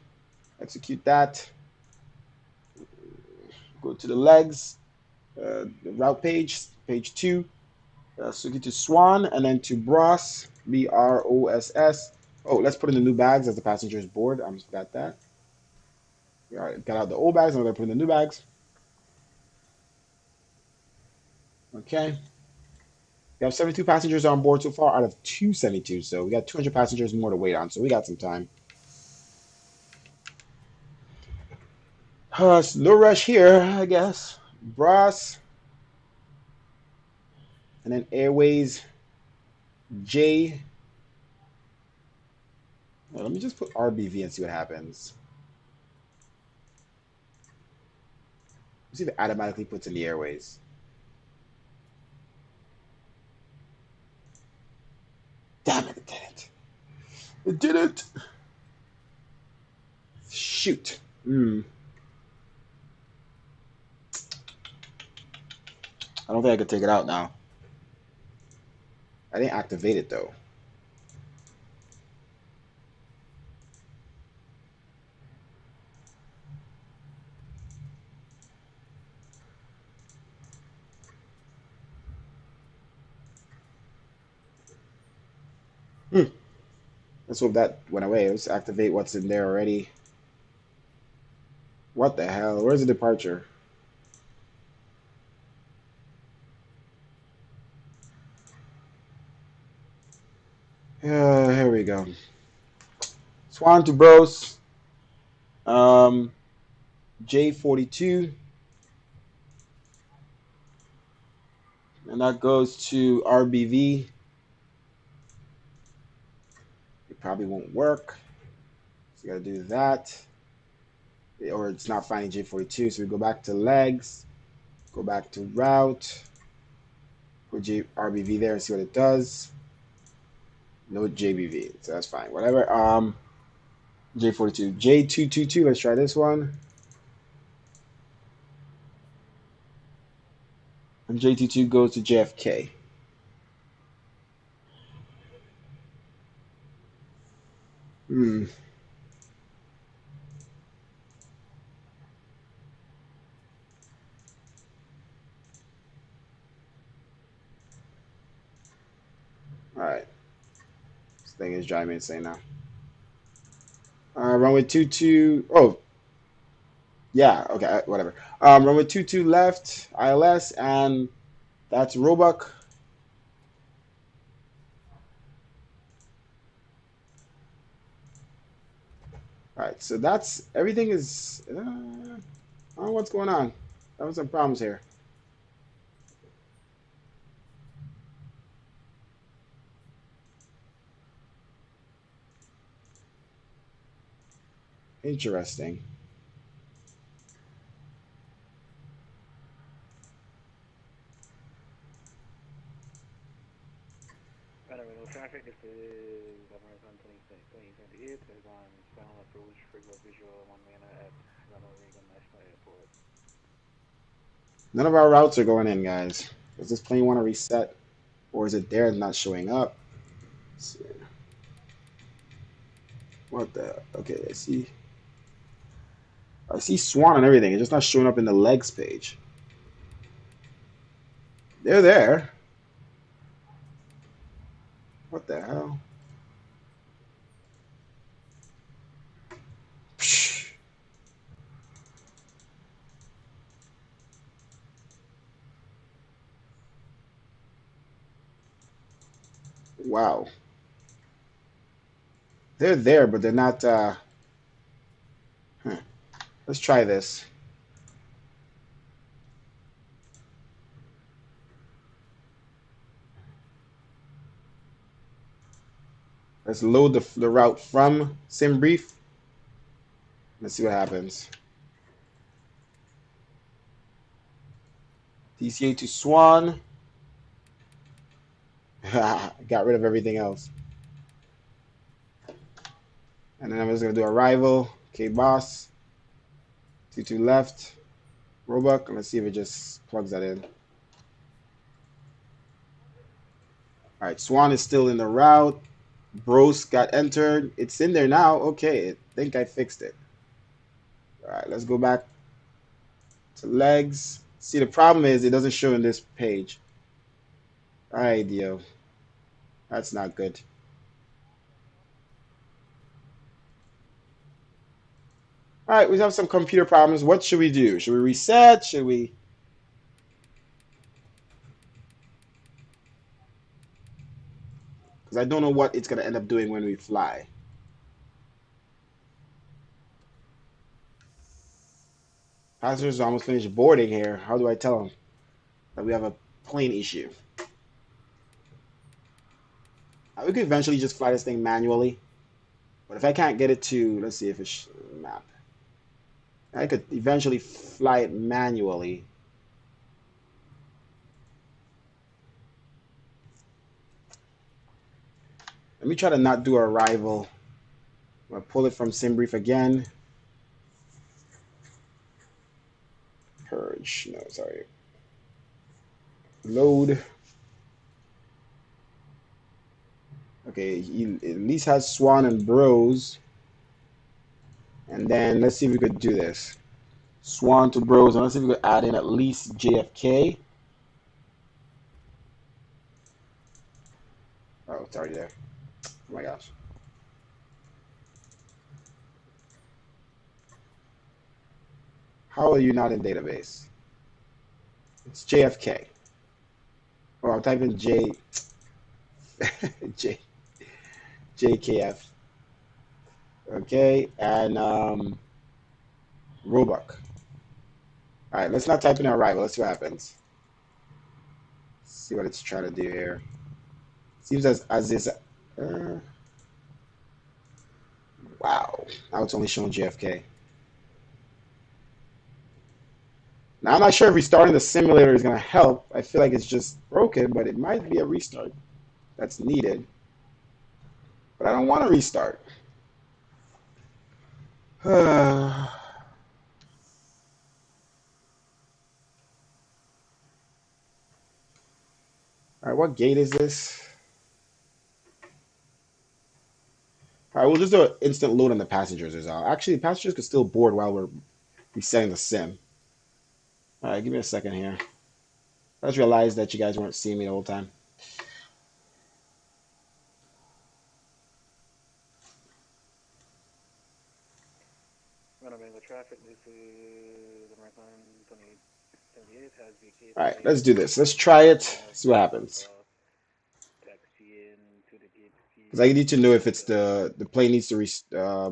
execute that. Go to the legs, the route page, page 2. Suki to Swan, and then to Bross, BROSS. Oh, let's put in the new bags as the passengers board. I almost forgot that. We already got out the old bags, and we're going to put in the new bags. Okay. We have 72 passengers on board so far out of 272, so we got 200 passengers more to wait on, so we got some time. No rush here, I guess. Bross, and then Airways J. Well, let me just put RBV and see what happens. Let's see if it automatically puts in the Airways. Damn it, it didn't. It didn't. Shoot. I don't think I could take it out now. I didn't activate it though. Let's hope that went away. Let's activate what's in there already. What the hell? Where's the departure? Here we go. Swan to Bros. J42. And that goes to RBV. It probably won't work. So we got to do that. Or it's not finding J42. So we go back to legs. Go back to route. Put RBV there and see what it does. No JBV. So that's fine. Whatever. J42. J222. Let's try this one. And J22 goes to JFK. All right. This thing is driving me insane now. Runway 22. Oh, yeah. Okay, whatever. Runway 22 left, ILS, and that's Roebuck. All right, so that's everything is. I don't know what's going on. Having some problems here. Interesting. Traffic, this is American 2078, is on final approach, river visual 1 minute at Ronald Reagan National Airport. None of our routes are going in, guys. Does this plane want to reset? Or is it there and not showing up? Let's see. What the? Okay, I see Swan and everything. It's just not showing up in the legs page. They're there. What the hell? Psh. Wow. They're there, but they're not. Huh. Let's try this. Let's load the route from SimBrief. Let's see what happens. DCA to Swan. Got rid of everything else. And then I'm just going to do arrival. Okay, boss. 2 left. Roebuck. Let's see if it just plugs that in. All right, Swan is still in the route. Bros got entered. It's in there now. Okay, I think I fixed it. All right, let's go back to legs. See, the problem is it doesn't show in this page. All right, Dio. That's not good. All right, we have some computer problems. What should we do? Should we reset? Should we? Because I don't know what it's going to end up doing when we fly. Passengers almost finished boarding here. How do I tell them that we have a plane issue? We could eventually just fly this thing manually. But if I can't get it to, let's see if it's map. I could eventually fly it manually. Let me try to not do arrival. I'm going to pull it from SimBrief again. Purge. No, sorry. Load. Okay, he at least has Swan and Bros. And then let's see if we could do this. Swan to Bros. And let's see if we could add in at least JFK. Oh, it's already there. Oh my gosh. How are you not in database? It's JFK. Oh, I'm typing J JKF. Okay, and Roebuck. All right, let's not type in arrival. Let's see what happens. See what it's trying to do here. Seems as is. Wow, now it's only showing JFK. Now I'm not sure if restarting the simulator is going to help. I feel like it's just broken, but it might be a restart that's needed. But I don't want to restart. All right, what gate is this? All right, we'll just do an instant load on the passengers as well. Actually, the passengers could still board while we're resetting the sim. All right, give me a second here. I just realized that you guys weren't seeing me the whole time. Running the traffic, this is American 2078 has vacated. All right, let's do this. Let's try it. See what happens. Because I need to know if it's the plane needs to I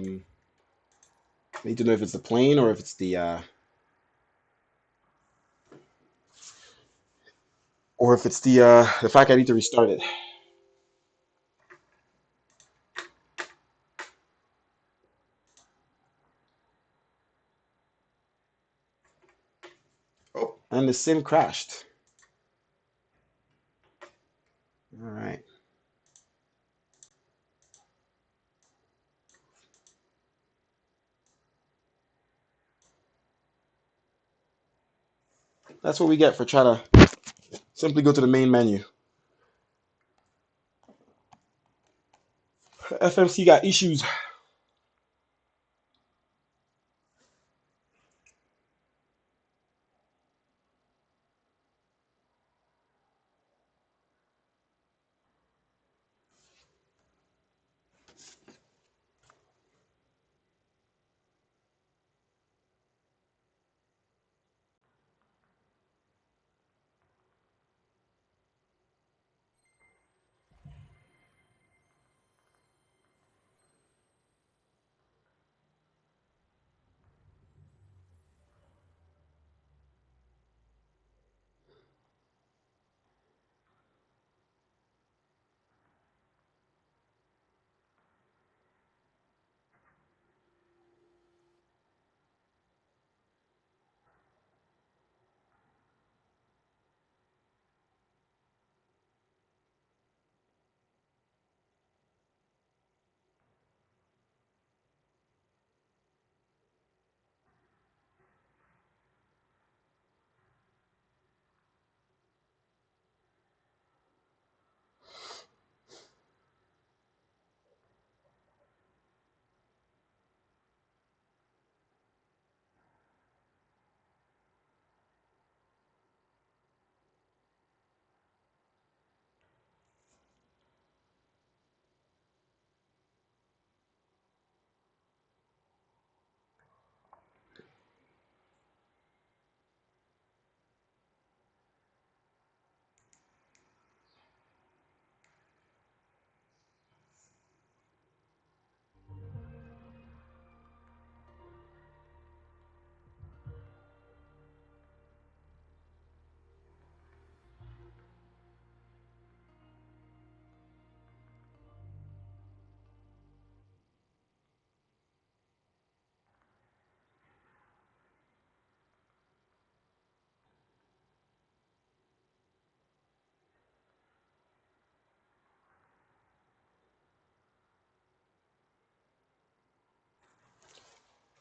need to know if it's the plane or if it's the the fact I need to restart it. Oh, and the sim crashed. All right. That's what we get for trying to simply go to the main menu. FMC got issues.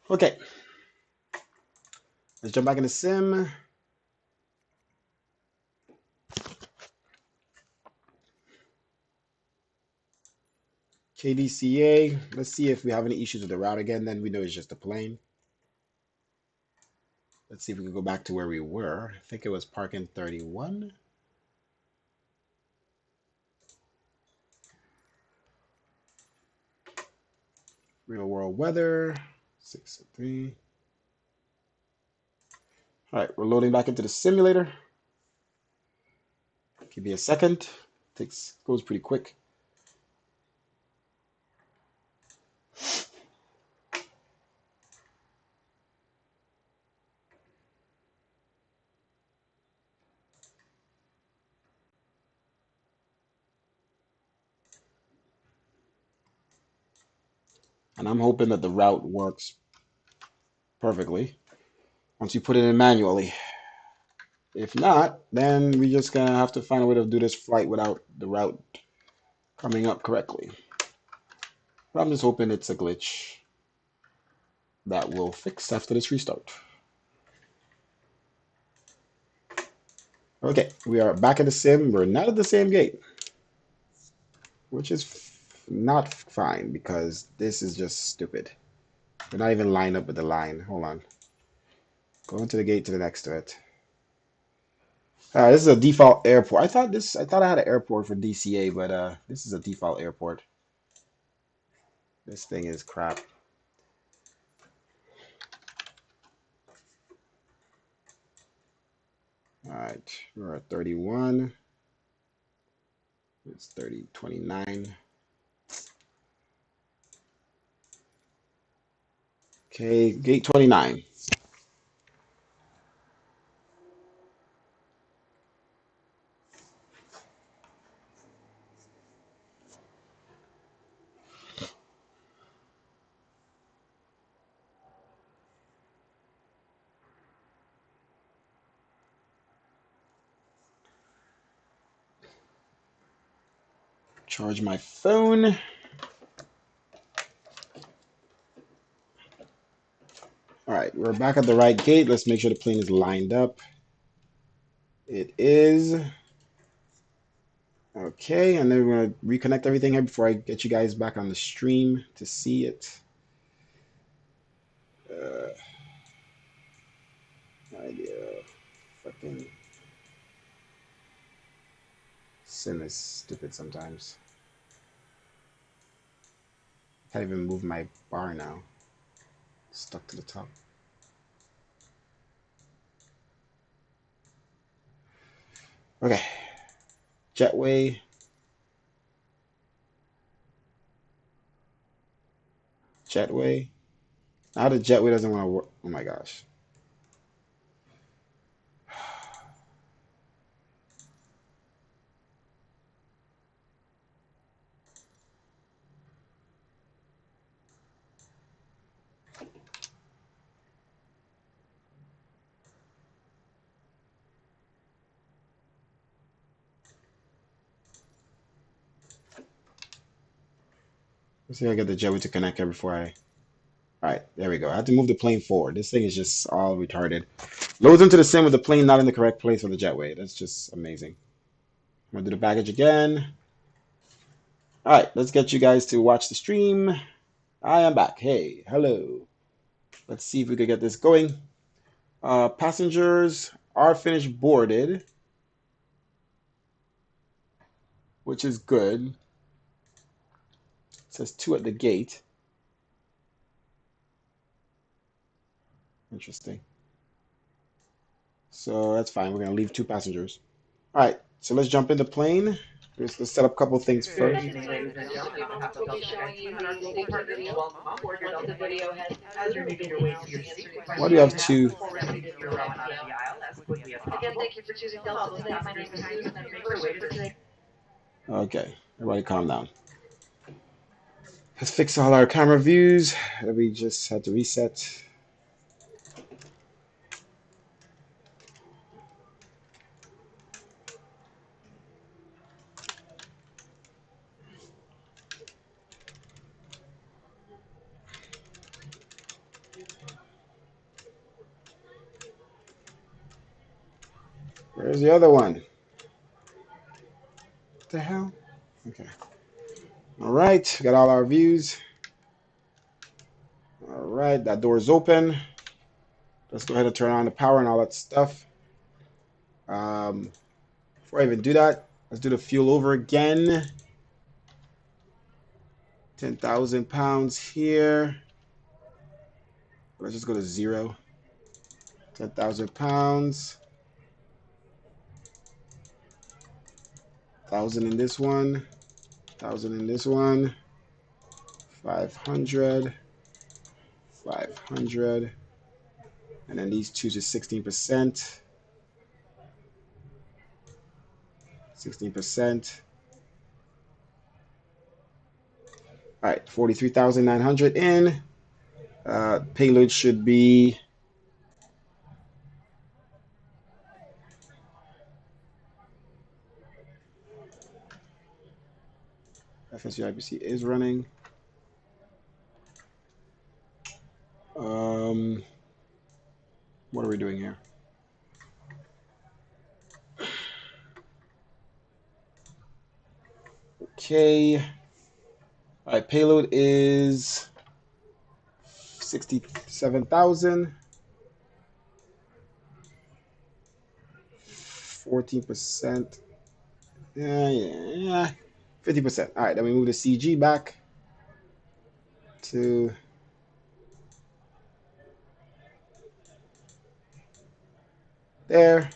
Okay, let's jump back in the sim. KDCA. Let's see if we have any issues with the route again. Then we know it's just a plane. Let's see if we can go back to where we were. I think it was parking 31. Real world weather. 603. All right, we're loading back into the simulator. Give me a second. Goes pretty quick. And I'm hoping that the route works perfectly once you put it in manually. If not, then we're just gonna have to find a way to do this flight without the route coming up correctly. But I'm just hoping it's a glitch that will fix after this restart. Okay, we are back at the sim. We're not at the same gate, which is not fine because this is just stupid. We're not even lined up with the line. Hold on. Go into the gate to the next to it. This is a default airport. I thought I had an airport for DCA, but this is a default airport. This thing is crap. All right, we're at 31. It's 30, 29. Okay, gate 29. Charge my phone. All right, we're back at the right gate. Let's make sure the plane is lined up. It is. Okay, and then we're gonna reconnect everything here before I get you guys back on the stream to see it. Idea, fucking sim is stupid sometimes. Can't even move my bar now. Stuck to the top. Okay, jetway. Jetway. Now the jetway doesn't want to work. Oh my gosh. Let's see if I get the jetway to connect here before I. All right, there we go. I have to move the plane forward. This thing is just all retarded. Loads into the sim with the plane not in the correct place for the jetway. That's just amazing. I'm gonna do the baggage again. All right, let's get you guys to watch the stream. I am back. Hey, hello. Let's see if we could get this going. Passengers are finished boarded, which is good. It says 2 at the gate. Interesting. So that's fine. We're going to leave 2 passengers. All right. So let's jump in the plane. Let's set up a couple of things Good first. evening, ladies and gentlemen. On behalf of the Delta team and our global partners, welcome aboard your Delta video as you're making your way to your seat. Why do you have 2? Before proceeding to your ride out of the aisle as quickly as possible. Again, thank you for choosing Delta today. My name is Susan. I'm your first for today. Okay. Everybody calm down. Let's fix all our camera views that we just had to reset. Where's the other one? What the hell? Okay. All right. Got all our views. All right. That door is open. Let's go ahead and turn on the power and all that stuff. Before I even do that, let's do the fuel over again. 10,000 pounds here. Let's just go to 0. 10,000 pounds. 1,000 in this one. 1,000 in this one. 500. 500. And then these two to 16%. 16%. All right, 43,900 in. Payload should be FSU IPC is running. What are we doing here? Okay. All right, payload is 67,000. 14%. Yeah. 50%. All right, then we move the CG back to there.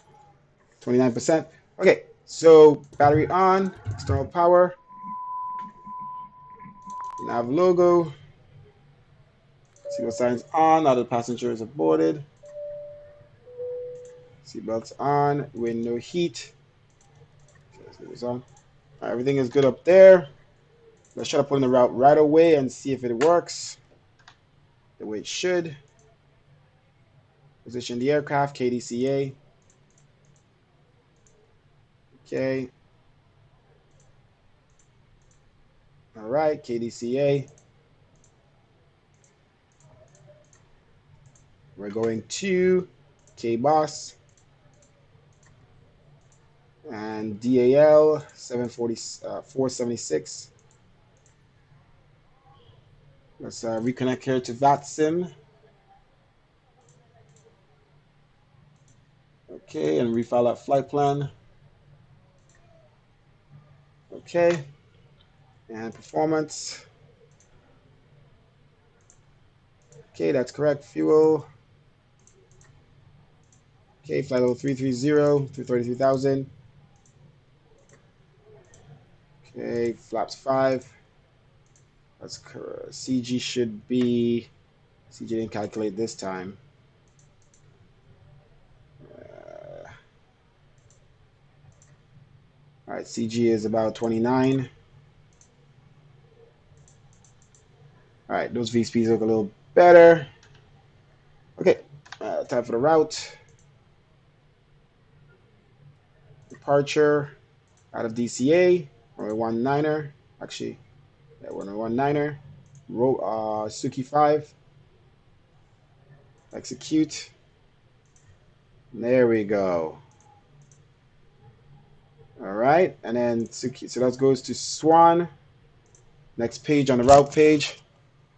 29%. Okay, so battery on, external power, nav logo, seatbelt signs on, now the passengers are boarded. Seatbelts on, window heat. On. All right, everything is good up there. Let's try to put in the route right away and see if it works the way it should. Position the aircraft, KDCA. Okay. All right, KDCA. We're going to KBOS. And DAL 476. Let's reconnect here to VATSIM. Okay, and refile that flight plan. Okay, and performance. Okay, that's correct. Fuel. Okay, flight level 330 through 33,000. Okay, flaps 5. That's correct. CG should be. CG didn't calculate this time. All right, CG is about 29. All right, those VSPs look a little better. Okay, time for the route. Departure out of DCA, runway 19er. Actually, yeah, runway 19er. Suki 5. Execute. There we go. All right, and then Suki, so that goes to Swan. Next page on the route page.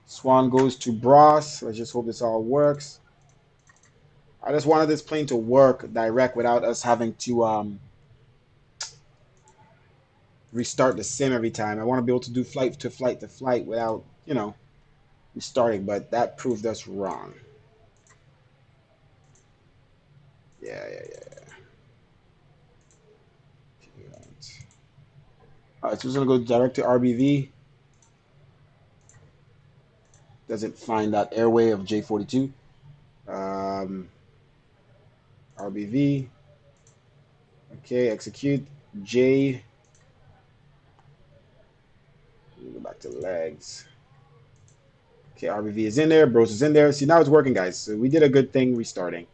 Swan goes to Bros. Let's just hope this all works. I just wanted this plane to work direct without us having to restart the sim every time. I want to be able to do flight to flight to flight without, restarting, but that proved us wrong. Yeah. All right, so we're going to go direct to RBV. Doesn't find that airway of J42. RBV. Okay, execute. J. Go back to legs. Okay, RBV is in there. Bros is in there. See, now it's working, guys. So we did a good thing restarting.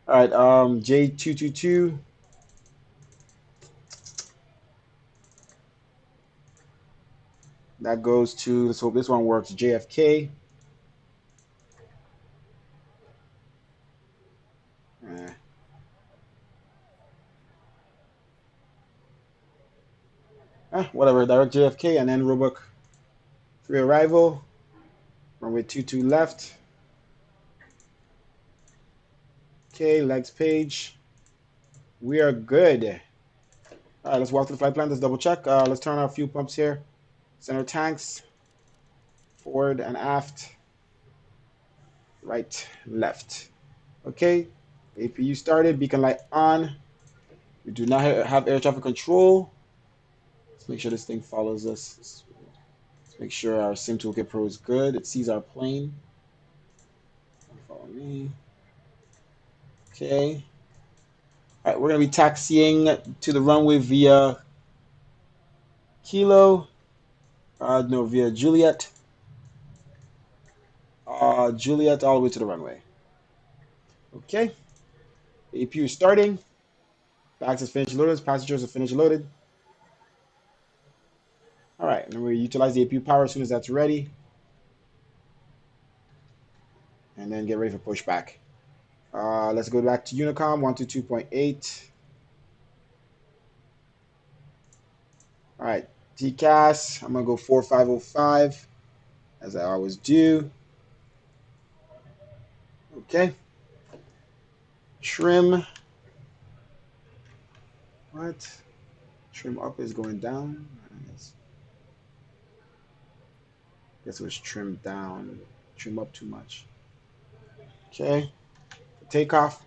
All right, J222. That goes to, let's hope this one works, JFK. Whatever, direct JFK, and then Roebuck free arrival. Runway 22 left. Okay, legs page. We are good. All right, let's walk through the flight plan. Let's double check. Let's turn on our fuel pumps here. Center tanks. Forward and aft. Right, left. Okay, APU started. Beacon light on. We do not have air traffic control. Let's make sure this thing follows us. Let's make sure our Sim Toolkit Pro is good. It sees our plane. Follow me. Okay. All right, we're going to be taxiing to the runway via Kilo. No, via Juliet. Juliet all the way to the runway. Okay. APU is starting. Bags is finished loaded. Passengers are finished loaded. All right, and then we utilize the APU power as soon as that's ready. And then get ready for pushback. Let's go back to Unicom 122.8. All right, TCAS. I'm going to go 4505 as I always do. Okay. Trim. What? Trim up is going down. Guess it was trimmed down. Trim up too much. Okay. Takeoff.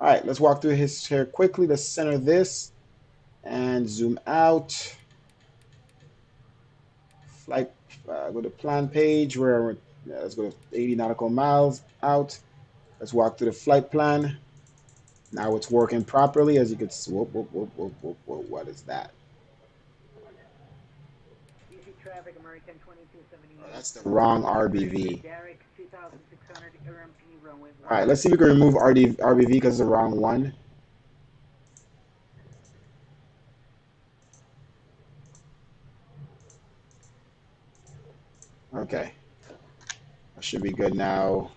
All right, let's walk through his here quickly. Let's center this and zoom out. Flight, go to plan page where let's go to 80 nautical miles out. Let's walk through the flight plan. Now it's working properly, as you can see. Whoop, whoop, whoop, whoop, whoop, whoop. What is that? Traffic, American 2278. Oh, that's the wrong RBV. Derek 2600 RMP runway. All right, let's see if we can remove RBV because it's the wrong one. Okay. That should be good now.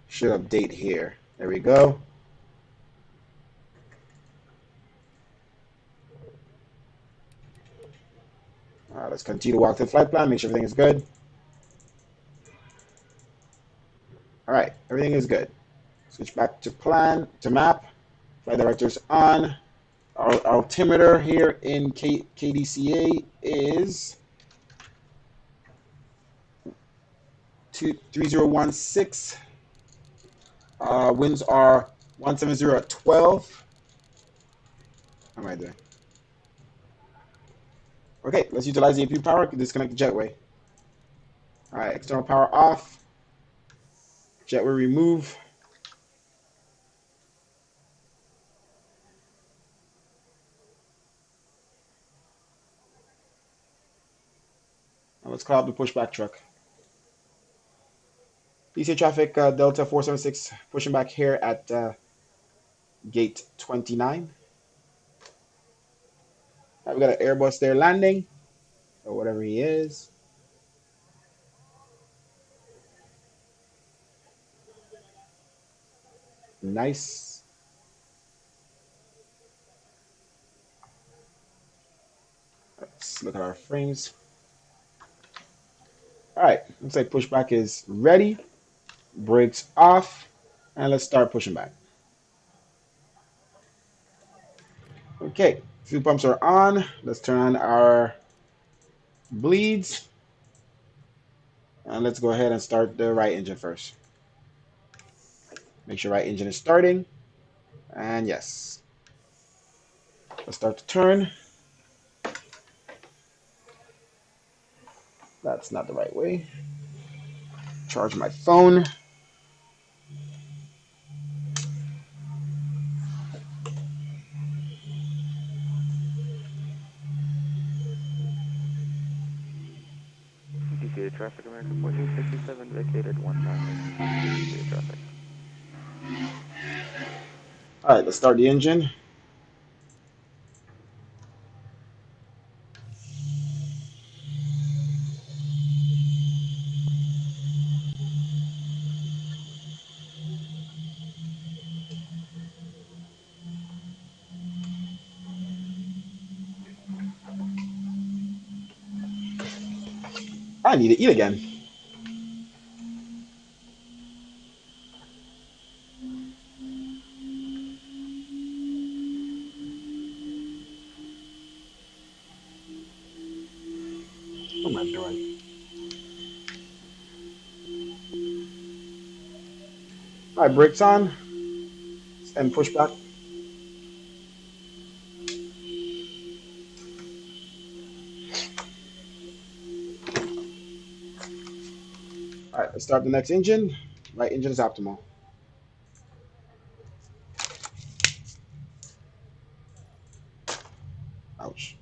Should update here. There we go. Let's continue to walk to the flight plan, make sure everything is good. All right, everything is good. Switch back to plan, to map. Flight director's on. Our altimeter here in KDCA is 3016. Winds are 170 at 12. How am I doing? Okay, let's utilize the APU power. Disconnect the jetway. All right, external power off. Jetway remove. Now let's call up the pushback truck. DC traffic Delta 476 pushing back here at gate 29. All right, we got an Airbus there landing, or whatever he is. Nice. Let's look at our frames. All right, looks like pushback is ready. Brakes off, and let's start pushing back. Okay, fuel pumps are on. Let's turn on our bleeds. And let's go ahead and start the right engine first. Make sure right engine is starting. And yes. Let's start to turn. That's not the right way. Charge my phone. DCA traffic, American 1467, vacated 1 time. DCA traffic. All right, let's start the engine. I need to eat again. What am I doing? All right, brakes on. And push back. All right, let's start the next engine. Right engine is optimal. Ouch.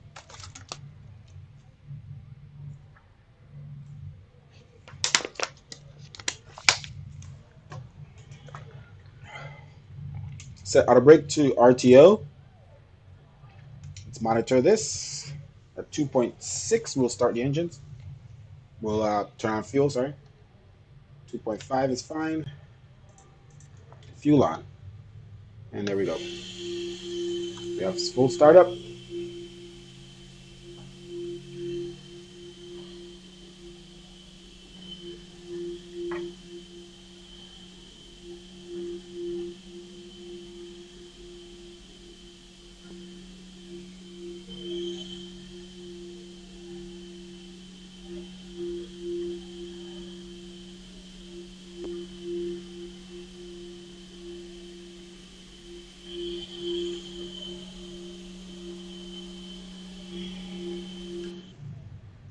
Set auto brake to RTO. Let's monitor this. At 2.6, we'll start the engines. We'll turn on fuel, sorry. 2.5 is fine. Fuel on. And there we go. We have full startup.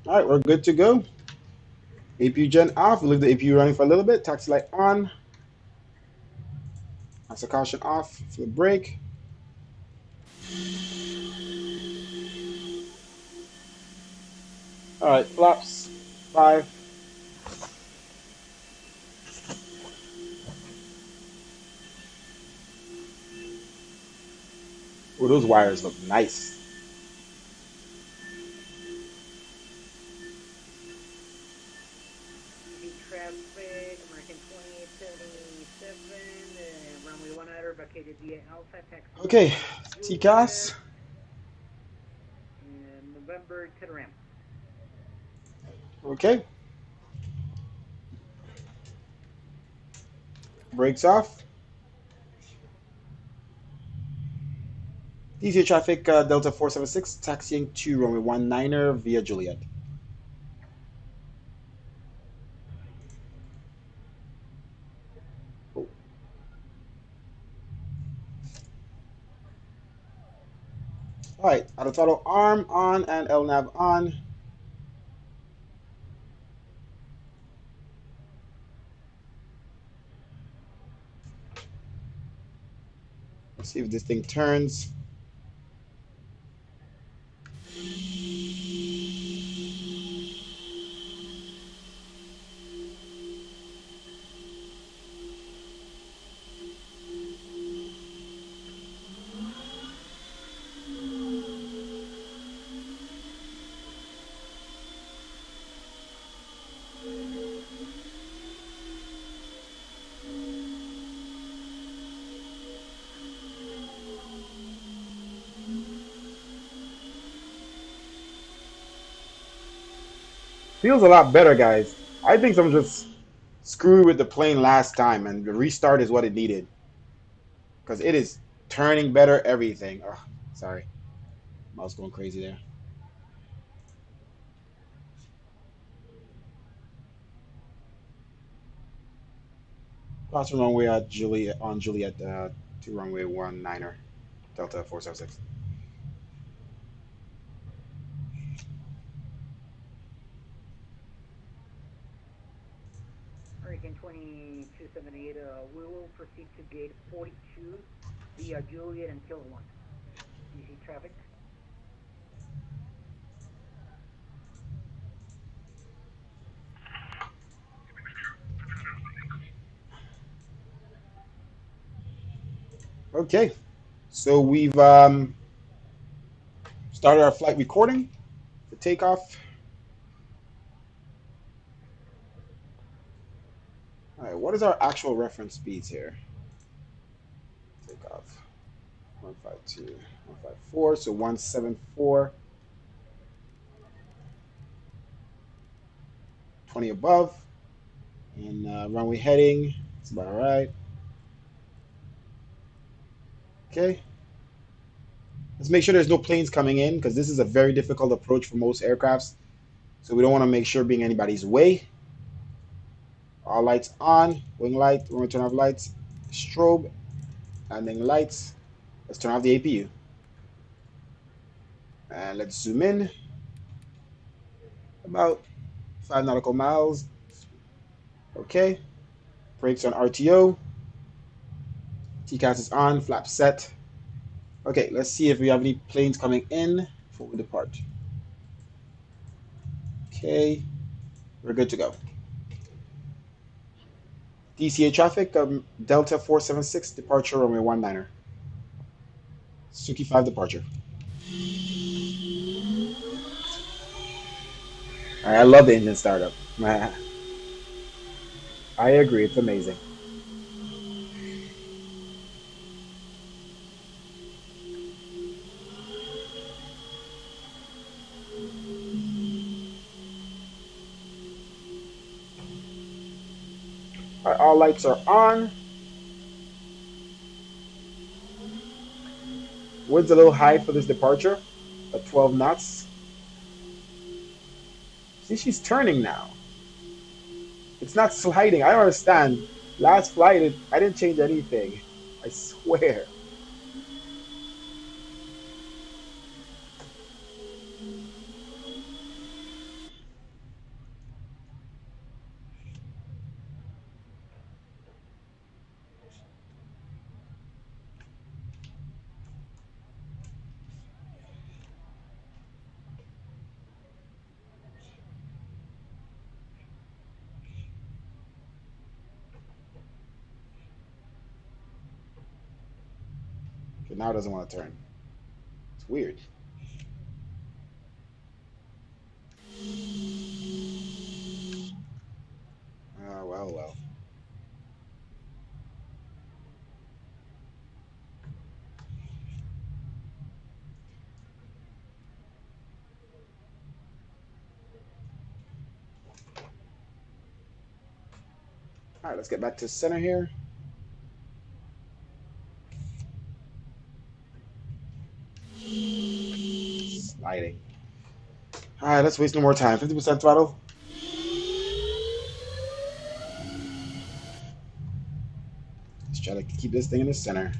All right, we're good to go. APU gen off. We'll leave the APU running for a little bit. Taxi light on. Master caution off for the brake. All right, flaps. 5. Oh, those wires look nice. Traffic, American 2877, runway 18, vacated via Alpha, taxi. Okay, TCAS. November to the ramp. Okay, brakes off. DC traffic Delta 476 taxiing to runway 19er via Juliet. Oh. All right, auto throttle arm on and LNAV on. Let's see if this thing turns. Feels a lot better, guys. I think someone just screwed with the plane last time, and the restart is what it needed because it is turning better. Everything. Oh, sorry, mouse going crazy there. Cross runway at Juliet on Juliet to runway 19er Delta 476. Hurricane 2278, we will proceed to gate 42 via Juliet until 1. DC traffic. Okay, so we've started our flight recording for takeoff. All right, what is our actual reference speeds here? Takeoff 152, 154, so 174, 20 above, and runway heading. It's about all right. Okay, let's make sure there's no planes coming in because this is a very difficult approach for most aircrafts. So we don't want to make sure being anybody's way. All lights on, wing light, we're going to turn off lights, strobe, landing lights. Let's turn off the APU. And let's zoom in about 5 nautical miles. Okay, brakes on RTO. TCAS is on, flap set. Okay, let's see if we have any planes coming in before we depart. Okay, we're good to go. DCA traffic, Delta 476, departure runway 19er. Suki 5 departure. I love the engine startup. I agree, it's amazing. All right, all lights are on. Wind's a little high for this departure at 12 knots. See, she's turning now. It's not sliding. I don't understand. Last flight, I didn't change anything. I swear. Okay, now it doesn't want to turn. It's weird. Oh, well, well. All right, let's get back to center here. Sliding. All right, let's waste no more time. 50% throttle. Let's try to keep this thing in the center.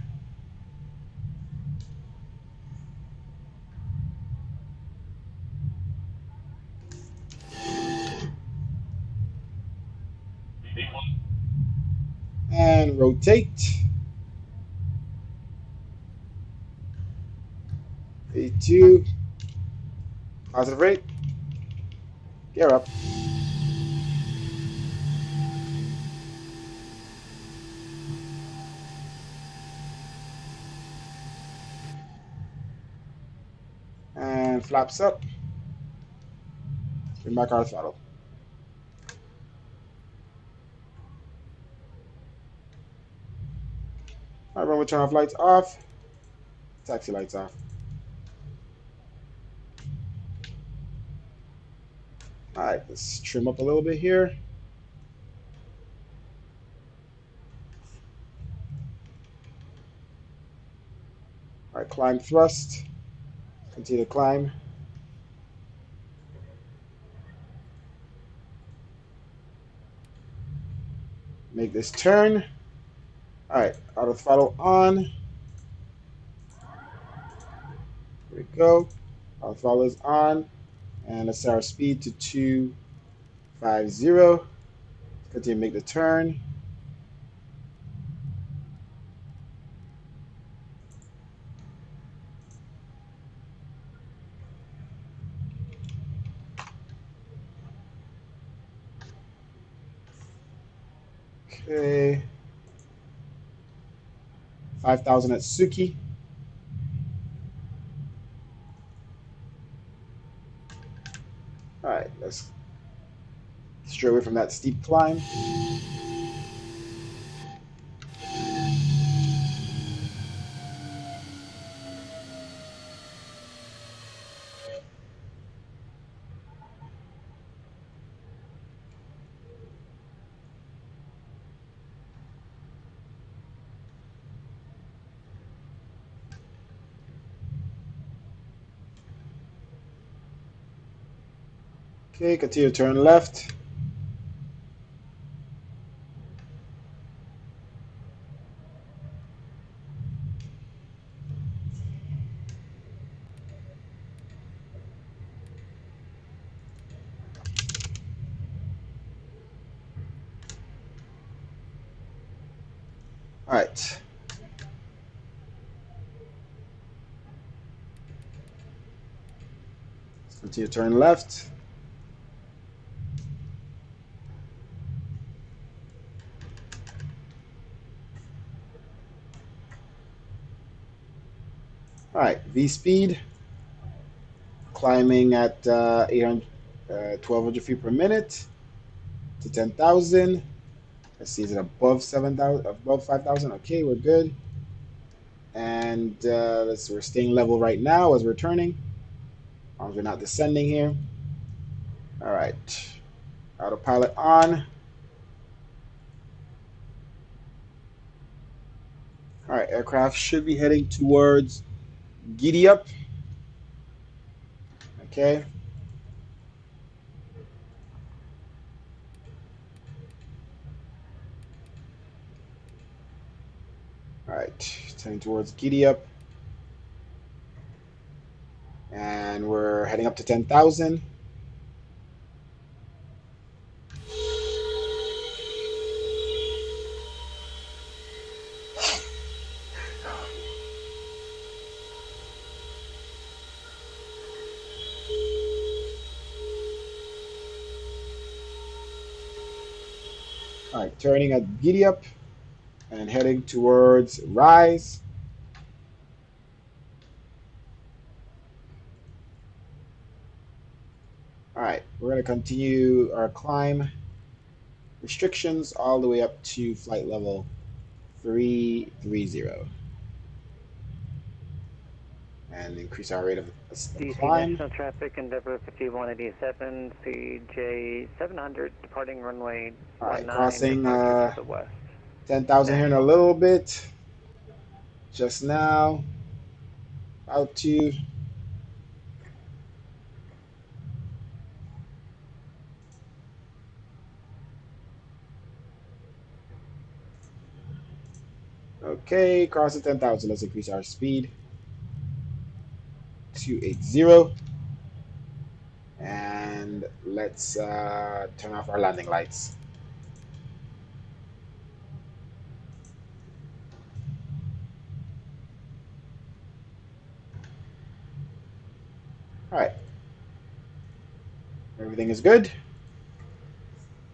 And rotate. A2. Positive rate. Gear up. And flaps up. Bring back our throttle. All right, when we turn off lights off, taxi lights off. All right, let's trim up a little bit here. All right, climb thrust. Continue to climb. Make this turn. All right, auto throttle on. Here we go. Auto throttle is on. And let's set our speed to 250. Continue to make the turn. Okay. 5,000 at Suki. All right, let's stray away from that steep climb. Okay, continue to turn left. All right. Let's continue to turn left. All right, V speed. Climbing at 1,200 feet per minute to 10,000. Let's see, is it above 7,000? Above 5,000? Okay, we're good. And we're staying level right now as we're turning. As long as we're not descending here. All right, autopilot on. All right, aircraft should be heading towards giddy up. Okay. All right, heading towards giddy up. And we're heading up to 10,000. All right, turning at giddy up and heading towards rise. All right, we're going to continue our climb restrictions all the way up to flight level 330. and increase our rate of DC climb. National Traffic, Endeavor 5187, CJ 700, departing runway All right, 19, crossing departure to the west. 10,000 here in a National. little bit. Just now, about to. Okay, crossing 10,000. Let's increase our speed. 280. And let's turn off our landing lights. All right, everything is good.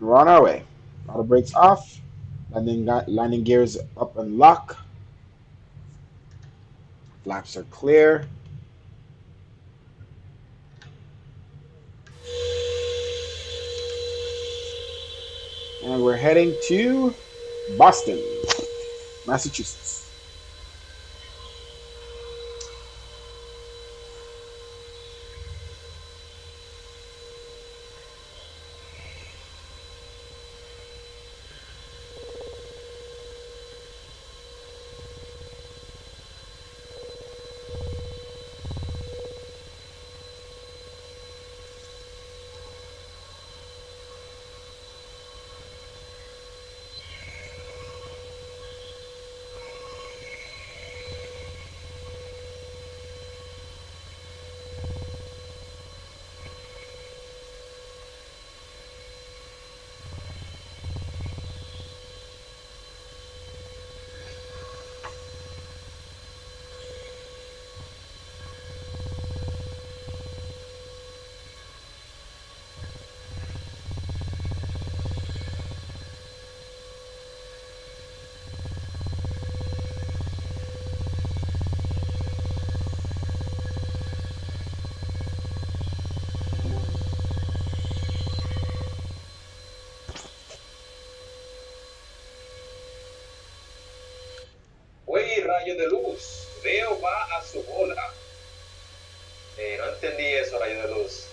We're on our way. Auto brakes off. Landing gears up and lock. Flaps are clear. And we're heading to Boston, Massachusetts. Oye, rayo de luz, Leo va a su bola. No entendí eso, rayo de luz.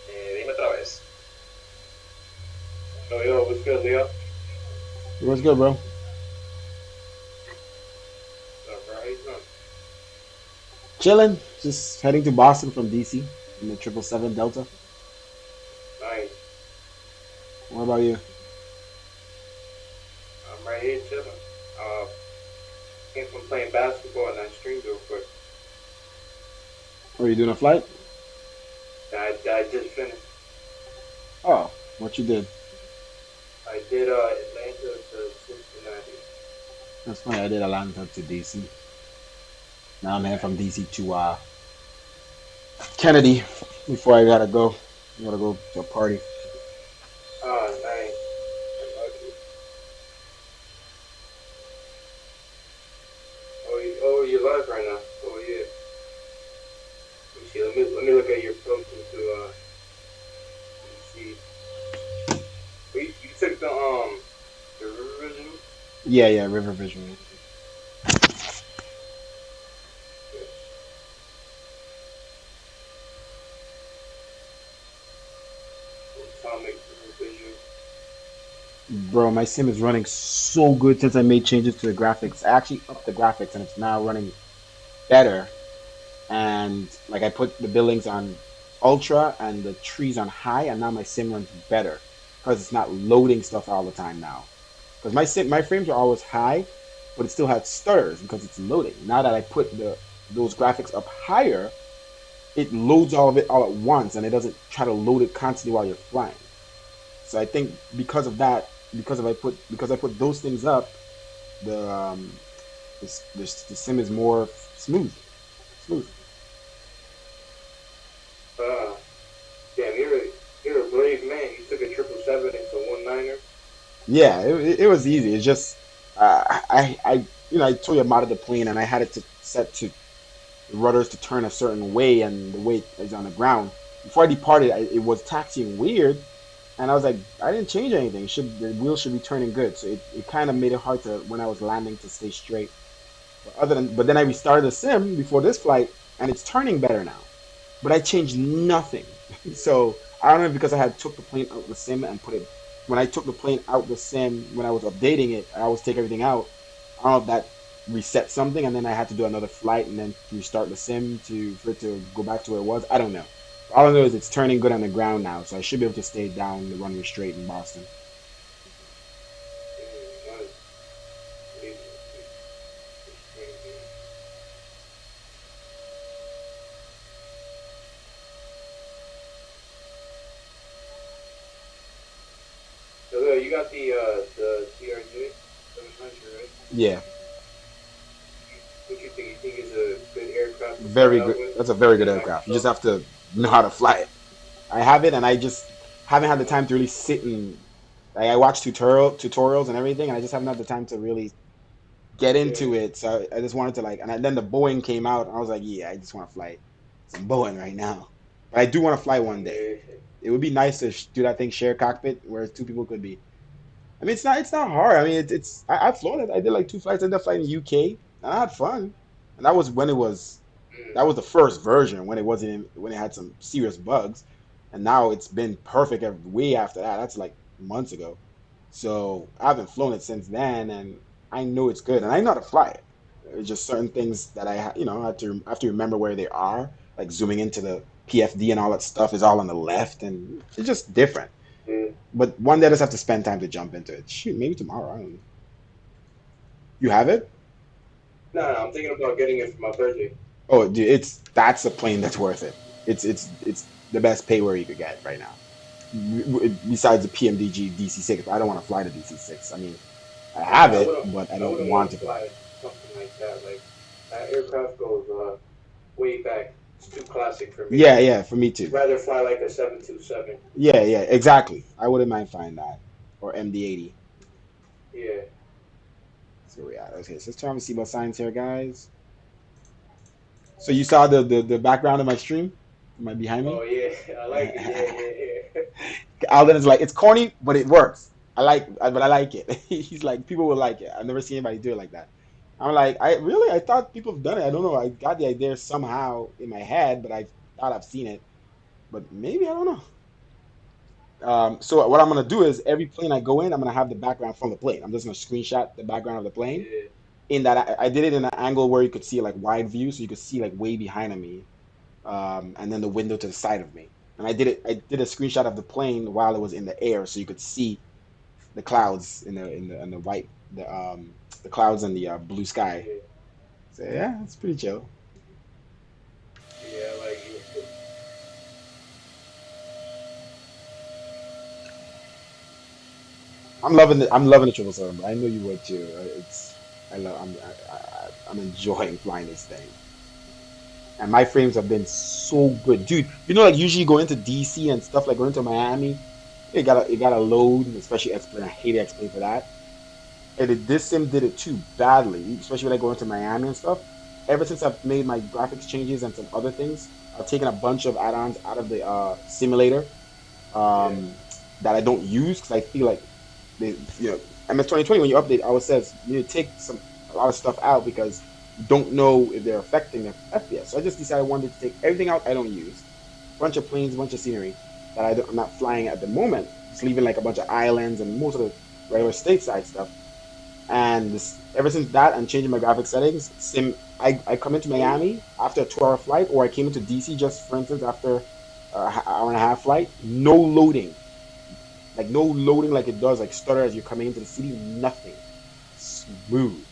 Dime otra vez. Yo, what's good, Leo? What's good, bro? How you doing? Chilling. Just heading to Boston from DC in the 777 Delta. Nice. What about you? I'm right here chilling. Came from playing basketball and I streamed real quick. Are you doing a flight? I just finished. Oh, what you did? I did Atlanta to Cincinnati. That's funny. I did Atlanta to DC. Now I'm heading from DC to Kennedy before I gotta go. I gotta go to a party. Oh, nice. Oh, you're live right now. Oh, yeah. Let me see. Let me look at your profile to let me see. You took the revision? Yeah, River Visual. Atomic revision. Bro, my sim is running so good since I made changes to the graphics. I actually upped the graphics and it's now running better. And like I put the buildings on ultra and the trees on high, and now my sim runs better because it's not loading stuff all the time now. Because my frames are always high, but it still had stutters because it's loading. Now that I put those graphics up higher, it loads all of it all at once, and it doesn't try to load it constantly while you're flying. So I think because of that, because I put those things up, the the sim is more smooth. Smooth. Damn, you're a brave man. You took a 777 into 19er. Yeah, it was easy. It's just I told you I modded the plane and I had it to set to the rudders to turn a certain way and the weight is on the ground. Before I departed, it was taxiing weird, and I was like, I didn't change anything. The wheel should be turning good. So it kind of made it hard to when I was landing to stay straight. But then I restarted the sim before this flight, and it's turning better now. But I changed nothing. So I don't know if because I had took the plane out the sim and put it when I took the plane out the sim when I was updating it, I always take everything out. I don't know if that reset something and then I had to do another flight and then restart the sim for it to go back to where it was. I don't know. All I know is it's turning good on the ground now, so I should be able to stay down the runway straight in Boston. So you got the TRJ, right? Yeah, What you think? You think it's a good aircraft to start very out good. with? That's a very good Pretty much aircraft. You so. just have to know how to fly it. I have it, and I just haven't had the time to really sit and like, I watch tutorials and everything, and I just haven't had the time to really get Yeah. into it. So I just wanted to like, then the Boeing came out, and I was like, yeah, I just want to fly some Boeing right now. But I do want to fly one day. Yeah. It would be nice to do that thing, share cockpit, where two people could be. I mean, it's not hard. I mean, I've flown it. I did like two flights. I ended up flying in the UK, and I had fun. And that was when it was Mm. that was the first version when it wasn't when it had some serious bugs, and now it's been perfect way after that. That's like months ago. So I haven't flown it since then, and I know it's good, and I know how to fly it. It's just certain things that I have to remember where they are, like zooming into the PFD and all that stuff is all on the left, and it's just different. Yeah. But one day I just have to spend time to jump into it. Shoot, maybe tomorrow. I don't know. You have it? No, I'm thinking about getting it for my birthday. Oh, dude, that's a plane that's worth it. It's the best pay where you could get right now. Besides the PMDG DC6, I don't want to fly the DC6. I mean, I have Yeah, it, but I I don't wouldn't want want to to fly fly it. something like that. Like that aircraft goes way back. It's too classic for me. Yeah, yeah, for me too. Rather fly like a 727. Yeah, yeah, exactly. I wouldn't mind flying that or MD-80. Yeah. So where we at? Okay, so let's turn on the seatbelt signs here, guys. So you saw the background of my stream? Am I behind Oh me? yeah, I like it. Yeah, yeah, Alden is like, it's corny, but it works. But I like it. He's like, people will like it. I've never seen anybody do it like that. I'm like, I thought people have done it. I don't know. I got the idea somehow in my head, but I thought I've seen it. But maybe I don't know. So what I'm gonna do is every plane I go in, I'm gonna have the background from the plane. I'm just gonna screenshot the background of the plane. yeah. In that, I did it in an angle where you could see like wide view, so you could see like way behind me, and then the window to the side of me. And I did it. I did a screenshot of the plane while it was in the air, so you could see the clouds in the white the clouds and the blue sky. Yeah, So yeah, it's pretty chill. yeah, I like it. I'm loving the 777. I know you would too. It's I love I'm enjoying flying this thing. And my frames have been so good, dude. You know, like usually going to DC and stuff like going to Miami, it gotta load, especially X-Plane. I hate X-Plane for that. And this sim did it too badly, especially when I go into Miami and stuff. Ever since I've made my graphics changes and some other things, I've taken a bunch of add-ons out of the simulator Yeah, um, that I don't use because I feel like MS 2020 when you update, it always says you need to take a lot of stuff out because you don't know if they're affecting the FPS. So I just decided I wanted to take everything out I don't use, bunch of planes, bunch of scenery that I'm not flying at the moment, just leaving like a bunch of islands and most of the regular stateside stuff. And ever since that and changing my graphic settings, I come into Miami after a 2 hour flight, or I came into DC just for instance after hour and a half flight, no loading, like no loading like it does, like stutter as you're coming into the city, nothing. Smooth.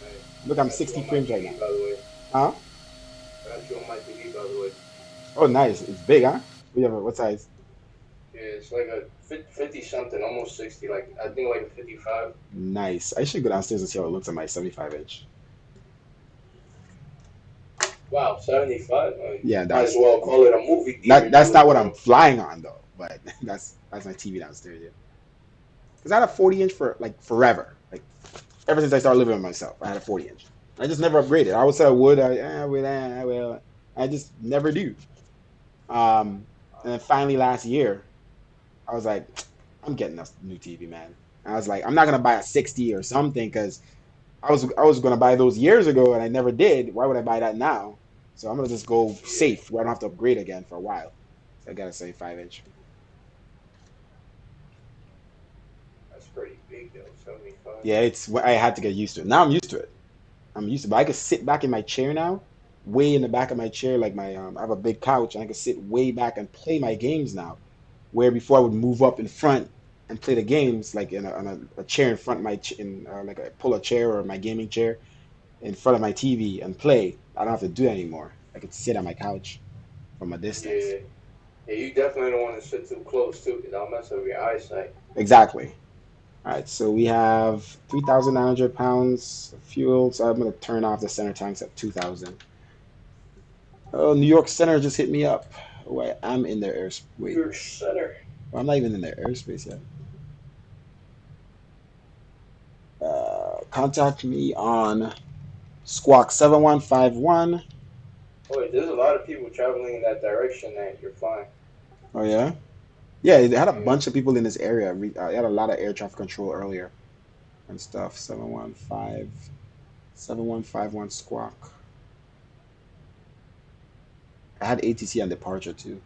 nice. Look, I'm Got you 60 on my frames right TV, now. by the way. Huh? Got you on my TV, by the way. Oh, nice. It's big, huh? What size? Yeah, it's like a 50 something, almost 60. Like I think like a 55. Nice. I should go downstairs and see how it looks on my 75-inch. Wow, 75. Yeah, Might as well call it a movie theater that's too, not what I'm bro. flying on though, but that's my TV downstairs. Yeah. Because I had a 40-inch for like forever. Like ever since I started living with myself, I had a 40-inch. I just never upgraded. I always said I would. I will. I just never do. And then finally last year, I was like, I'm getting a new TV, man. And I was like, I'm not gonna buy a 60 or something because I was gonna buy those years ago and I never did. Why would I buy that now? So I'm gonna just go safe where I don't have to upgrade again for a while. So I got a 75-inch. That's pretty big though, 75. Yeah, it's I had to get used to it. Now I'm used to it. I'm used to it. But I can sit back in my chair now, way in the back of my chair, like my I have a big couch, and I can sit way back and play my games now. Where before I would move up in front and play the games like in a chair in front of my like I pull a chair or my gaming chair in front of my TV and play. I don't have to do that anymore. I could sit on my couch from a distance. Yeah. Yeah, you definitely don't want to sit too close too, because that'll mess up your eyesight. Exactly. All right, so we have 3,900 pounds of fuel. So I'm gonna turn off the center tanks at 2,000. Oh, New York Center just hit me up. Wait, I'm in their airspace. Wait, Your center. well, I'm not even in their airspace yet. Contact me on Squawk 7151. Oh, there's a lot of people traveling in that direction that you're fine. Oh yeah, yeah. It had a Yeah. bunch of people in this area. It had a lot of air traffic control earlier and stuff. 7151 Squawk. I had ATC on departure too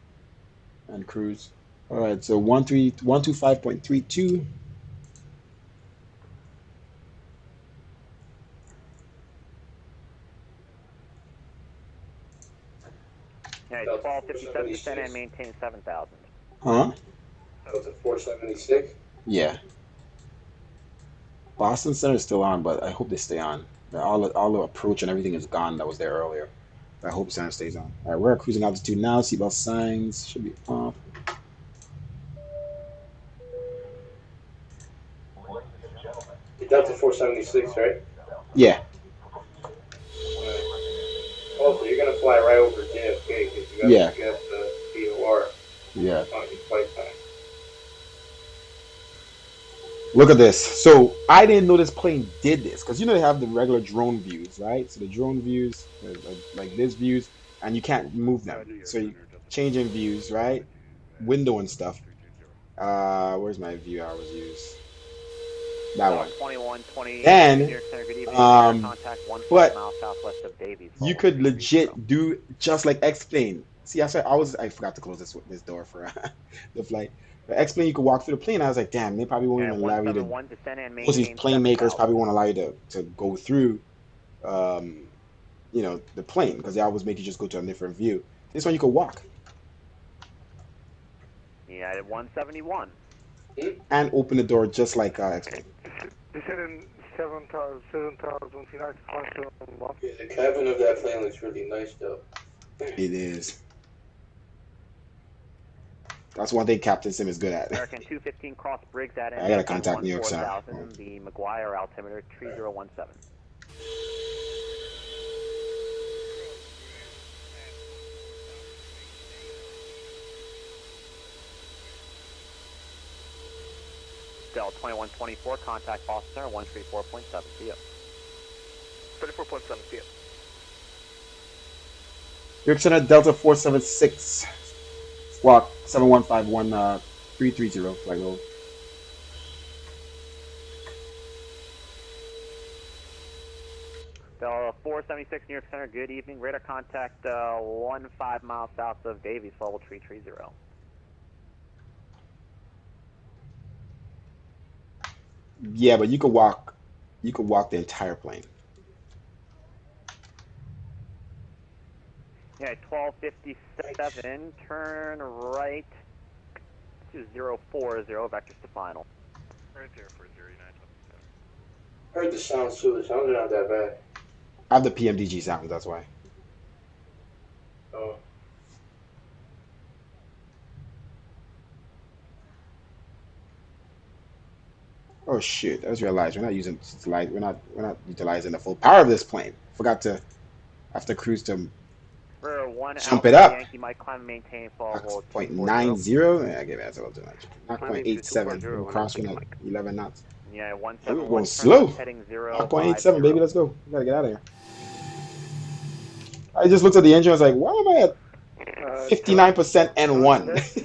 and cruise. All right, so 125.32. Yeah, 1257% and maintain 7,000. Huh? That was a 476. Yeah. Boston Center is still on, but I hope they stay on. All the approach and everything is gone that was there earlier. I hope Center stays on. All right, we're at cruising altitude now. Seatbelt signs should be off. Delta 476, right? Yeah. Oh, so you're gonna fly right over JFK because you got the VOR Yeah. on your flight time. Look at this. So I didn't know this plane did this because they have the regular drone views, right? So the drone views, like this views, and you can't move them. So you changing views, right? Window and stuff. Where's my view hours used? That one. 2120. And but miles southwest of Davies. you could legit do just like X-Plane. See, I forgot to close this door for the flight. But X-Plane, you could walk through the plane. I was like, damn, they probably won't even allow you to. Most of these plane makers probably won't allow you to go through, the plane because they always make you just go to a different view. This one you could walk. Yeah, at 171. And open the door just like X-Plane. Descending 7,000 feet. Yeah, the cabin of that plane looks really nice though. It is. That's one thing Captain Sim is good at. American 215 cross Briggs at I gotta contact New York Center. The McGuire altimeter 3017. Del 2124, contact Boston Center 134.7 PM. 34.7 PM. New York Center Delta 476. Squawk 7151 330 flight roll. Del 476 New York Center, good evening. Radar contact 15 miles south of Davies, level 330. Yeah, but you could walk the entire plane. Yeah, 1257, turn right to 040, vectors to final. Right there for 09. I heard the sounds too. The sounds are not that bad. I have the PMDG sounds, that's why. Oh. Oh shoot! I just realized we're not utilizing the full power of this plane. Forgot to have to cruise to For 1 jump it up. Yankee Mike, climb and maintain fall hold 0.90. Yeah, I gave it a little too much. Not 0.87. We're crossing at 11 knots. Yeah, We're 171. going slow. Heading 0. 0.87, baby. Let's go. We gotta get out of here. I just looked at the engine. I was like, why am I at 59% N1?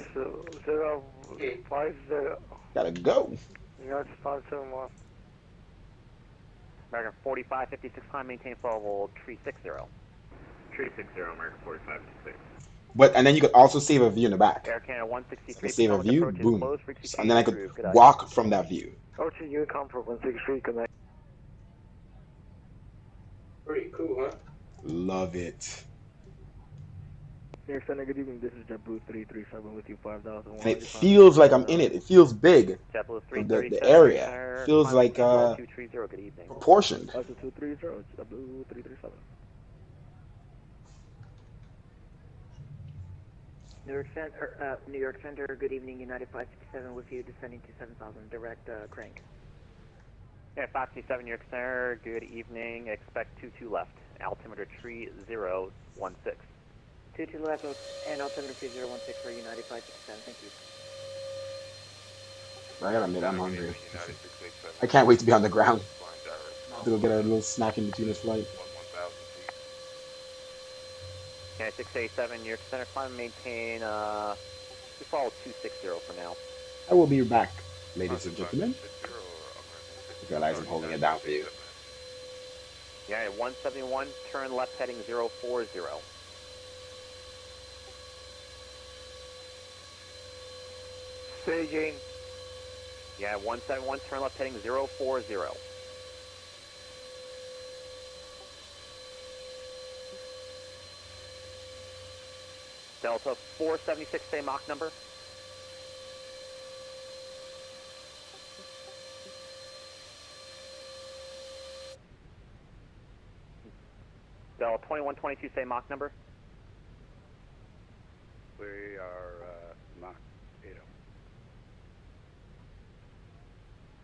Gotta go. Yeah, it's 571. American 4556, climb, maintain fall hold 360. 360, American 4526. But and then you could also save a view in the back. Air Canada So I 163, could save a Potomac view, approach is boom. closed, frequency And change then I could approved. Good eye. walk from that view. Ocean Unicom for 163, good night. Pretty cool, huh? Love it. New York Center, good evening. This is JetBlue 337 with you, 5,000. And it feels like I'm in it. It feels big. JetBlue The 337, area Center, feels climb like control 230, good evening. proportioned. 230, JetBlue 337. New York Center, good evening, United 567 with you, descending to 7,000, direct crank. Yeah, 527 New York Center, good evening, expect 22 left, altimeter 3016. 22 left and altimeter 3016 for United 567, thank you. I gotta admit, I'm hungry. I can't wait to be on the ground. To go get a little snack in between this flight. Yeah, 687 New York Center, climb, maintain, we follow 260 for now. I will be back, ladies and gentlemen. Realize I'm holding it down for you. Yeah, 171, turn left heading 040. Staging. Yeah, 171, turn left heading 040. Delta 476, say Mach number. Delta 2122, say Mach number. We are Mach 80.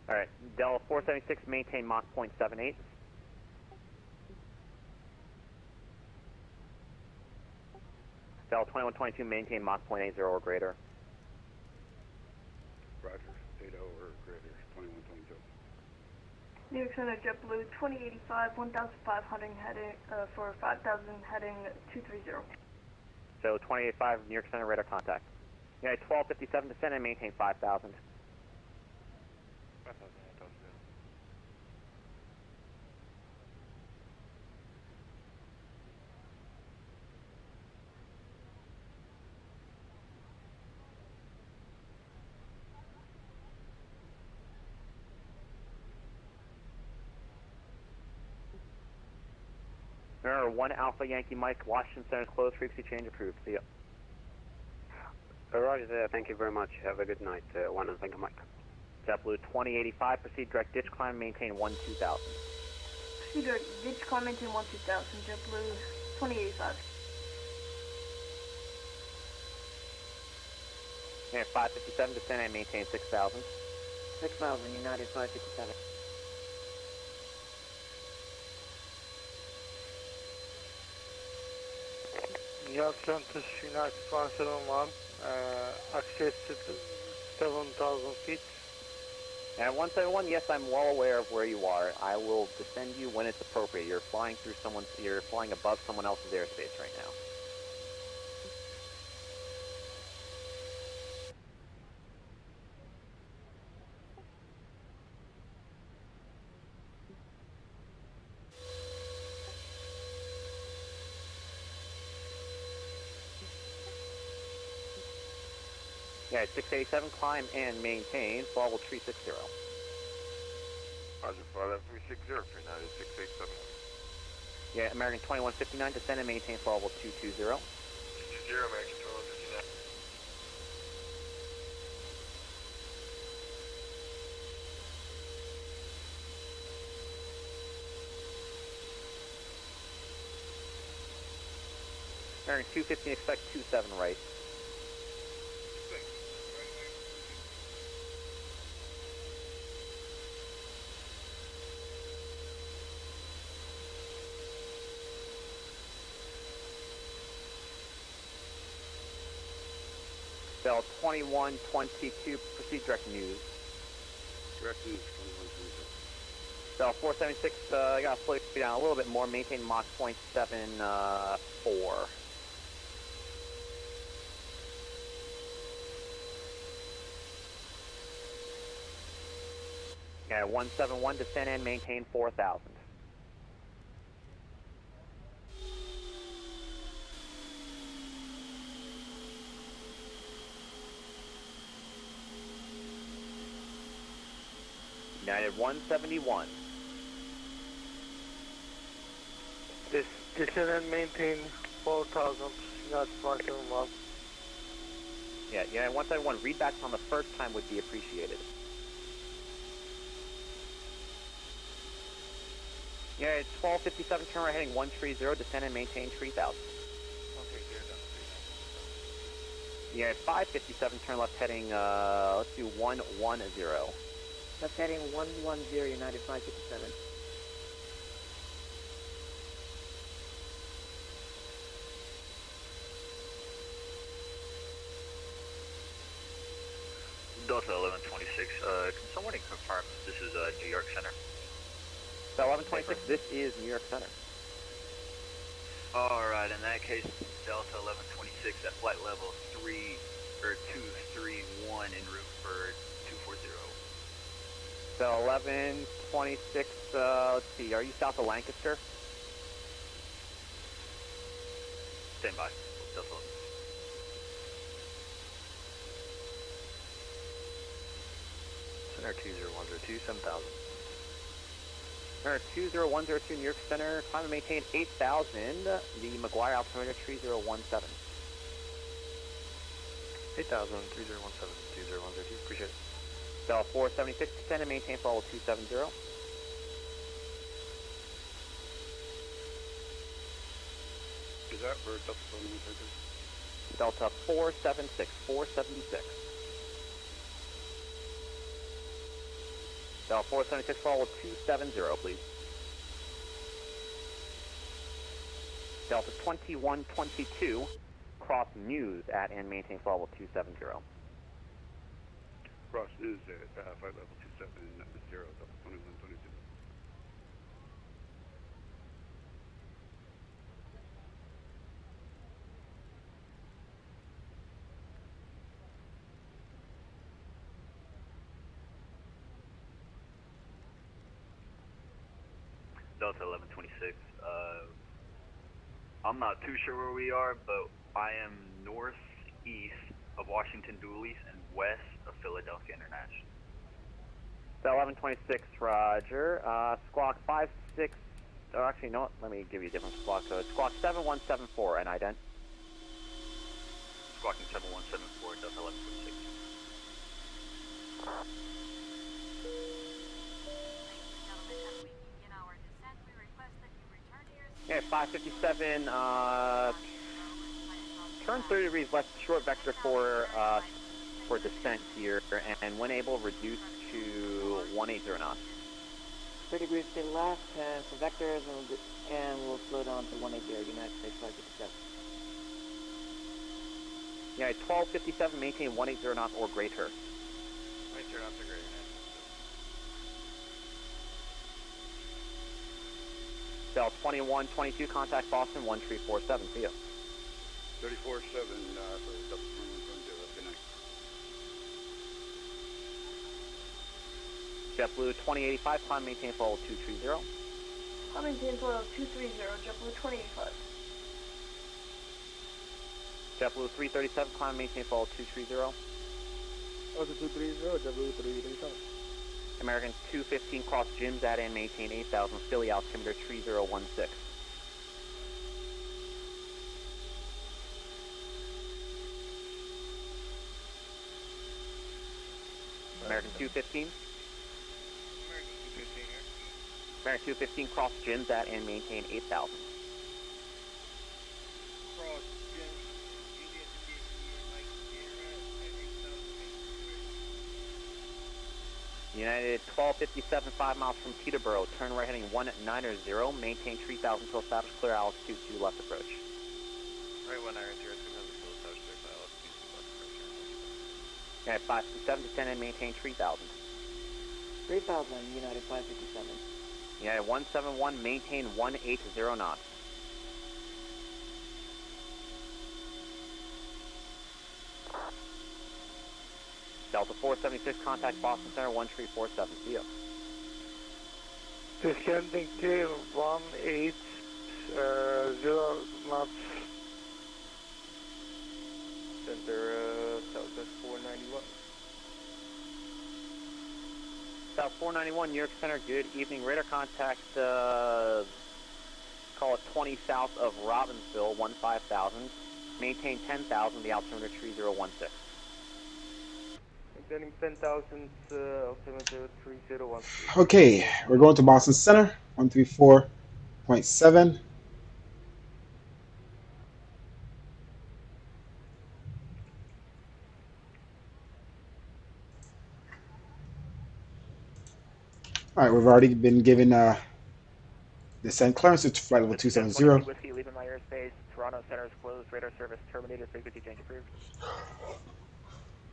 Alright, Delta 476, maintain Mach 0.78. Delta 2122, maintain Mach 0.80 or greater. Roger, 80 or greater, 2122. New York Center, JetBlue 2085, 1,500 heading, for 5,000 heading 230. So 285 New York Center radar contact. Yeah, 1257 descend and maintain 5,000. Remember, 1 Alpha Yankee Mike, Washington Center, closed, frequency change approved. See ya. Roger there, thank you very much. Have a good night, 1 and thank you, Mike. JetBlue 2085, proceed direct ditch climb, maintain 12000. Proceed direct ditch climb, maintain 12000, JetBlue 2085. Yeah, 557 descend and maintain 6000. 6,000, United 557. New York Center, United 171, access to 7,000 feet. And 171, yes, I'm well aware of where you are. I will descend you when it's appropriate. You're flying above someone else's airspace right now. Yeah, 687, climb and maintain, level 360. Roger, 360 for United 687. Yeah, American 2159, descend and maintain level 220. 220, American 2159. American 215, expect 27 right. Bell 2122, proceed direct news. Direct news, 2122. Bell 476, I gotta slow you down a little bit more, maintain Mach 0.74. Yeah, 171, descend and maintain 4,000. United 171. Descend and maintain 4,000 knots maximum up. Yeah, United 171, readbacks on the first time would be appreciated. United 1257, turn right heading 130, descend and maintain 3,000. United 557, turn left heading, let's do 110. Left heading 110, United 557. Delta 1126, can someone confirm this is New York Center? So 1126, this is New York Center. Alright, in that case, Delta 1126 at flight level 231 en route for 240. So 1126, let's see, are you south of Lancaster? Stand by. Delta 11. Center 20102, 7,000. Center 20102, New York Center, climb and maintain 8,000, the McGuire altimeter 3017. 8,000, 3017, 20102, appreciate it. Bell 476, descend and maintain for level 270. Is that for Delta 476? Delta 476, 476. Delta 476, for level 270, please. Delta 2122, cross News at and maintain for level 270. Cross is at flight level 270, Delta 2122. Delta 1126, I'm not too sure where we are, but I am northeast of Washington Dulles and west of Philadelphia International. So 1126, roger. Squawk 56, or actually, no, let me give you a different squawk code. Squawk 7174, and ident. Squawking 7174, Delta 1126. Yeah, 557, turn 30 degrees left, short vector for descent here, and when able, reduce to 180 knots. 30 degrees to the left, for vectors, and we'll slow down to 180, United States 557. Yeah, 1257, maintain 180 knots or greater. 180 knots or greater. Bell 2122, contact Boston 1347, see ya. 34-7 for Delta 2122, good night. JetBlue 2085, climb maintain for level 230. I'm maintain for level 230, JetBlue 2085. JetBlue 337, climb maintain for level 230. Also 230, JetBlue 337. American 215, cross Jim's at and maintain 8,000, Philly altimeter 3016. American 215. American 215, cross Jim's at and maintain 8,000. United 1257, 5 miles from Teterboro, turn right heading 190, maintain 3,000 till establish clear altitude to left approach. Right, 190, 3,000 till establish clear altitude to left approach. United 557, descend and maintain 3,000. 3,000, United 557. United 171, maintain 180 knots. Delta 476, contact Boston Center 1347, see ya. Descending to 180 knots. Center, Southwest 491. South 491, New York Center, good evening. Radar contact, call it 20 south of Robbinsville, 15,000. Maintain 10,000, the altimeter 3016. Maintaining 10,000, altimeter 3016. Okay, we're going to Boston Center, 134.7. All right, we've already been given descent clearance to flight level 270. Whiskey, leaving my airspace. Toronto Center is closed. Radar service terminated. Frequency change approved.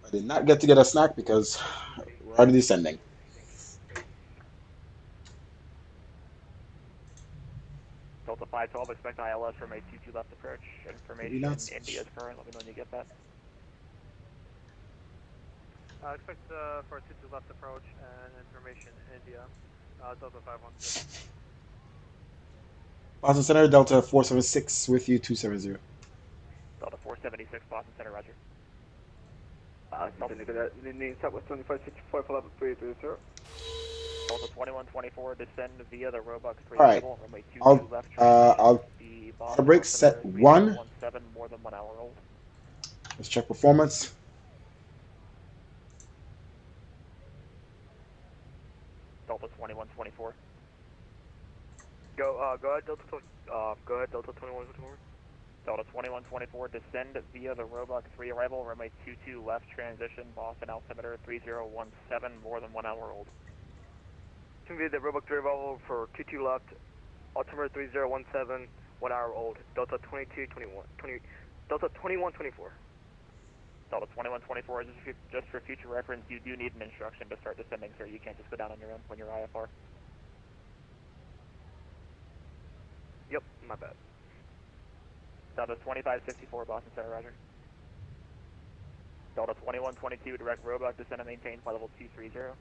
I did not get to get a snack because we're already descending. Delta 512, expect ILS from a 22 left approach. Information, India's current. Let me know when you get that. Expect for a 22 left approach and information India, Delta 516. Boston Center, Delta 476 with you, 270. Delta 476, Boston Center, roger. Southwest 2564 for level 330. Delta 2124, descend via the Robux 3 All right, level, runway 22 left. I'll auto brake set 1. 17, more than 1 hour old. Let's check performance. Delta 2124. Go ahead, Delta 2124. Delta 2124, descend via the Robux 3 arrival, runway 22 left, transition, Boston altimeter 3017, more than 1 hour old. Via the Roebuck 3 arrival for 22 left, altimeter 3017, 1 hour old, Delta 2124. Delta 2124, just for future reference, you do need an instruction to start descending, sir. You can't just go down on your own when you're IFR. Yep, my bad. Delta 2564, Boston Center, roger. Delta 2122, direct Roebuck, descend and maintain flight level 230.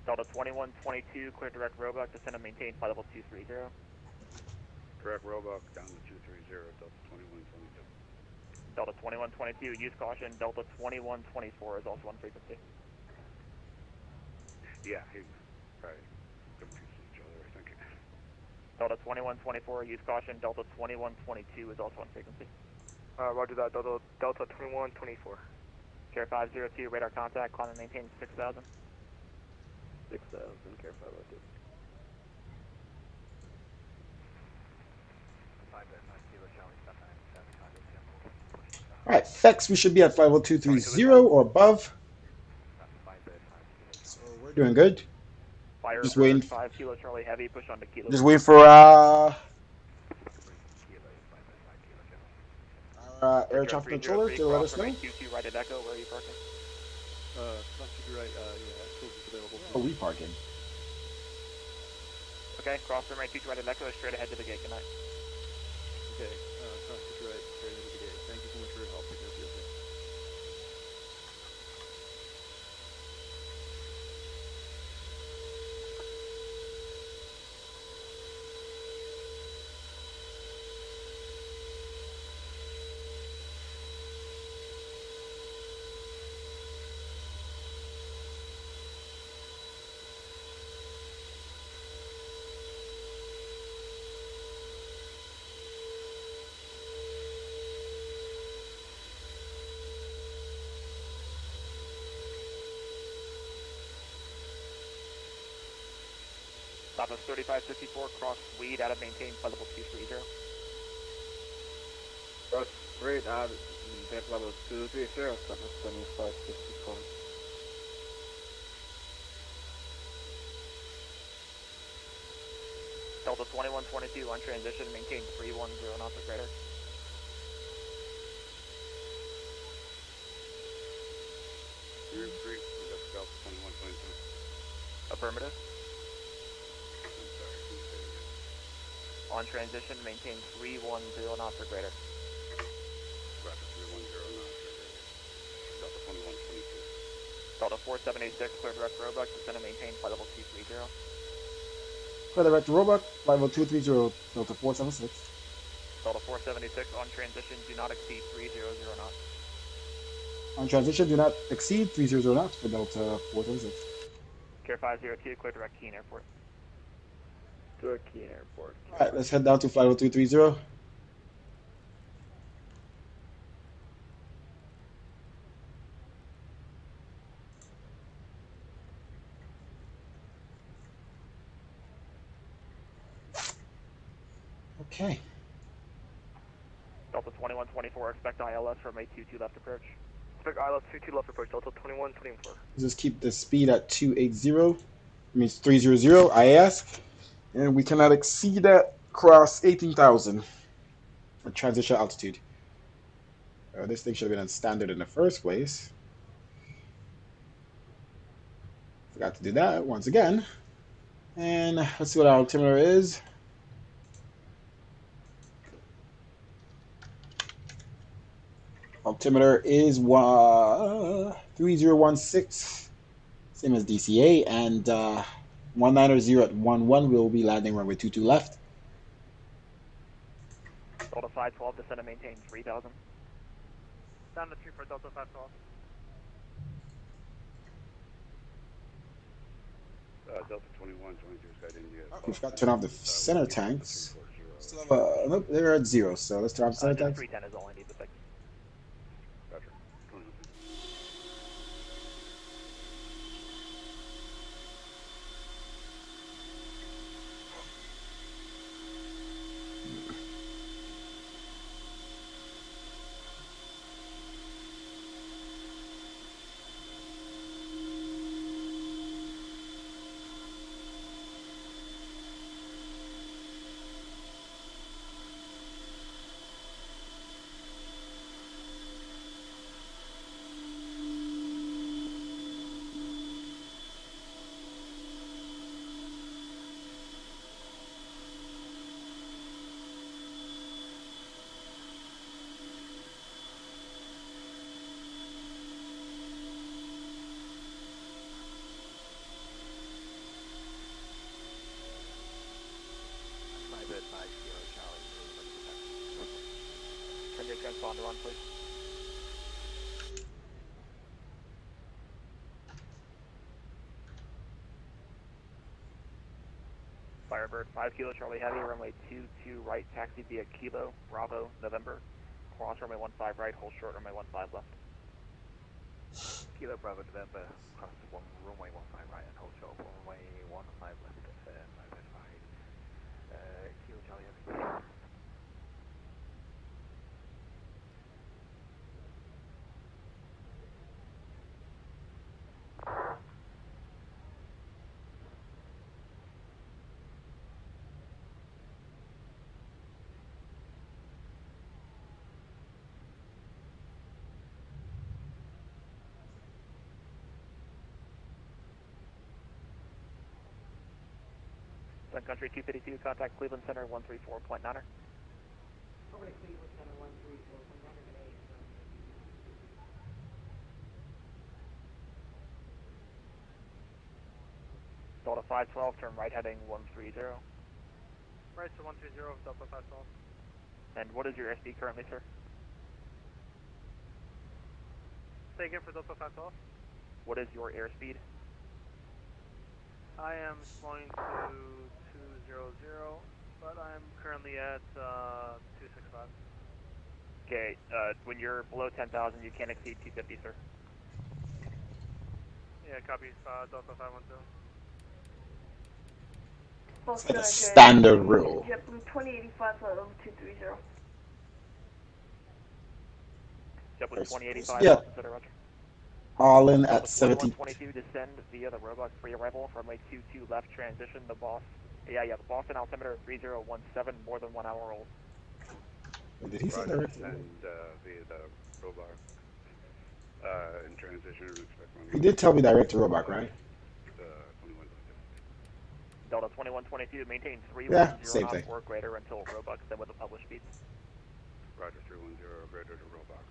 Delta 2122, clear direct Roebuck, descend and maintain flight level 230. Direct Roebuck down to 230, Delta 2122. Delta 2122, use caution, Delta 2124 is also on frequency. Yeah, he probably confused each other, I think. Delta 2124, use caution, Delta 2122 is also on frequency. Roger that, Delta 2124. Care 502, radar contact, climb and maintain 6,000. 6,000, Care 502. All right, FX, we should be at flight level 230 or above. So we're doing good. Fire Just waiting. 5 Kilo Charlie Heavy, push on to Kilo. Just waiting for air traffic controller to let us know. QQ right at Echo, where are you parking? Right, close is available. Oh, we parking. Okay, cross runway 22 right at Echo, straight ahead to the gate. Good night. Okay, cross to right, straight into the gate. Thank you so much for your help. Take care of you. Southwest 3554, cross Weed, out of maintain, flight level 230. Cross Weed, out of maintain, flight level 230, Southwest 7554. Delta 2122, on transition, maintain 310 knots of radar. You're in 3, we got Delta 2122. Affirmative. On transition, maintain 310 knots or greater. Roger, 310 knots or greater. Delta 2122. Delta 4786, clear direct Roebuck, descend and maintain flight level 230. Clear direct Roebuck, flight level 230, Delta 476. Delta 476, on transition, do not exceed 300 knots. On transition, do not exceed 300 knots for Delta 426. Care 502, clear direct Keene Airport. Direct Keene Airport. All right, let's head down to flight 0230. Okay. Delta 2124, expect ILS from a 22 left approach. Expect ILS 22 left approach, Delta 2124. Just keep the speed at 280. Means 300, I ask. And we cannot exceed that cross 18,000. The transition altitude. This thing should have been on standard in the first place. Forgot to do that once again. And let's see what our altimeter is. Altimeter is 3016, same as DCA, and 190 at 11 will be landing runway 22 left. Delta 512, descend and maintain 3000. Down to 3 for Delta 512. Delta 21, 22, Sky India. We forgot to turn off the center tanks. Still have, nope, they're at 0, so let's turn off the center tanks. 310 is all I need to fix. Roger. Transponder on, please. Firebird 5 Kilo Charlie Heavy, runway 22 right, taxi via Kilo, Bravo, November. Cross runway 15 right, hold short runway 15 left. Kilo Bravo November, cross runway 15 right and hold short runway 15 left. Kilo Charlie Heavy. Sun Country 252, contact Cleveland Center 134.9er. Over to Cleveland Center 134.9er today. Delta 512, turn right heading 130. Right to 130, Delta 512. And what is your airspeed currently, sir? Say again for Delta 512. What is your airspeed? I am slowing to 200, but I'm currently at 265. Okay, when you're below 10,000, you can't exceed 250, sir. Yeah, copy, Delta 512. It's like a standard rule. JetBlue 2085 flight level 230. JetBlue 2085, yeah. consider Roger. All in at 70. 2122, descend via the Roebuck pre-arrival from runway 22 left, transition the the Boston altimeter 3017, more than 1 hour old. Did he say direct? And via the Roebuck in transition, expect He did tell me direct to Roebuck, right? 2122. Delta 2122, maintain 310 same knots thing. or greater until Roebuck, then with the published speeds. Roger, 310 greater to Roebuck.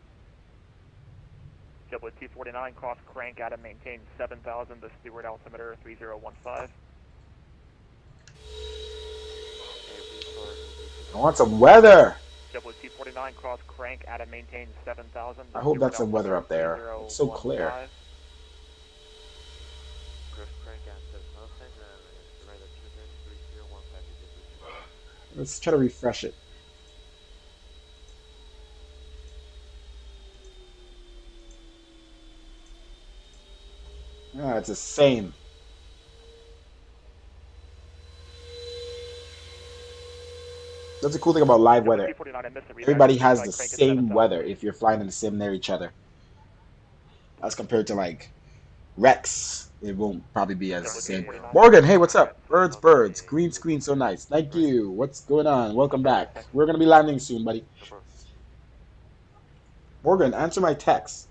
JetBlue 249, cross crank out and maintain 7,000, the Stewart altimeter 3015. I want some weather. JetBlue 249, cross crank, at and maintain 7,000. I hope that's the weather up there. It's so clear. Let's try to refresh it. Ah, it's the same. That's the cool thing about live weather. Everybody has the same weather if you're flying in the same near each other. As compared to like Rex, it won't probably be as the same. Morgan, hey, what's up? Birds. Green screen, so nice. Thank you. What's going on? Welcome back. We're gonna be landing soon, buddy. Morgan, answer my text.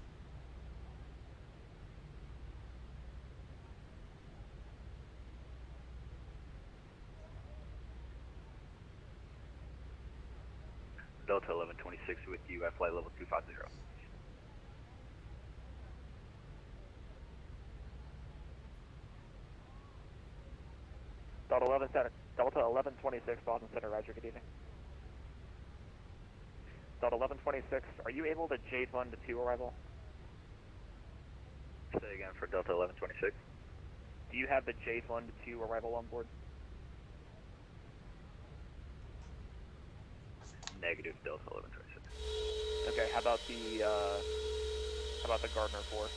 Delta 1126 with you at flight level 250. Delta 11 Center, Delta 1126, Boston Center, Roger, good evening. Delta 1126, are you able to J1 to 2 arrival? Say again for Delta 1126. Do you have the J1 to 2 arrival on board? Negative Delta 1126. Okay, how about the Gardner 4?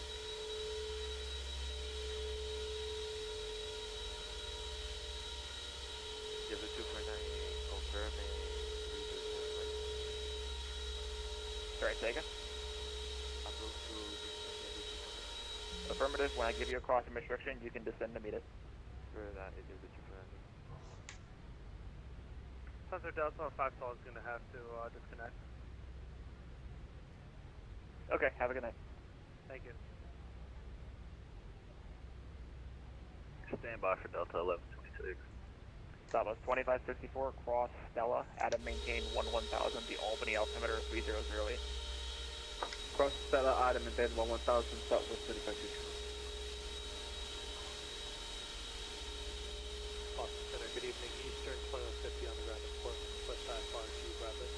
Sorry, say again? Affirmative, when I give you a crossing restriction, you can descend to meet it. Center Delta 5 Sol is going to have to disconnect. Okay, have a good night. Thank you. Stand by for Delta 1126. Southwest 2564, cross Stella, at and maintain 1000, the Albany altimeter 3008. Cross Stella, Adam, and then 1000, Southwest 2564. Boston Center, good evening. Eastern 2150 on the ground in Portland. West side, far to Bradley.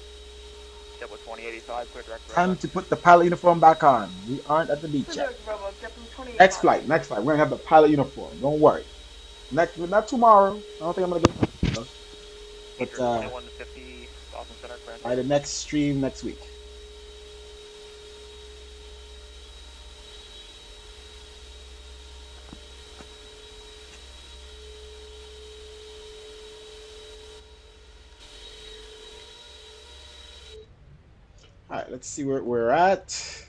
JetBlue 2085, clear direct. Time to put the pilot uniform back on. We aren't at the beach yet. Next flight. We're gonna have the pilot uniform. Don't worry. Not tomorrow. I don't think I'm gonna get it. But by the next stream next week. All right, let's see where we're at.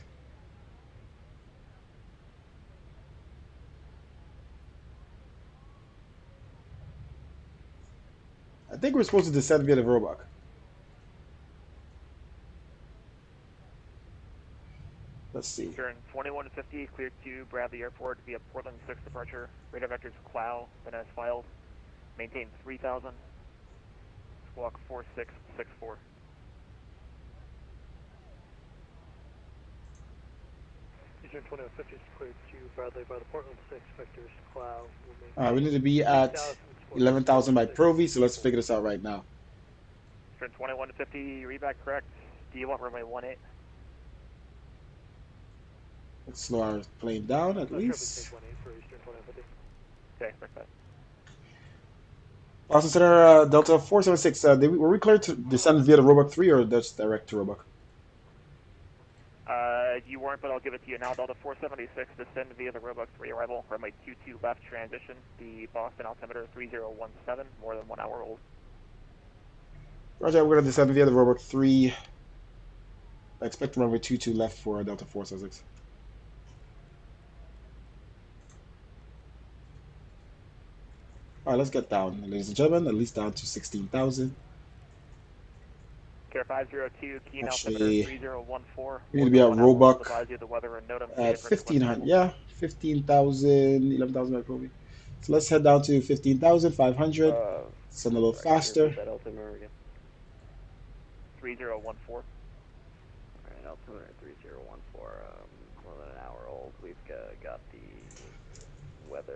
I think we're supposed to descend via the Roebuck. Let's see. Turn 2150, clear to Bradley Airport via Portland 6 departure. Radar vectors CLOUDS, then as filed. Maintain 3000. Squawk 4664. Eastern 2150 is cleared to Bradley by the Portland 6 vectors cloud. We need to be at 11,000 by Provi, so let's figure this out right now. Turn 2150, read back correct. Do you want runway 18? Let's slow our plane down at least. Okay, perfect. Boston Center, Delta 476. Were we cleared to descend via the Roebuck 3 or that's direct to Roebuck? You weren't, but I'll give it to you now. Delta 476, descend via the Roebuck 3 arrival. Runway 22 left transition. The Boston altimeter 3017, more than 1 hour old. Roger, we're going to descend via the Roebuck 3. I expect runway 22 left for Delta 476. All right, let's get down, ladies and gentlemen, at least down to 16,000. Care 502, keen altimeter 3014. We need to be at Roebuck at at 1,500. Yeah, 15,000, 11,000 by Provi. So let's head down to 15,500. Send a little faster. 3014. Alright, altimeter 3014, more than an hour old. We've got the weather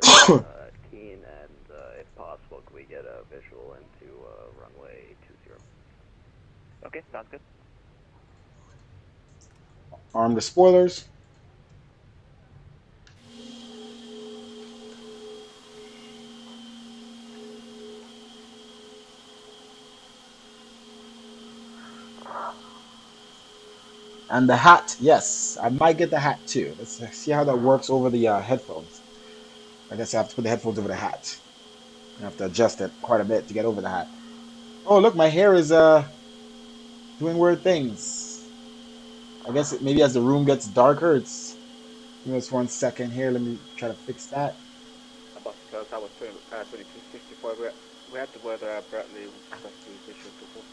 keen, and if possible, could we get a visual into runway 20? Okay, sounds good. Arm the spoilers. And the hat, yes, I might get the hat too. Let's see how that works over the headphones. I guess I have to put the headphones over the hat. I have to adjust it quite a bit to get over the hat. Oh, look, my hair is doing weird things. I guess maybe as the room gets darker, it's. Give us 1 second here. Let me try to fix that. About because I was 2264. We had to weather Bradley with the visual before.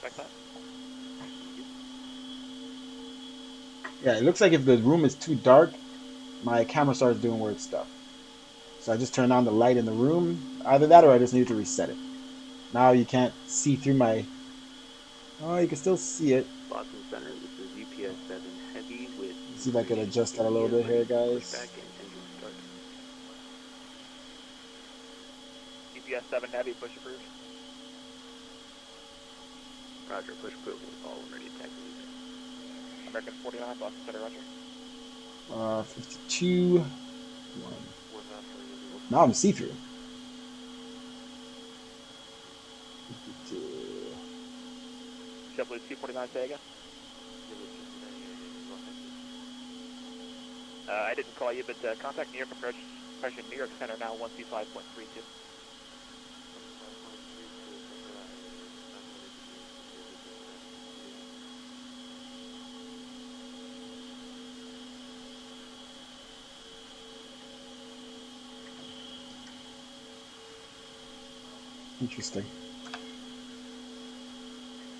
Like that? Yeah, it looks like if the room is too dark, my camera starts doing weird stuff. So I just turn on the light in the room. Either that or I just need to reset it. Now you can't see through my. Oh, you can still see it. Boston Center, this is UPS 7 Heavy with See if I can adjust that a little bit here, guys. pushback and engine start. UPS 7 Heavy, push approved. Roger, push approval, all ready to taxi. American 49, Boston Center, roger. 52. 1. Now I'm see-through. 52. JetBlue 249, say again. I didn't call you, but contact New York approach, pressure New York Center now 125.32. Interesting.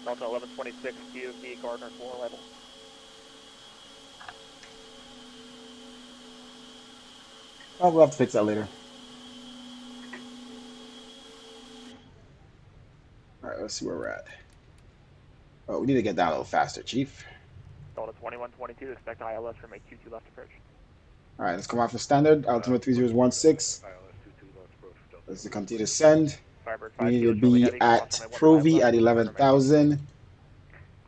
Delta 1126, DOV Gardner 4 level. Oh, we'll have to fix that later. All right, let's see where we're at. Oh, we need to get down a little faster, Chief. Delta 2122, expect ILS from a 22 left approach. All right, let's come off for standard. Altimeter 3016. Let's continue to send. Firebird We need to 50, Charlie be Heavy, at cross runway Provi 15 at left, 11,000.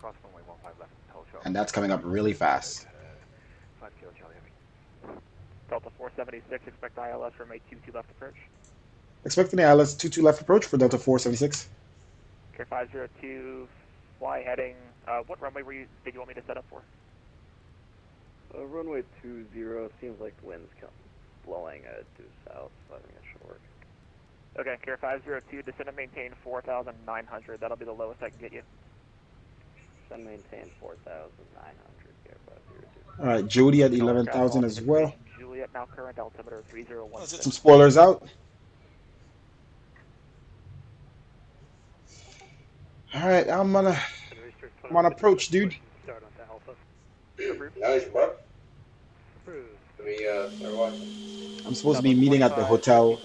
Cross runway 15 left, tell Charlie. And that's coming up really fast. 5 kilo Charlie Heavy. Delta 476, expect ILS from a 22 left approach. Expecting the ILS 22 left approach for Delta 476. Care 502, fly heading. What runway did you want me to set up for? Runway 20 seems like the wind's blowing due south, so I think it should work. Okay, Care 502, descend and maintain 4,900. That'll be the lowest I can get you. Descend and maintain 4,900, Care 502. All right, Jody at 11,000 as well. Juliet, now current altimeter 3016. Some spoilers out. All right, I'm on approach, dude. Start on to Alpha. Nice, bro. Let me start watching. I'm supposed to be meeting at the hotel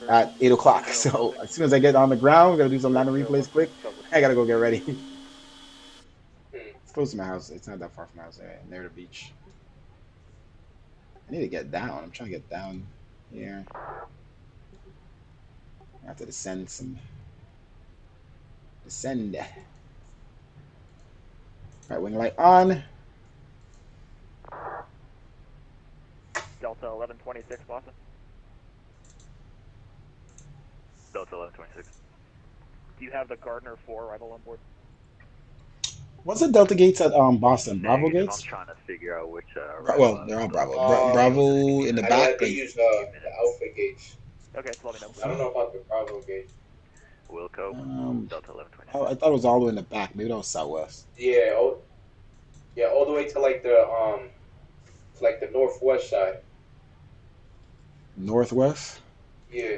at 8 o'clock. So as soon as I get on the ground, I'm going to do some landing replays quick. I got to go get ready. It's close to my house. It's not that far from my house, near the beach. I need to get down. I'm trying to get down here. I have to descend some. Descend. All right, wing light on. Delta 1126, Boston. Delta 1126. Do you have the Gardner 4 arrival on board? What's the Delta gates at Boston? Bravo Negative. gates? I'm trying to figure out which. Well, they're all Bravo. Bravo in the back. The Alpha gates. Okay, so let me know. I don't know about the Bravo gates. Wilco, Delta 1126. Oh, I thought it was all the way in the back. Maybe that was Southwest. Yeah, all the way to like the northwest side. Northwest? Yeah.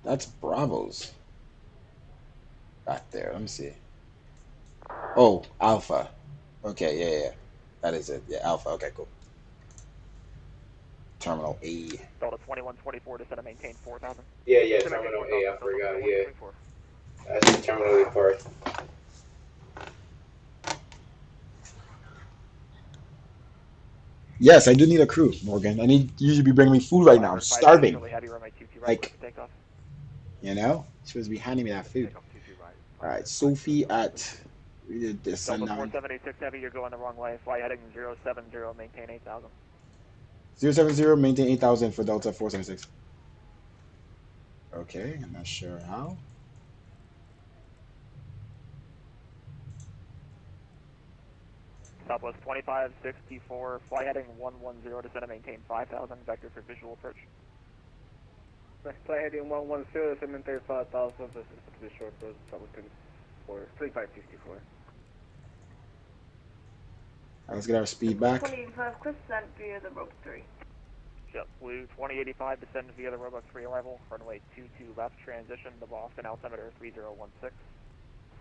That's Bravo's. Back there. Let me see. Oh, Alpha. Okay, yeah. That is it. Yeah, Alpha. Okay, cool. Terminal A. Delta 2124, descend and maintain 4,000. Yeah, Terminal A. I forgot. Yeah. That's the Terminal A part. Yes, I do need a crew, Morgan. I need you to be bringing me food right now. I'm starving. Charlie Heavy, runway 22 right, clear Like, for takeoff. you know, you're supposed to be handing me that food. Take off 22 right. All right, Sophie at we did this Delta sundown. 476 Heavy, you're going the wrong way. Fly heading 070, maintain 8,000. 070, maintain 8,000 for Delta 476. Okay, I'm not sure how. Southwest 2564, fly heading 110, descend and maintain 5,000, vector for visual approach. Fly heading 110, cemetery 5,000, this is the visual approach, Southwest 2564. Let's get our speed back. 2085, Chris sent via the rope 3. JetBlue 2085, descend via the Roebuck 3 arrival, runway 22 left, transition to Boston, altimeter 3016.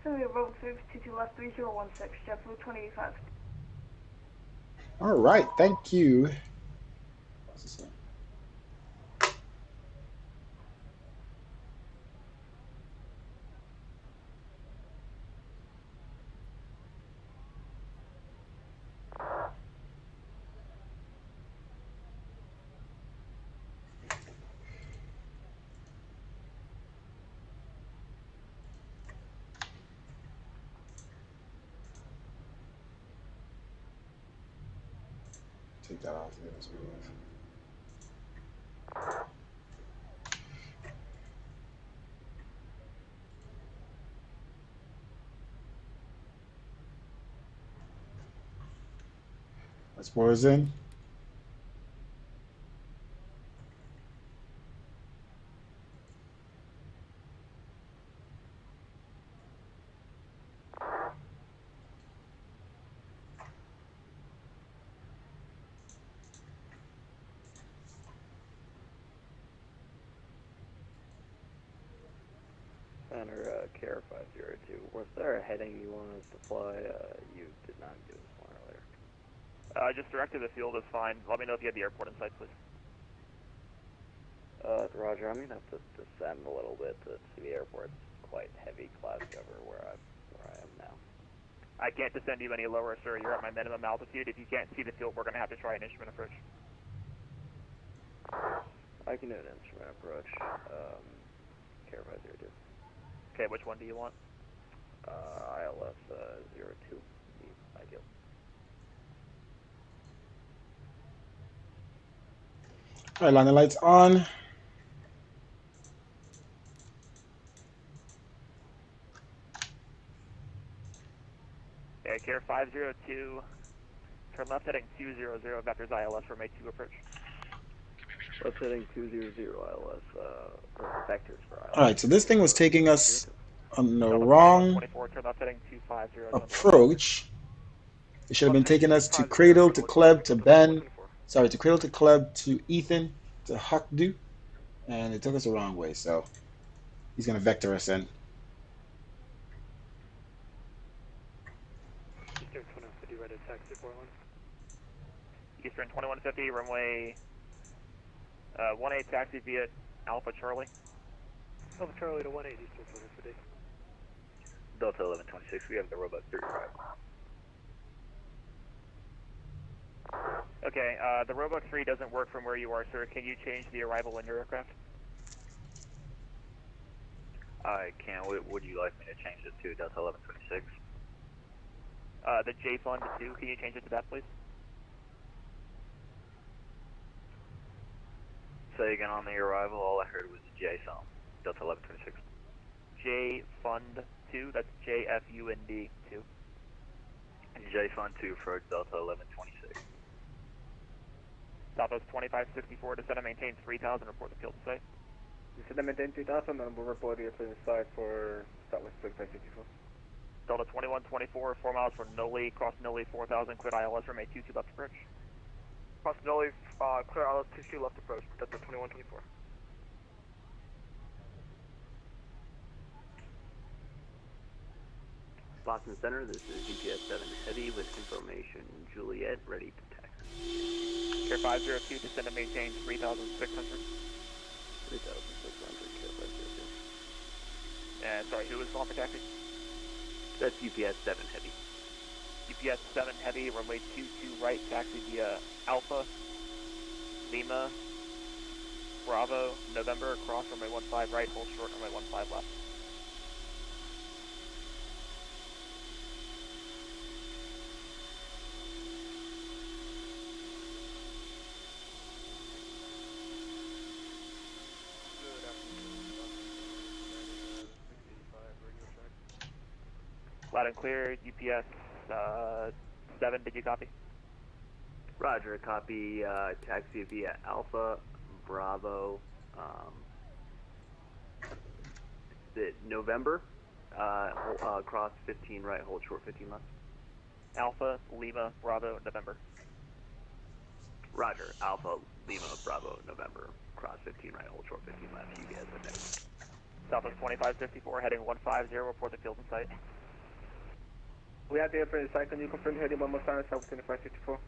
Send via rope 3, 22 left, 3016, JetBlue 2085. All right, thank you. Take that off. Let's pause in. Center, Care 502. Was there a heading you wanted us to fly? You did not give us one earlier. Just directed the field is fine. Let me know if you have the airport in sight, please. Roger, I'm gonna have to descend a little bit to see the airport. It's quite heavy cloud cover where I am now. I can't descend you any lower, sir. You're at my minimum altitude. If you can't see the field, we're gonna have to try an instrument approach. I can do an instrument approach. Care 502. Okay, which one do you want? ILS 02. Ideal. All right, line the lights on. Okay, Care 502. Turn left heading 200, vectors ILS for May 2 approach. Left heading 200 ILS, or vectors for ILS. All right, so this thing was taking us on the Delta wrong 24, turn left heading 250. approach. It should have been taking us to Cradle, to Kleb, to Ben. Sorry, to Cradle, to Kleb, to Ethan, to Huckdu. And it took us the wrong way, so he's going to vector us in. Eastern 2150, ready to taxi 41. Eastern 2150, runway 18 taxi via Alpha Charlie. Alpha Charlie to 18, Eastern 2150. Delta 1126, we have the Roebuck 3 arrival. Okay, the Roebuck 3 doesn't work from where you are, sir. Can you change the arrival in your aircraft? I can. What would you like me to change it to? Delta 1126? The J Fund 2, can you change it to that, please? Say again on the arrival, all I heard was J Fund. Delta 1126. J Fund 2, that's JFUND 2. J Fund 2 for Delta 1126. Southwest 2564, descend and maintain 3000, report the field in sight. Descend and maintain 3000, and we'll report the airplane inside for Southwest 2564. Delta 2124, 4 miles from Noli, cross Noli 4000, cleared ILS for May 22 left approach. Cross Noli, clear ILS 22 left approach, Delta 2124. Boston Center, this is GPS 7 Heavy with information Juliet, ready to taxi. Care 502, descend and maintain 3600. 3600, Care 502. And sorry, who was calling for taxi? That's UPS 7 Heavy. UPS 7 heavy, runway 22 right, taxi via Alpha, Lima, Bravo, November, cross runway 15 right, hold short, runway 15 left. Good afternoon, Boston 685 radio check. Loud and clear, UPS 7, did you copy? Roger, copy, taxi via Alpha, Bravo, November, cross 15 right, hold short 15 left. Alpha, Lima, Bravo, November. Roger, Alpha, Lima, Bravo, November, cross 15 right, hold short 15 left, you guys are next. Southwest 2554, heading 150, report the field in sight. We have the airplane in sight, can you confirm heading one more time, Southwest 2554?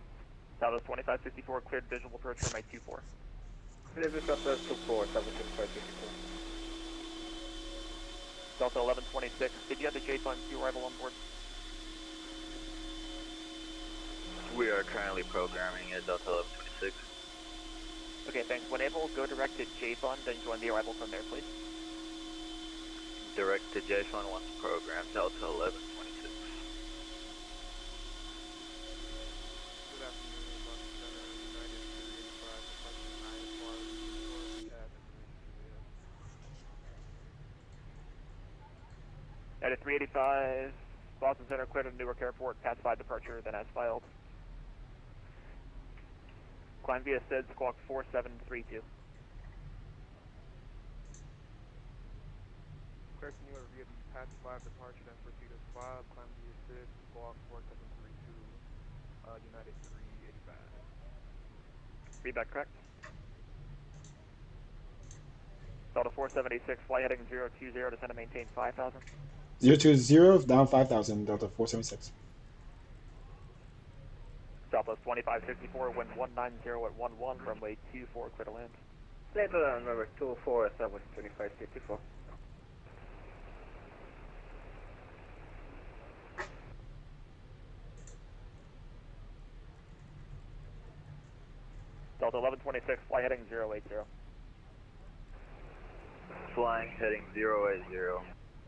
Southwest 2554, cleared visual approach runway 24. Clear this up, 24, Southwest 2554. Delta 1126, did you have the J-Fund fuel arrival on board? We are currently programming at Delta 1126. Okay, thanks. When able, go direct to J-Fund, then join the arrival from there, please. Direct to JSON once programmed, Delta 1126. Good afternoon, Boston Center, United 385, requesting 9 quality report at NVME. At 385, Boston Center cleared at Newark Airport, pacified departure, then as filed. Climb via SID, squawk 4732. Clear to Newark via the Patch 5 departure, then proceed as 5, climb via SID, squawk 4732, United 385. Feedback correct. Delta 476, fly heading 020, descend and maintain 5,000. 020, down 5,000, Delta 476. Southwest 2564, wind 190 at 11, runway 24, clear to land. Later on, number 24, Southwest 2554. Delta 1126, fly heading 080. Flying heading 080,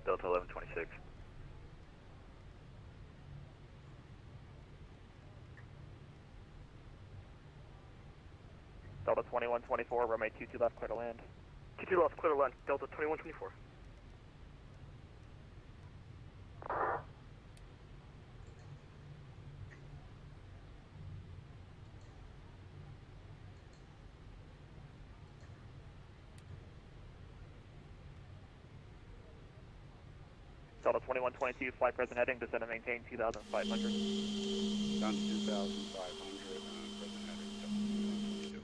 Delta 1126. Delta 2124, runway 22 left, clear to land. 22 left, clear to land, Delta 2124. Delta 2122, fly present heading, descend and maintain 2,500. Down to 2,500, present heading, Delta 2122.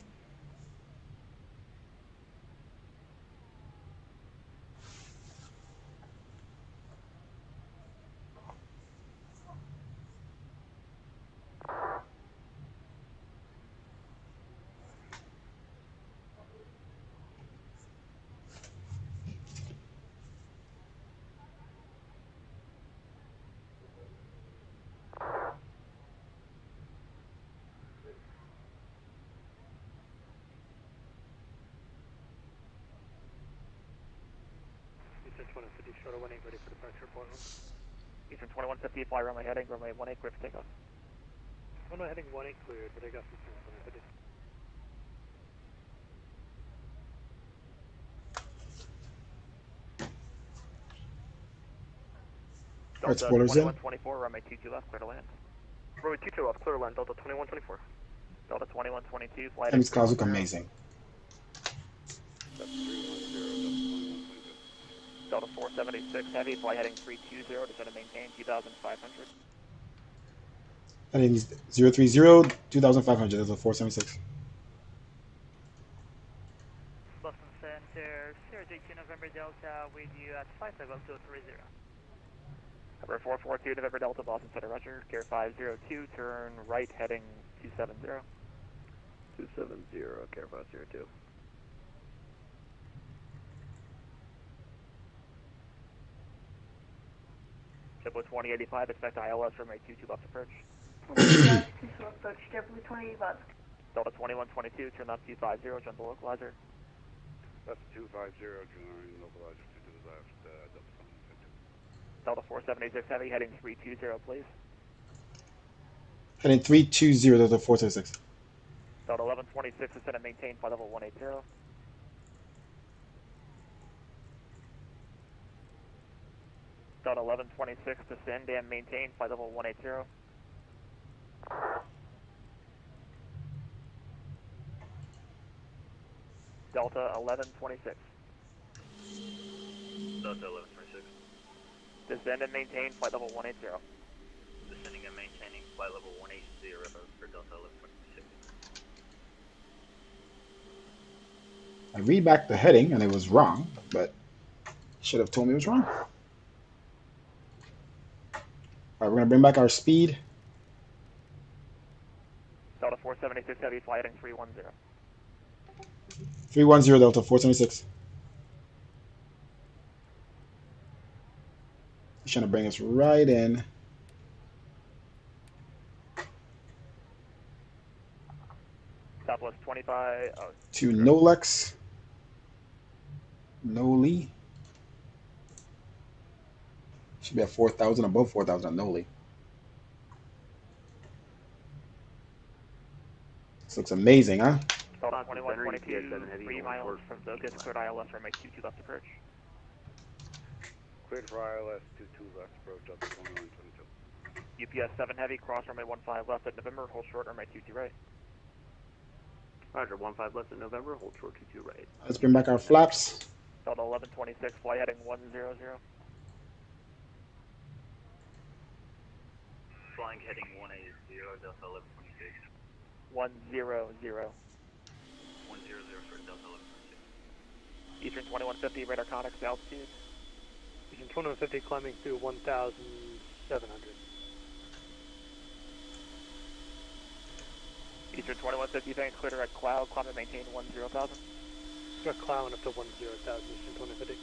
Eastern 2150, shuttle 18, ready for departure, Portland. Eastern 2150, fly runway heading, runway 18, clear for takeoff. Runway heading 18 cleared, for takeoff Eastern 2150. Alright, Delta spoilers in. 2124, runway 22 left, clear to land. Runway 22 left, clear to land, Delta 2124. Delta 2122, fly And heading these clouds look 0. amazing. That's 310, Delta 2122. Delta 476, heavy, fly heading 320, descend and maintain 2,500. Heading 030, 2,500, Delta 476. Boston Center, 032 November Delta with you at 57230. Number 442, November Delta, Boston Center, Roger. Gear 502, turn right, heading 270. 270, Care 502. JetBlue 2085, expect ILS runway 22 left approach. 22 approach, JetBlue 2085. Delta 2122, turn left 250, join the localizer. That's 250, join localizer to the left, Delta 2152. Delta 4786 Heavy, heading 320, please. Heading 320, Delta 476. Delta 1126, ascend and maintain flight level 180. Delta 1126, descend and maintain flight level 180. Delta 1126. Delta 1126. Descend and maintain flight level 180. Descending and maintaining flight level 180 for Delta 1126. I read back the heading and it was wrong, but should have told me it was wrong. All right, we're gonna bring back our speed. Delta 476 Heavy, fly heading 310. 310, Delta 476. He's trying to bring us right in. Southwest 25. To Nolex. Noli. Should be at 4,000, above 4,000 on Noli. This looks amazing, huh? Delta 2122, 3 miles from Zocus, cleared ILS runway 22 left approach. Cleared for ILS 22 left approach, Delta 2122. UPS 7 Heavy, cross runway 15 left at November, hold short runway 22 right. Roger, 15 left at November, hold short 22 right. Let's bring back our flaps. Delta 1126, fly heading 100. Flying heading 180, Delta 1126. 100. 100 for Delta 1126. Eastern 2150, radar conics, altitude. Eastern 2150, climbing through 1,700. Eastern 2150, banks clear direct cloud, climb and maintain 10,000. Direct cloud up to 10,000, Eastern 2150.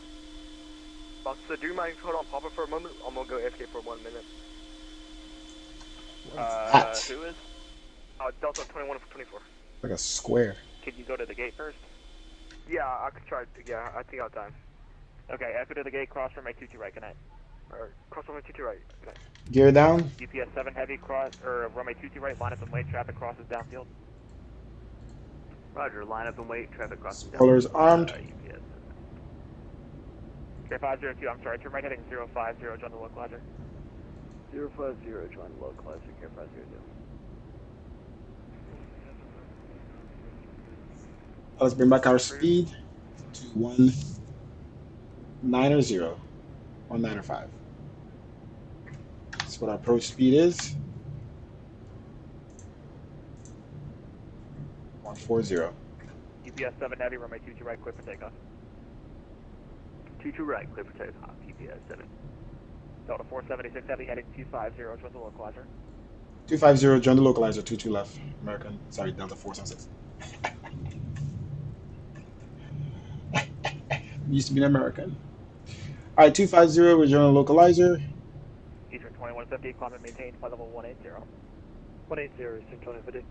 So do you mind hold on Papa for a moment? I'm gonna go AFK for 1 minute. Who is? Delta 2124. Like a square. Can you go to the gate first? Yeah, I could try. Yeah, I think I'll time. Okay, echo to the gate, cross runway 22 right, good night. Alright, cross runway 22 right. Good night. Gear down. UPS 7 Heavy, cross, or runway 22 right, line up and wait, traffic crosses downfield. Roger, line up and wait, traffic crosses downfield. Spoilers armed. UPS. Air 502, I'm sorry, turn right heading 050, join the localizer. 050, join the localizer, Air 502. Let's bring back our speed to 190, 195. That's what our approach speed is. 140. UPS 7 Heavy, runway 22 right, clear for takeoff. 22 right, clear for takeoff, UPS 7. Delta 476 Heavy, heading 250, join the localizer. 250, join the localizer, 22 left. American, sorry, Delta 476. Used to be an American. All right, 250, we're joining the localizer. Eastern 2150, climb and maintain flight level 180. 180, Eastern 2150.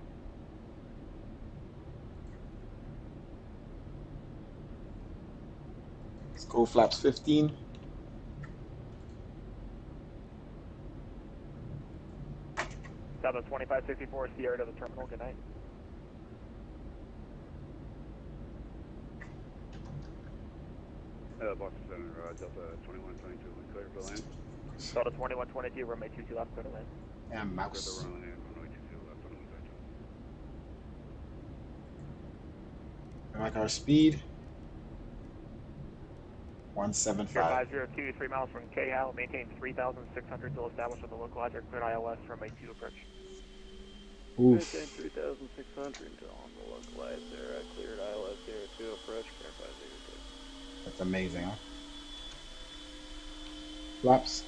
Let's go flaps 15. Southwest 2564, Sierra to the terminal, good night. Boston Center, Delta 2122, clear for land. Delta 2122, runway 22 left, clear to land. And mouse. Clear for land, runway 22 left on the I like our speed. 175. Air 502, 3 miles from K-Hal, maintain 3,600 till established with the localizer, cleared ILS, runway 2 approach. Oof. Maintain 3,600 on the localizer, cleared ILS 02 approach, Air 502. That's amazing, huh? Flaps.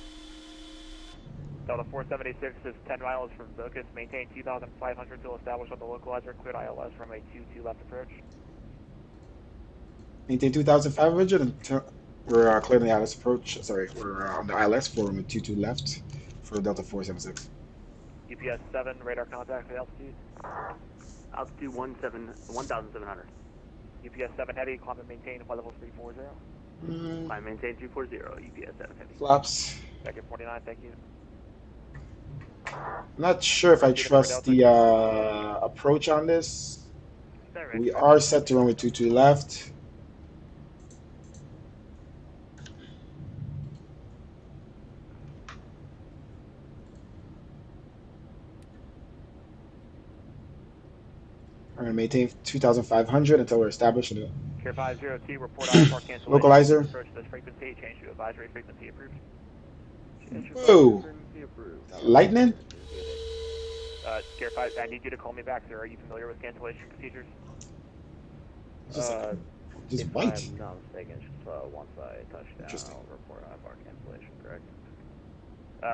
Delta 476 is 10 miles from Zocus, maintain 2,500 till established with the localizer, cleared ILS, runway 22 left approach. Maintain 2,500 until We're clearing the ILS approach. Sorry, we're on the ILS for runway 22 left for Delta 476. UPS 7, radar contact for altitude. Altitude 1,700. UPS 7 heavy, climb and maintain flight level 340. Climb maintain 340, UPS 7 heavy. Flaps. Second 49, thank you. I'm not sure if I trust the approach on this. We are set to runway 22 left. We're going to maintain 2,500 until we're established. Care 50T, report IFR cancellation. Localizer. Approach this frequency, change to advisory frequency approved. Whoa! Lightning? Care 5, I need you to call me back, sir. Are you familiar with cancellation procedures? Just if white. I'm not mistaken, just once I touch down, I'll report IFR cancellation, correct?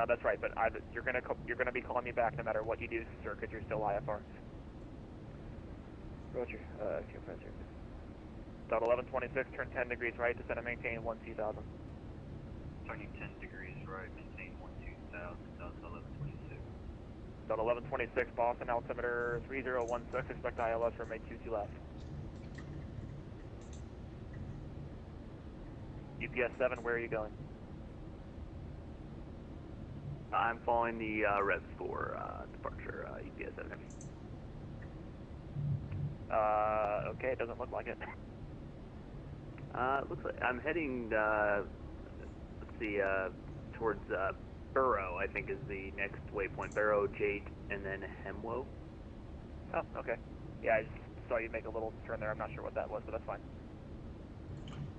That's right, but you're gonna be calling me back no matter what you do, sir, because you're still IFR. Roger, Q-Fencer. Delta 1126, turn 10 degrees right, descend and maintain 1-2000. Turning 10 degrees right, maintain 1-2000, Delta 1126. Delta 1126, Boston, altimeter 3016, expect ILS for May 22 left. UPS 7, where are you going? I'm following the revs for departure, UPS 7 heavy. Okay, it doesn't look like it. Looks like I'm heading, let's see, towards Burrow, I think is the next waypoint. Burrow, Jade, and then Hemwo. Oh, okay. Yeah, I just saw you make a little turn there. I'm not sure what that was, but that's fine.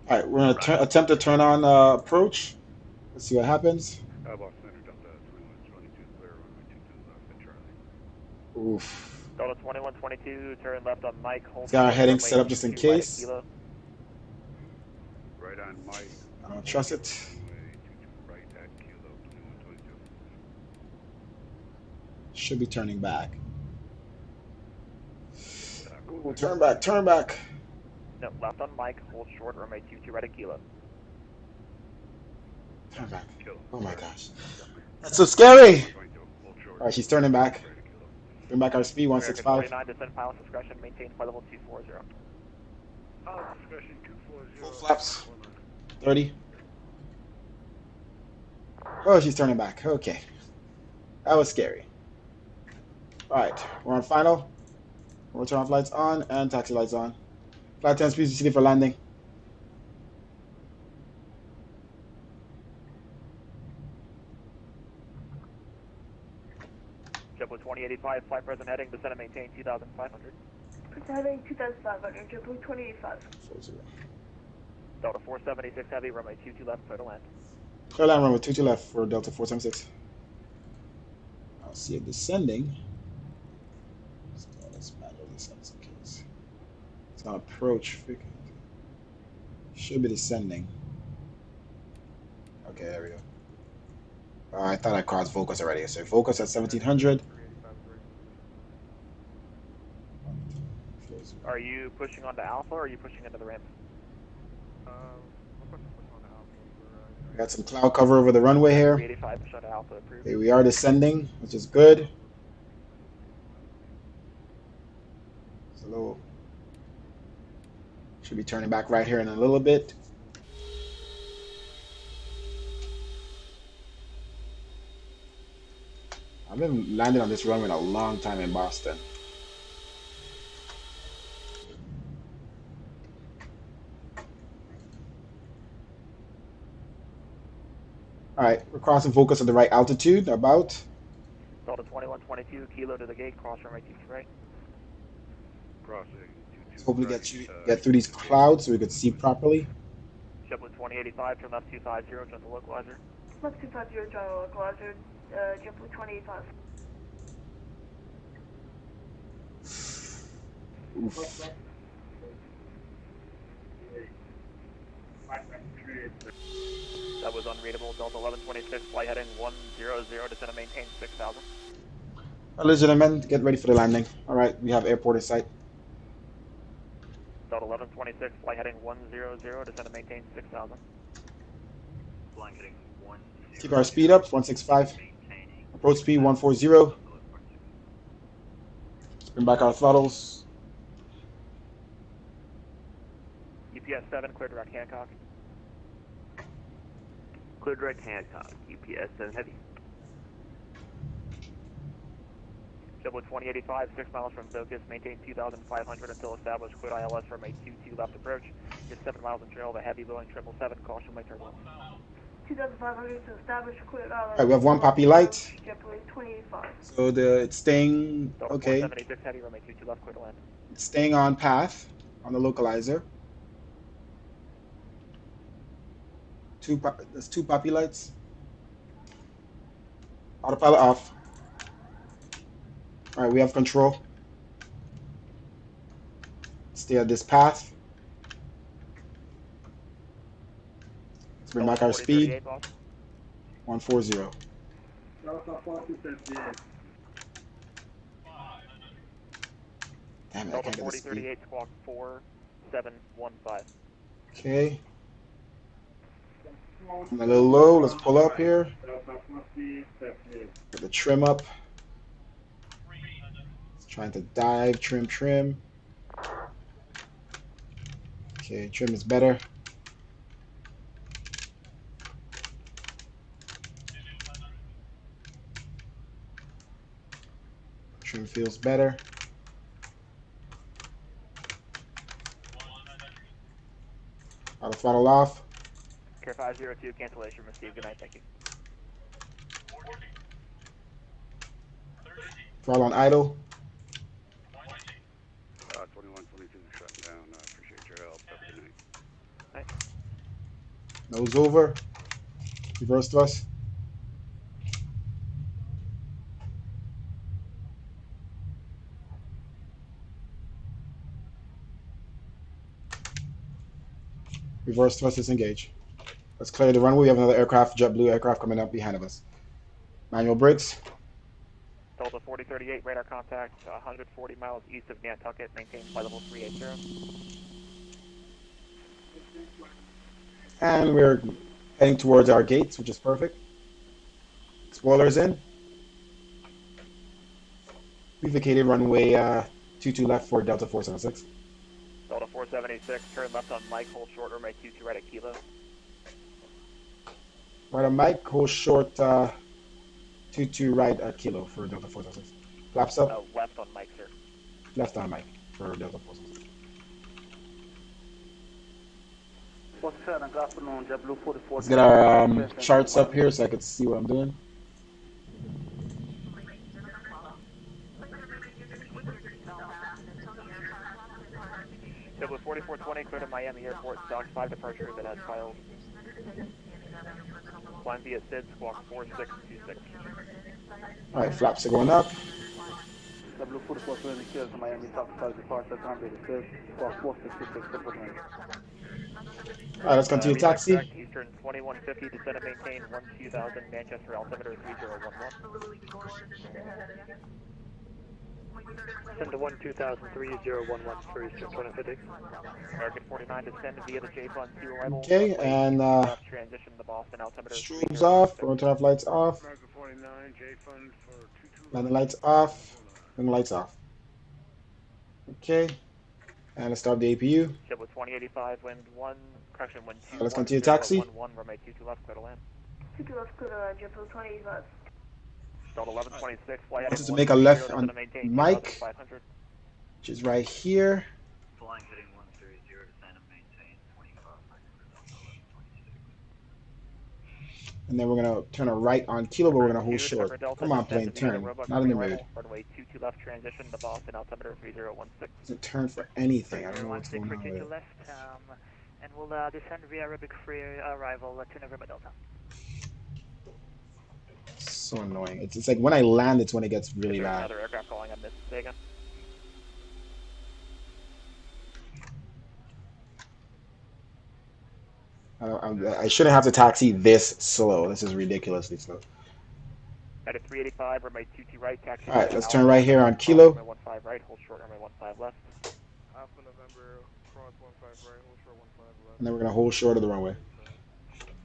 All right, we're going to attempt to turn on approach. Let's see what happens. Boss Center, Delta 2122, clear runway 22 left at Charlie. Oof. Delta 2122, turn left on Mike. Hold Got our heading runway set up just in 22 right at case. Kilo. Right on Mike. I don't trust it. Runway 22 right at Kilo 2122. Should be turning back. Ooh, turn back, turn back. No, left on Mike, hold short, runway 22 right at Kilo. Turn back. Oh my gosh. That's so scary. All right, she's turning back. Bring back our speed, 165. 49, descend pilot discretion, maintain flight level 240. Discretion 240. Full flaps. 30. Oh, she's turning back. Okay. That was scary. All right, we're on final. We'll turn off lights on and taxi lights on. Flight 10 speed city for landing. JetBlue 2085, flight present heading, descend and maintain 2,500. Heading 2,500, JetBlue 2085. Delta 476 heavy, runway 22 left, clear to land. Clear land runway 22 left for Delta 476. I'll see it descending. Let's manually descend in case. It's on approach. Should be descending. Okay, there we go. I thought I crossed Vocus already. So Vocus at 1700. Are you pushing onto Alpha or are you pushing into the ramp? We got some cloud cover over the runway here. 385, push onto Alpha, approved. Okay, we are descending, which is good. It's a little. Should be turning back right here in a little bit. I've been landing on this runway in a long time in Boston. All right, we're crossing Focus at the right altitude, about. Delta 2122, Kilo to the gate, cross runway 22 right. Crossing. Let's hopefully get through these clouds so we can see properly. JetBlue 2085, turn left 250, join the localizer. Left 250, join the localizer, JetBlue 2085. Oof. That was unreadable. Delta 1126, flight heading 100, descend and maintain 6,000. Ladies and gentlemen, get ready for the landing. All right, we have airport in sight. Delta 1126, flight heading 100, descend and maintain 6,000. flying heading 10. Keep our speed up, 165. Approach speed 140. Spin back our throttles. UPS 7, clear direct Hancock. Clear direct Hancock, UPS 7 heavy. JetBlue 2085, 6 miles from Vocus, maintain 2,500 until established, clear ILS from a 22 left approach. Just 7 miles in trail of a heavy Boeing 777, caution by turbulence. 2,500 to establish, clear ILS. Alright, we have one poppy light. JetBlue 2085. So it's staying, okay. 476 heavy, runway 22 left, clear to land. It's staying on path on the localizer. There's two poppy lights. Autopilot off. Alright, we have control. Stay at this path. Let's bring back our speed. 140. Damn it, I can't get the speed. 4038, squawk 4715. Okay. I'm a little low. Let's pull up here. Get the trim up. Trying to dive, trim. Okay, trim is better. Trim feels better. Auto throttle off. Care 502, cancellation received. Good night, thank you. Throttle on idle. 2122 shutting down. Appreciate your help. Have a good night. Nose over. Reverse thrust. Reverse thrust disengage. Let's clear the runway. We have another aircraft, JetBlue aircraft coming up behind of us. Manual brakes. Delta 4038, radar contact 140 miles east of Nantucket, maintain flight level 380. And we're heading towards our gates, which is perfect. Spoilers in. We vacated runway 22 left for Delta 476. Delta 476, turn left on Mike, hold short, runway 22 right at Kilo. Right on Mike, hold short 22 right at Kilo for Delta 476. Flaps up. Left on Mike, sir. Left on Mike for Delta 476. Let's get our charts up here so I can see what I'm doing. JetBlue 4420, clear to Miami Airport, Stock 5 departure that has filed. Climb via SID, squawk 4626. Alright, flaps are going up. JetBlue 4420, clear to Miami, Stock 5 departure, climb via SID, squawk 4626. Alright, let's continue taxi. Eastern 2150, descend and maintain 12000, Manchester, altimeter 3011. Send to 12000, 3011 for Eastern 2050. American 49, descend via the J-Fund 2 arrival. Okay, and transition to Boston, altimeter strobes off, front turn off lights off. American 49, J-Fund for 22. Landing lights off, and lights off. Okay, and let's start the APU. Ship with 2085, wind 1, correction, wind 2. Let's continue taxi. 11, runway 22 left, clear to land. 22 left, clear to JetBlue 2085. Delta 1126, fly This is to make a left on Mike, which is right here. Flying heading 130, descend and maintain 25. And then we're going to turn a right on Kilo, but we're going to hold short. Come on, plane, turn. Not in the mood. Runway 22 left, transition to Boston, altimeter 3016. Doesn't turn for anything. I don't know what's going on with it. left, and we'll descend via Arabic free arrival to November Delta. So annoying. It's like when I land, it's when it gets really bad. Another aircraft calling on Miss Vega. I shouldn't have to taxi this slow. This is ridiculously slow. At a 385, runway 22 right, taxi. Alright, let's turn right here on Kilo. Runway 15 right, hold short, runway 15 left. Alpha November, cross 15 right, hold short 15 left. And then we're going to hold short of the runway.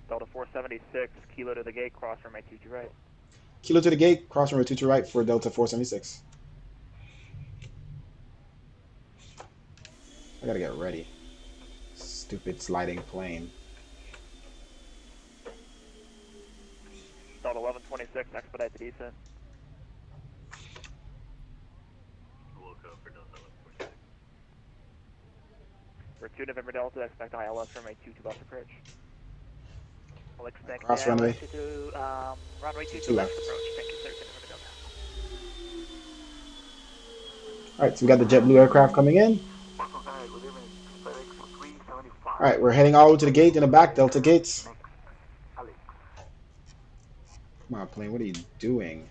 Delta 476, Kilo to the gate, cross runway 22 right. Kilo to the gate, cross runway 22 right for Delta 476. I gotta get ready. Stupid sliding plane. Delta 1126, expedite the descent. We'll go for Delta 1146. For 2 November Delta, expect ILS runway 22 left approach. We'll expect Cross the runway. ILS to runway 22 Two left left. approach. Thank you, sir. 2 November Delta. Alright, so we got the JetBlue aircraft coming in. Alright, we're heading all the way to the gate in the back, Delta gates. Come on, plane, what are you doing?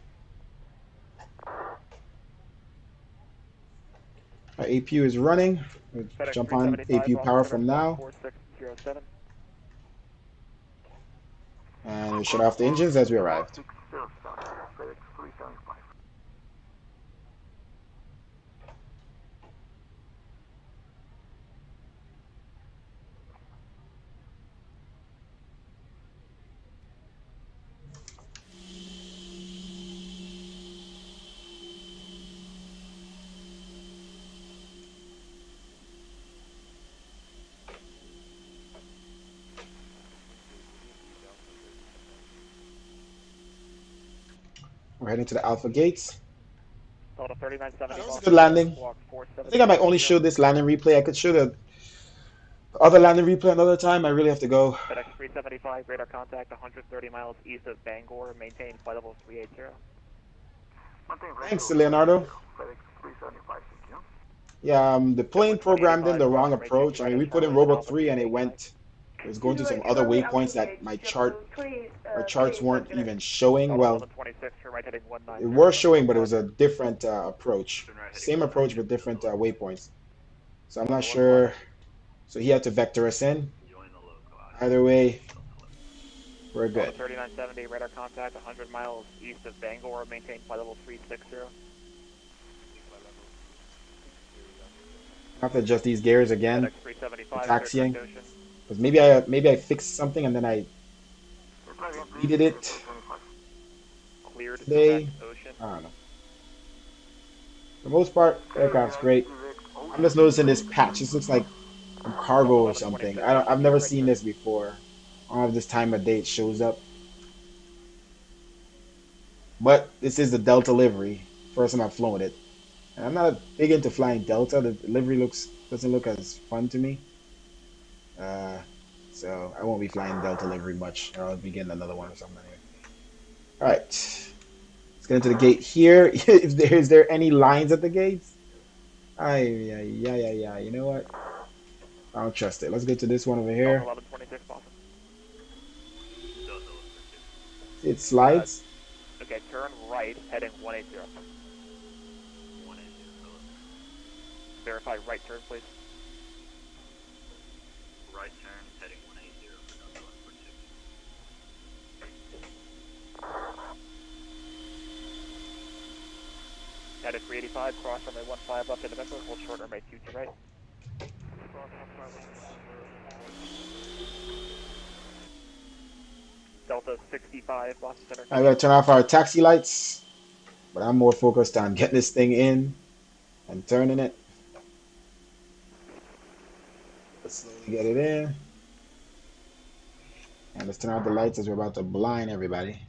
Our APU is running. We'll FedEx jump on 375, APU power Center from Squawk now. 4607. And we shut off the engines as we arrive. We're heading to the Alpha gates. Delta 3970, That was a good landing. I think I might only show this landing replay. I could show the other landing replay another time. I really have to go. FedEx 375, radar contact 130 miles east of Bangor, maintain flight level 380. Thanks, Leonardo. Yeah, the plane programmed in the wrong approach. I mean, we put in Robo 3 and it was going to some other waypoints that our charts weren't even showing. Well, it was showing, but it was a different approach. Same approach, but different waypoints. So I'm not sure. So he had to vector us in. Either way, we're good. 3970, radar contact 100 miles east of Bangor, maintain flight level 360. I have to adjust these gears again. FedEx Taxiing. Because maybe I fixed something and then I deleted it today. I don't know. For the most part, aircraft's great. I'm just noticing this patch. This looks like some cargo or something. I've never seen this before. I don't know if this time of day it shows up. But this is the Delta livery. First time I've flown it. And I'm not big into flying Delta. The livery doesn't look as fun to me. So I won't be flying Delta livery much. Or I'll be getting another one or something anyway. Alright. Let's get into the gate here. Is there any lines at the gates? Yeah. You know what? I don't trust it. Let's get to this one over here. It slides. Okay, turn right, heading 180. Verify right turn, please. Right turn, heading 180 for Delta 146. Headed 385, cross runway 15 left in November, hold short runway 22 right. Delta 65, Boston Center. I gotta turn off our taxi lights, but I'm more focused on getting this thing in and turning it. Let's slowly get it in. And let's turn out the lights as we're about to blind everybody.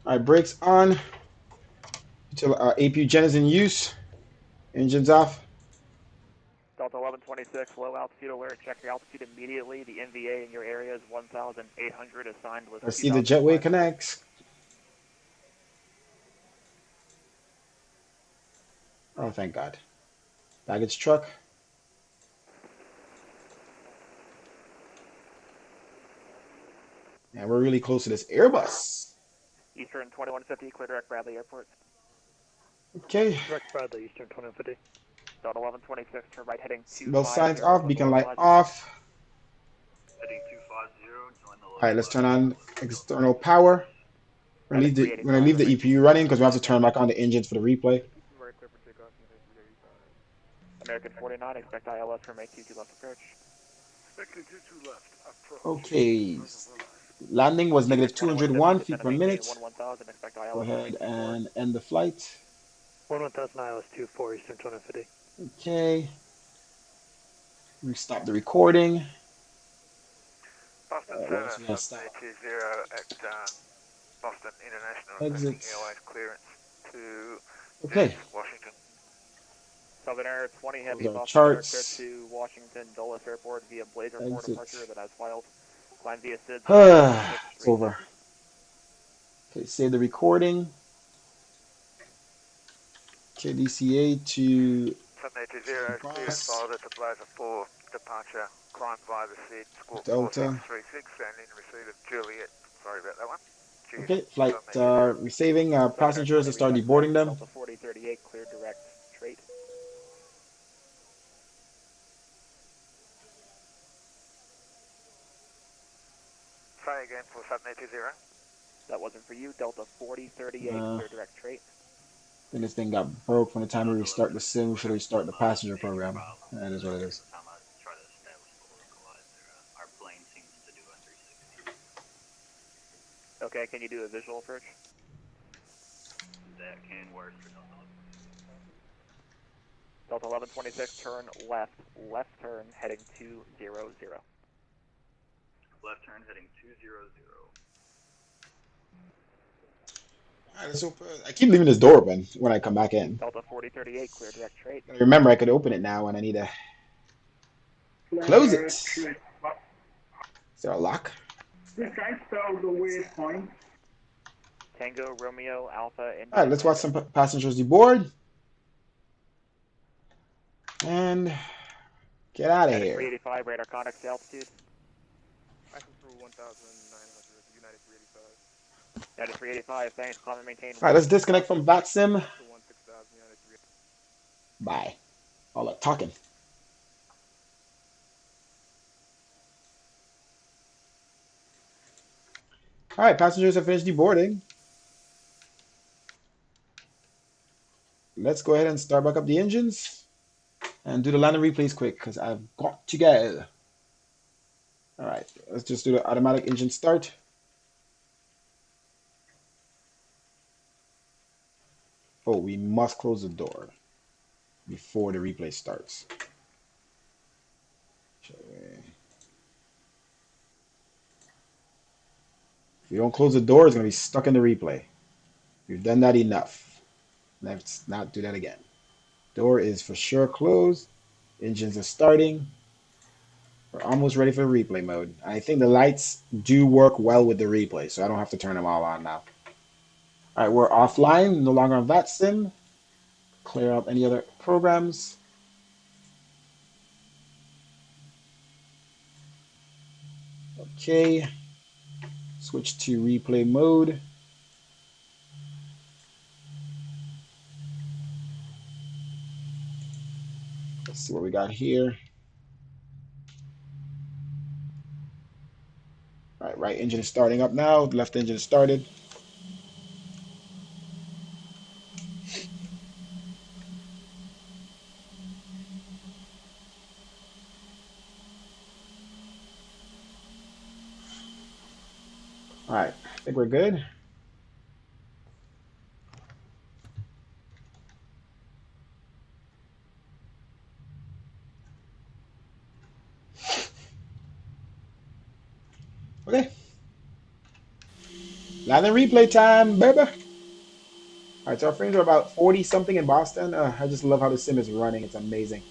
All right, brakes on. Until APU gen is in use. Engines off. Delta 1126, low altitude alert. Check your altitude immediately. The NVA in your area is 1,800. Assigned was I see the jetway connects. Oh, thank God. Baggage truck. And we're really close to this Airbus. Eastern 2150, clear direct Bradley Airport. Okay. Direct Bradley, Eastern 2150. Delta 1126, turn right heading 250. Bell signs off, beacon light off. Heading 250, join the All right, let's turn on external power. We're going to leave the EPU running because we have to turn back on the engines for the replay. Very clear for takeoff, United 385. American 49, expect ILS from 822 left approach. Expecting 22 left, approach. Okay. Landing was negative 201 feet per minute. Go ahead and end the flight. 1000 ILS 24, Eastern 2150. Okay. We stop the recording. Boston Center, Center, 720 at Boston International, exit. Airlines clearance to Okay. Washington. Southern Air 20 Heavy, Those are Boston charts. clear to Washington Dulles Airport via Blazer Port Exit. departure that has filed. Climb via SID. It's over. Okay, save the recording. Okay, DCA to 780 clearance filed at the Blazer 4 departure. Climb via the SID, squawk Delta. 4636 and in receipt of Juliet. Sorry about that one. Cheers. Okay, flight receiving. Passengers to start deboarding them. Delta 4038, clear direct straight. Try again for 780. That wasn't for you. Delta 4038, clear direct straight. I think this thing got broke from the time we restart the sim. We should restart the passenger program. That is what it is. Our plane seems to do a 360. Okay, can you do a visual approach? That can work for Delta 1126, turn left turn, heading 200. Left turn heading 200. Alright, so I keep leaving this door open when I come back in. Delta 4038, clear direct straight. Remember, I could open it now and I need to close it. Is there a lock? This guy spelled the weird point. Tango, Romeo, Alpha, and... Alright, let's watch some passengers deboard. And get out of here. 385, radar contact to altitude. Passing through 1,900, United 385. United 385, thanks, climb and maintain. Alright, let's disconnect from VATSIM. Bye. All that talking. Alright, passengers have finished deboarding. Let's go ahead and start back up the engines and do the landing replays quick because I've got to go. Alright, let's just do the automatic engine start. Oh, we must close the door before the replay starts. If you don't close the door, it's going to be stuck in the replay. We've done that enough. Let's not do that again. Door is for sure closed. Engines are starting. We're almost ready for replay mode. I think the lights do work well with the replay, so I don't have to turn them all on now. All right, we're offline, no longer on VATSIM. Clear out any other programs. Okay. Switch to replay mode. Let's see what we got here. All right, right engine is starting up now. Left engine is started. All right, I think we're good. Okay. Landing replay time, baby. All right, so our frames are about 40 something in Boston. I just love how the sim is running. It's amazing.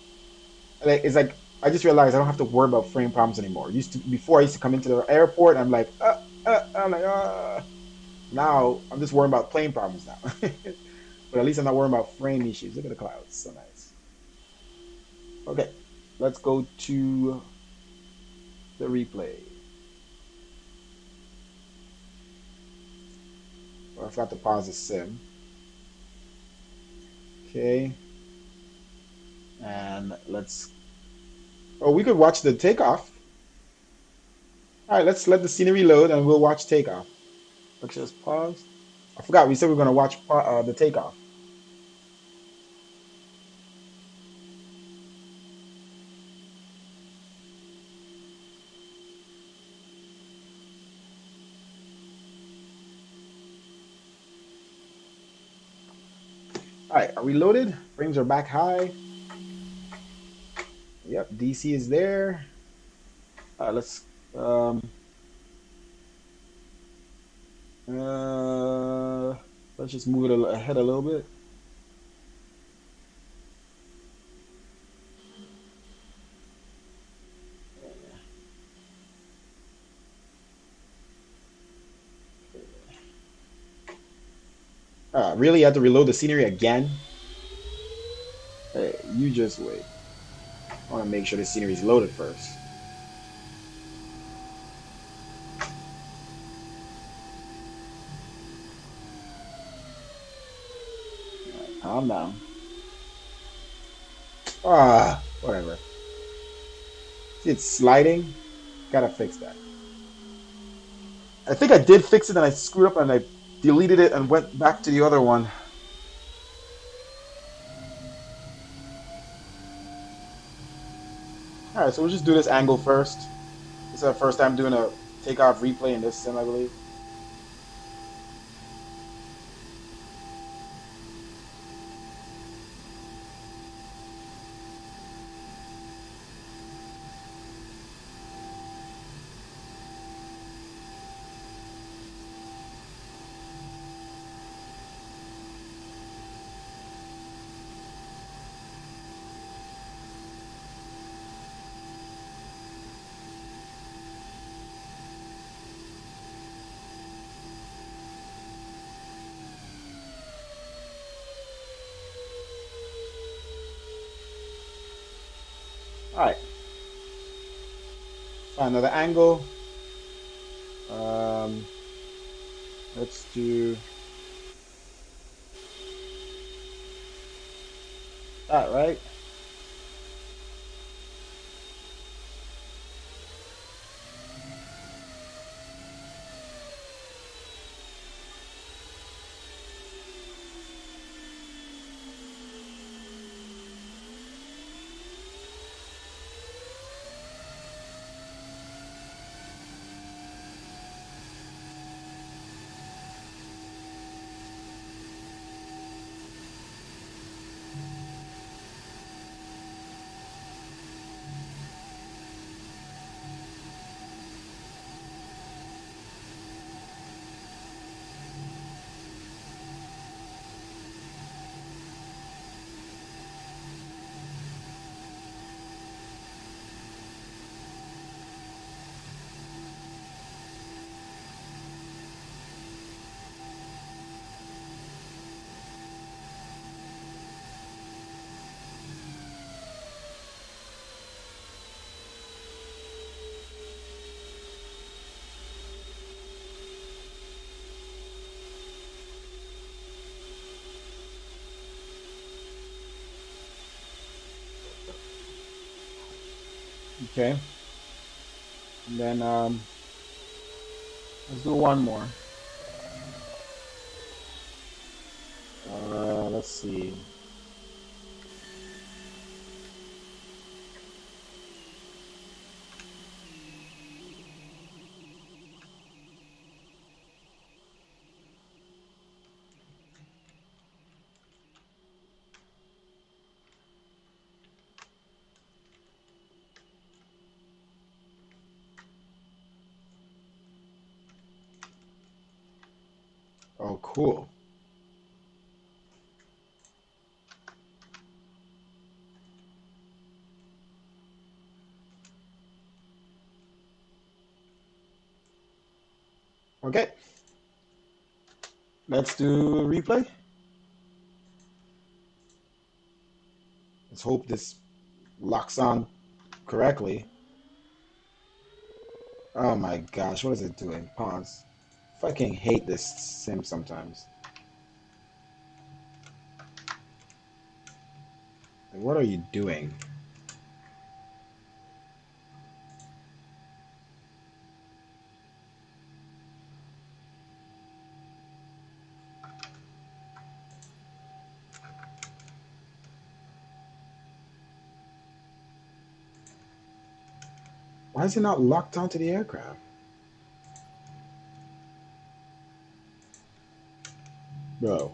It's like I just realized I don't have to worry about frame problems anymore. Before I used to come into the airport, I'm like, Now I'm just worrying about plane problems now. But at least I'm not worrying about frame issues. Look at the clouds, so nice. Okay, let's go to the replay. I forgot to pause the sim. Okay. And let's. Oh, we could watch the takeoff. All right, let's let the scenery load and we'll watch takeoff. Let's just pause. I forgot we said we are going to watch the takeoff. All right, are we loaded? Frames are back high. Yep, DC is there. Let's uh, let's just move it ahead a little bit. Really, you have to reload the scenery again? Hey, you just wait. I want to make sure the scenery is loaded first. Right, calm down. Whatever. See, it's sliding. Gotta fix that. I think I did fix it and I screwed up and I deleted it and went back to the other one. All right, so we'll just do this angle first. This is our first time doing a takeoff replay in this sim, I believe. All right. Find another angle. Let's do that, right? Okay. And then let's do one more. Let's see. Oh, cool. Okay. Let's do a replay. Let's hope this locks on correctly. Oh my gosh, what is it doing? Pause. fucking hate this sim sometimes. Like, what are you doing? Why is it not locked onto the aircraft? Bro.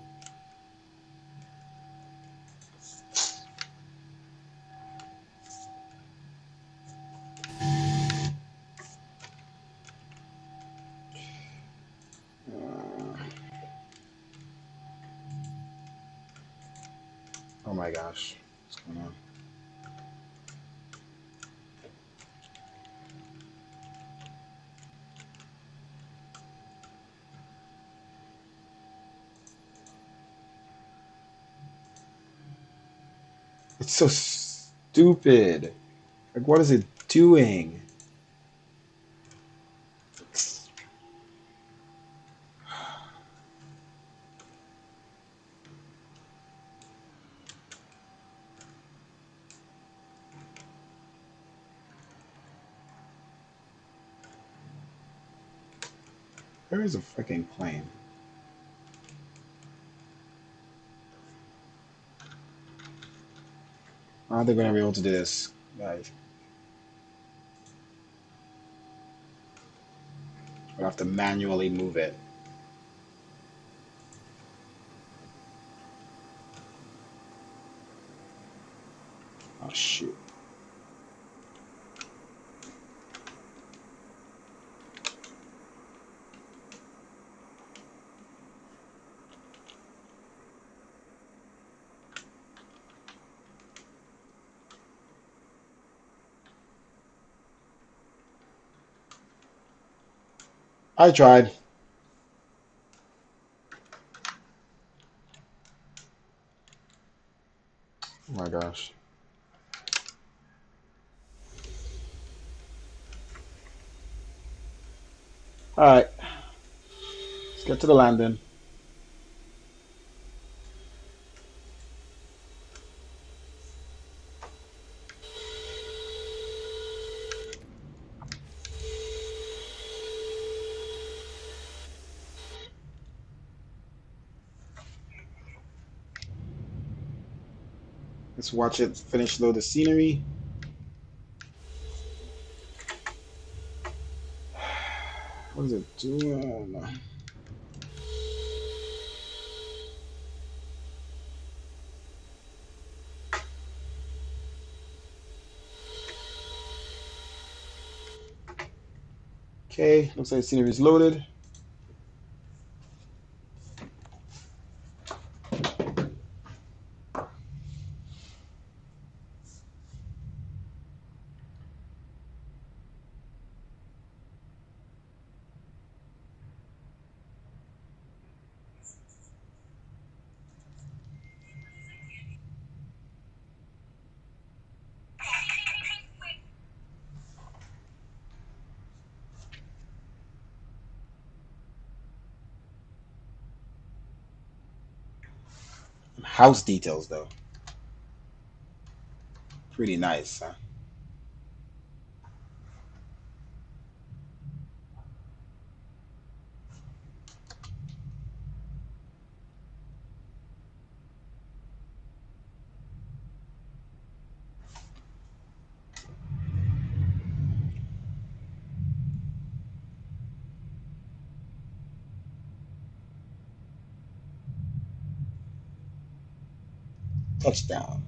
Oh my gosh. What's going on? It's so stupid. Like, what is it doing? Where is a freaking plane? I don't think we're gonna be able to do this, guys. We'll have to manually move it. Oh shoot. I tried. Oh my gosh. Alright. Let's get to the landing. Let's watch it finish load the scenery. What is it doing? Okay, looks like the scenery is loaded. House details though. Pretty nice, huh? Touchdown.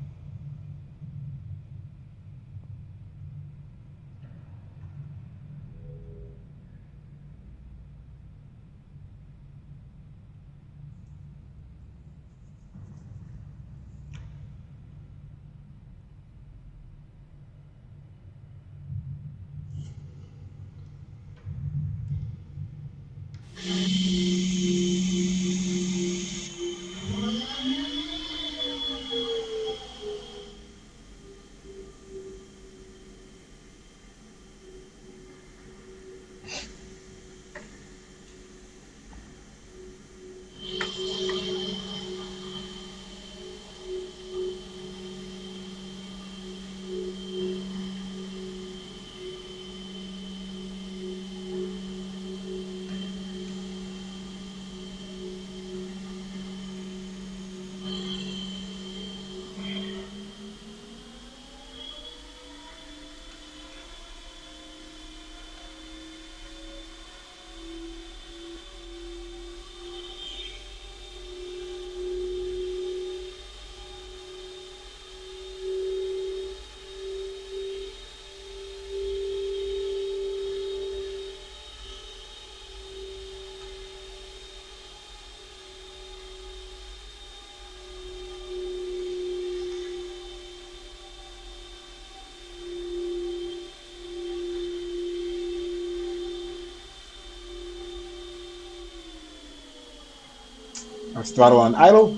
Let's throttle on idle.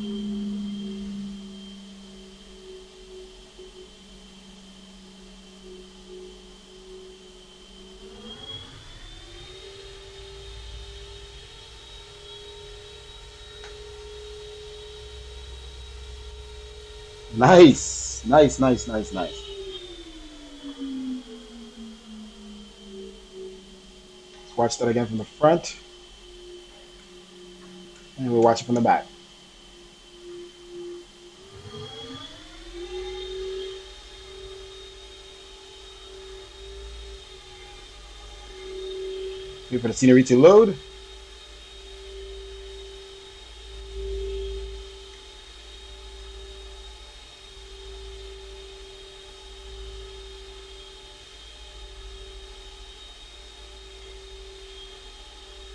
Nice, nice, nice, nice, nice. Let's watch that again from the front. And we'll watch it from the back. Wait for the scenery to load.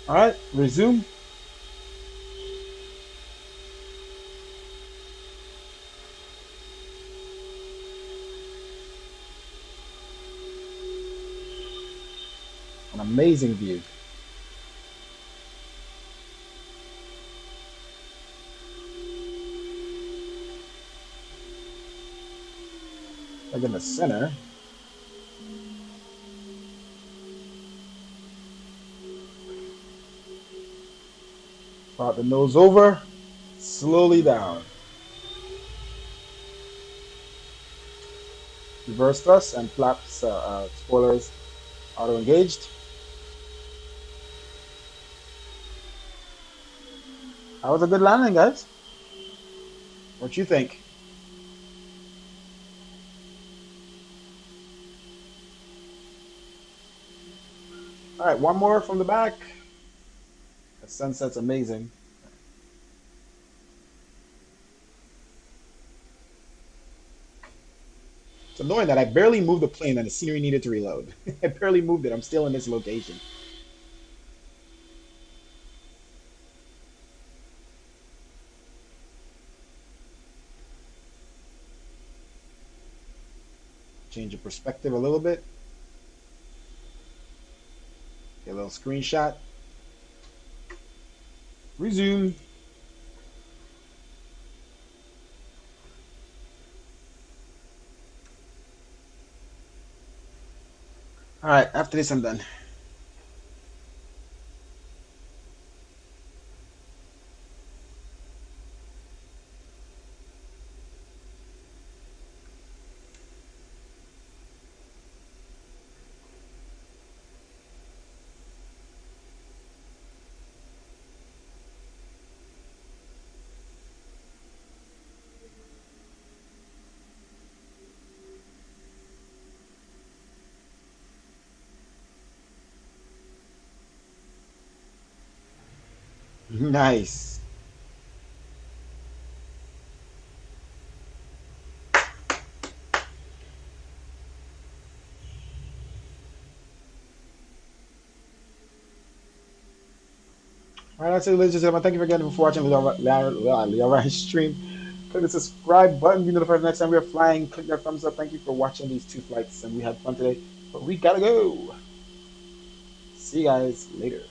All right, resume. An amazing view. Like in the center. Brought the nose over, slowly down. Reverse thrust and flaps, spoilers auto engaged. That was a good landing, guys. What you think? All right, one more from the back. The sunset's amazing. It's annoying that I barely moved the plane and the scenery needed to reload. I barely moved it. I'm still in this location. Change the perspective a little bit. Get a little screenshot. Resume. All right, after this, I'm done. Nice. All right, that's it, ladies and gentlemen. Thank you again for watching Leo Ryan stream. Click the subscribe button. Be notified next time we are flying. Click that thumbs up. Thank you for watching these 2 flights, and we had fun today. But we gotta go. See you guys later.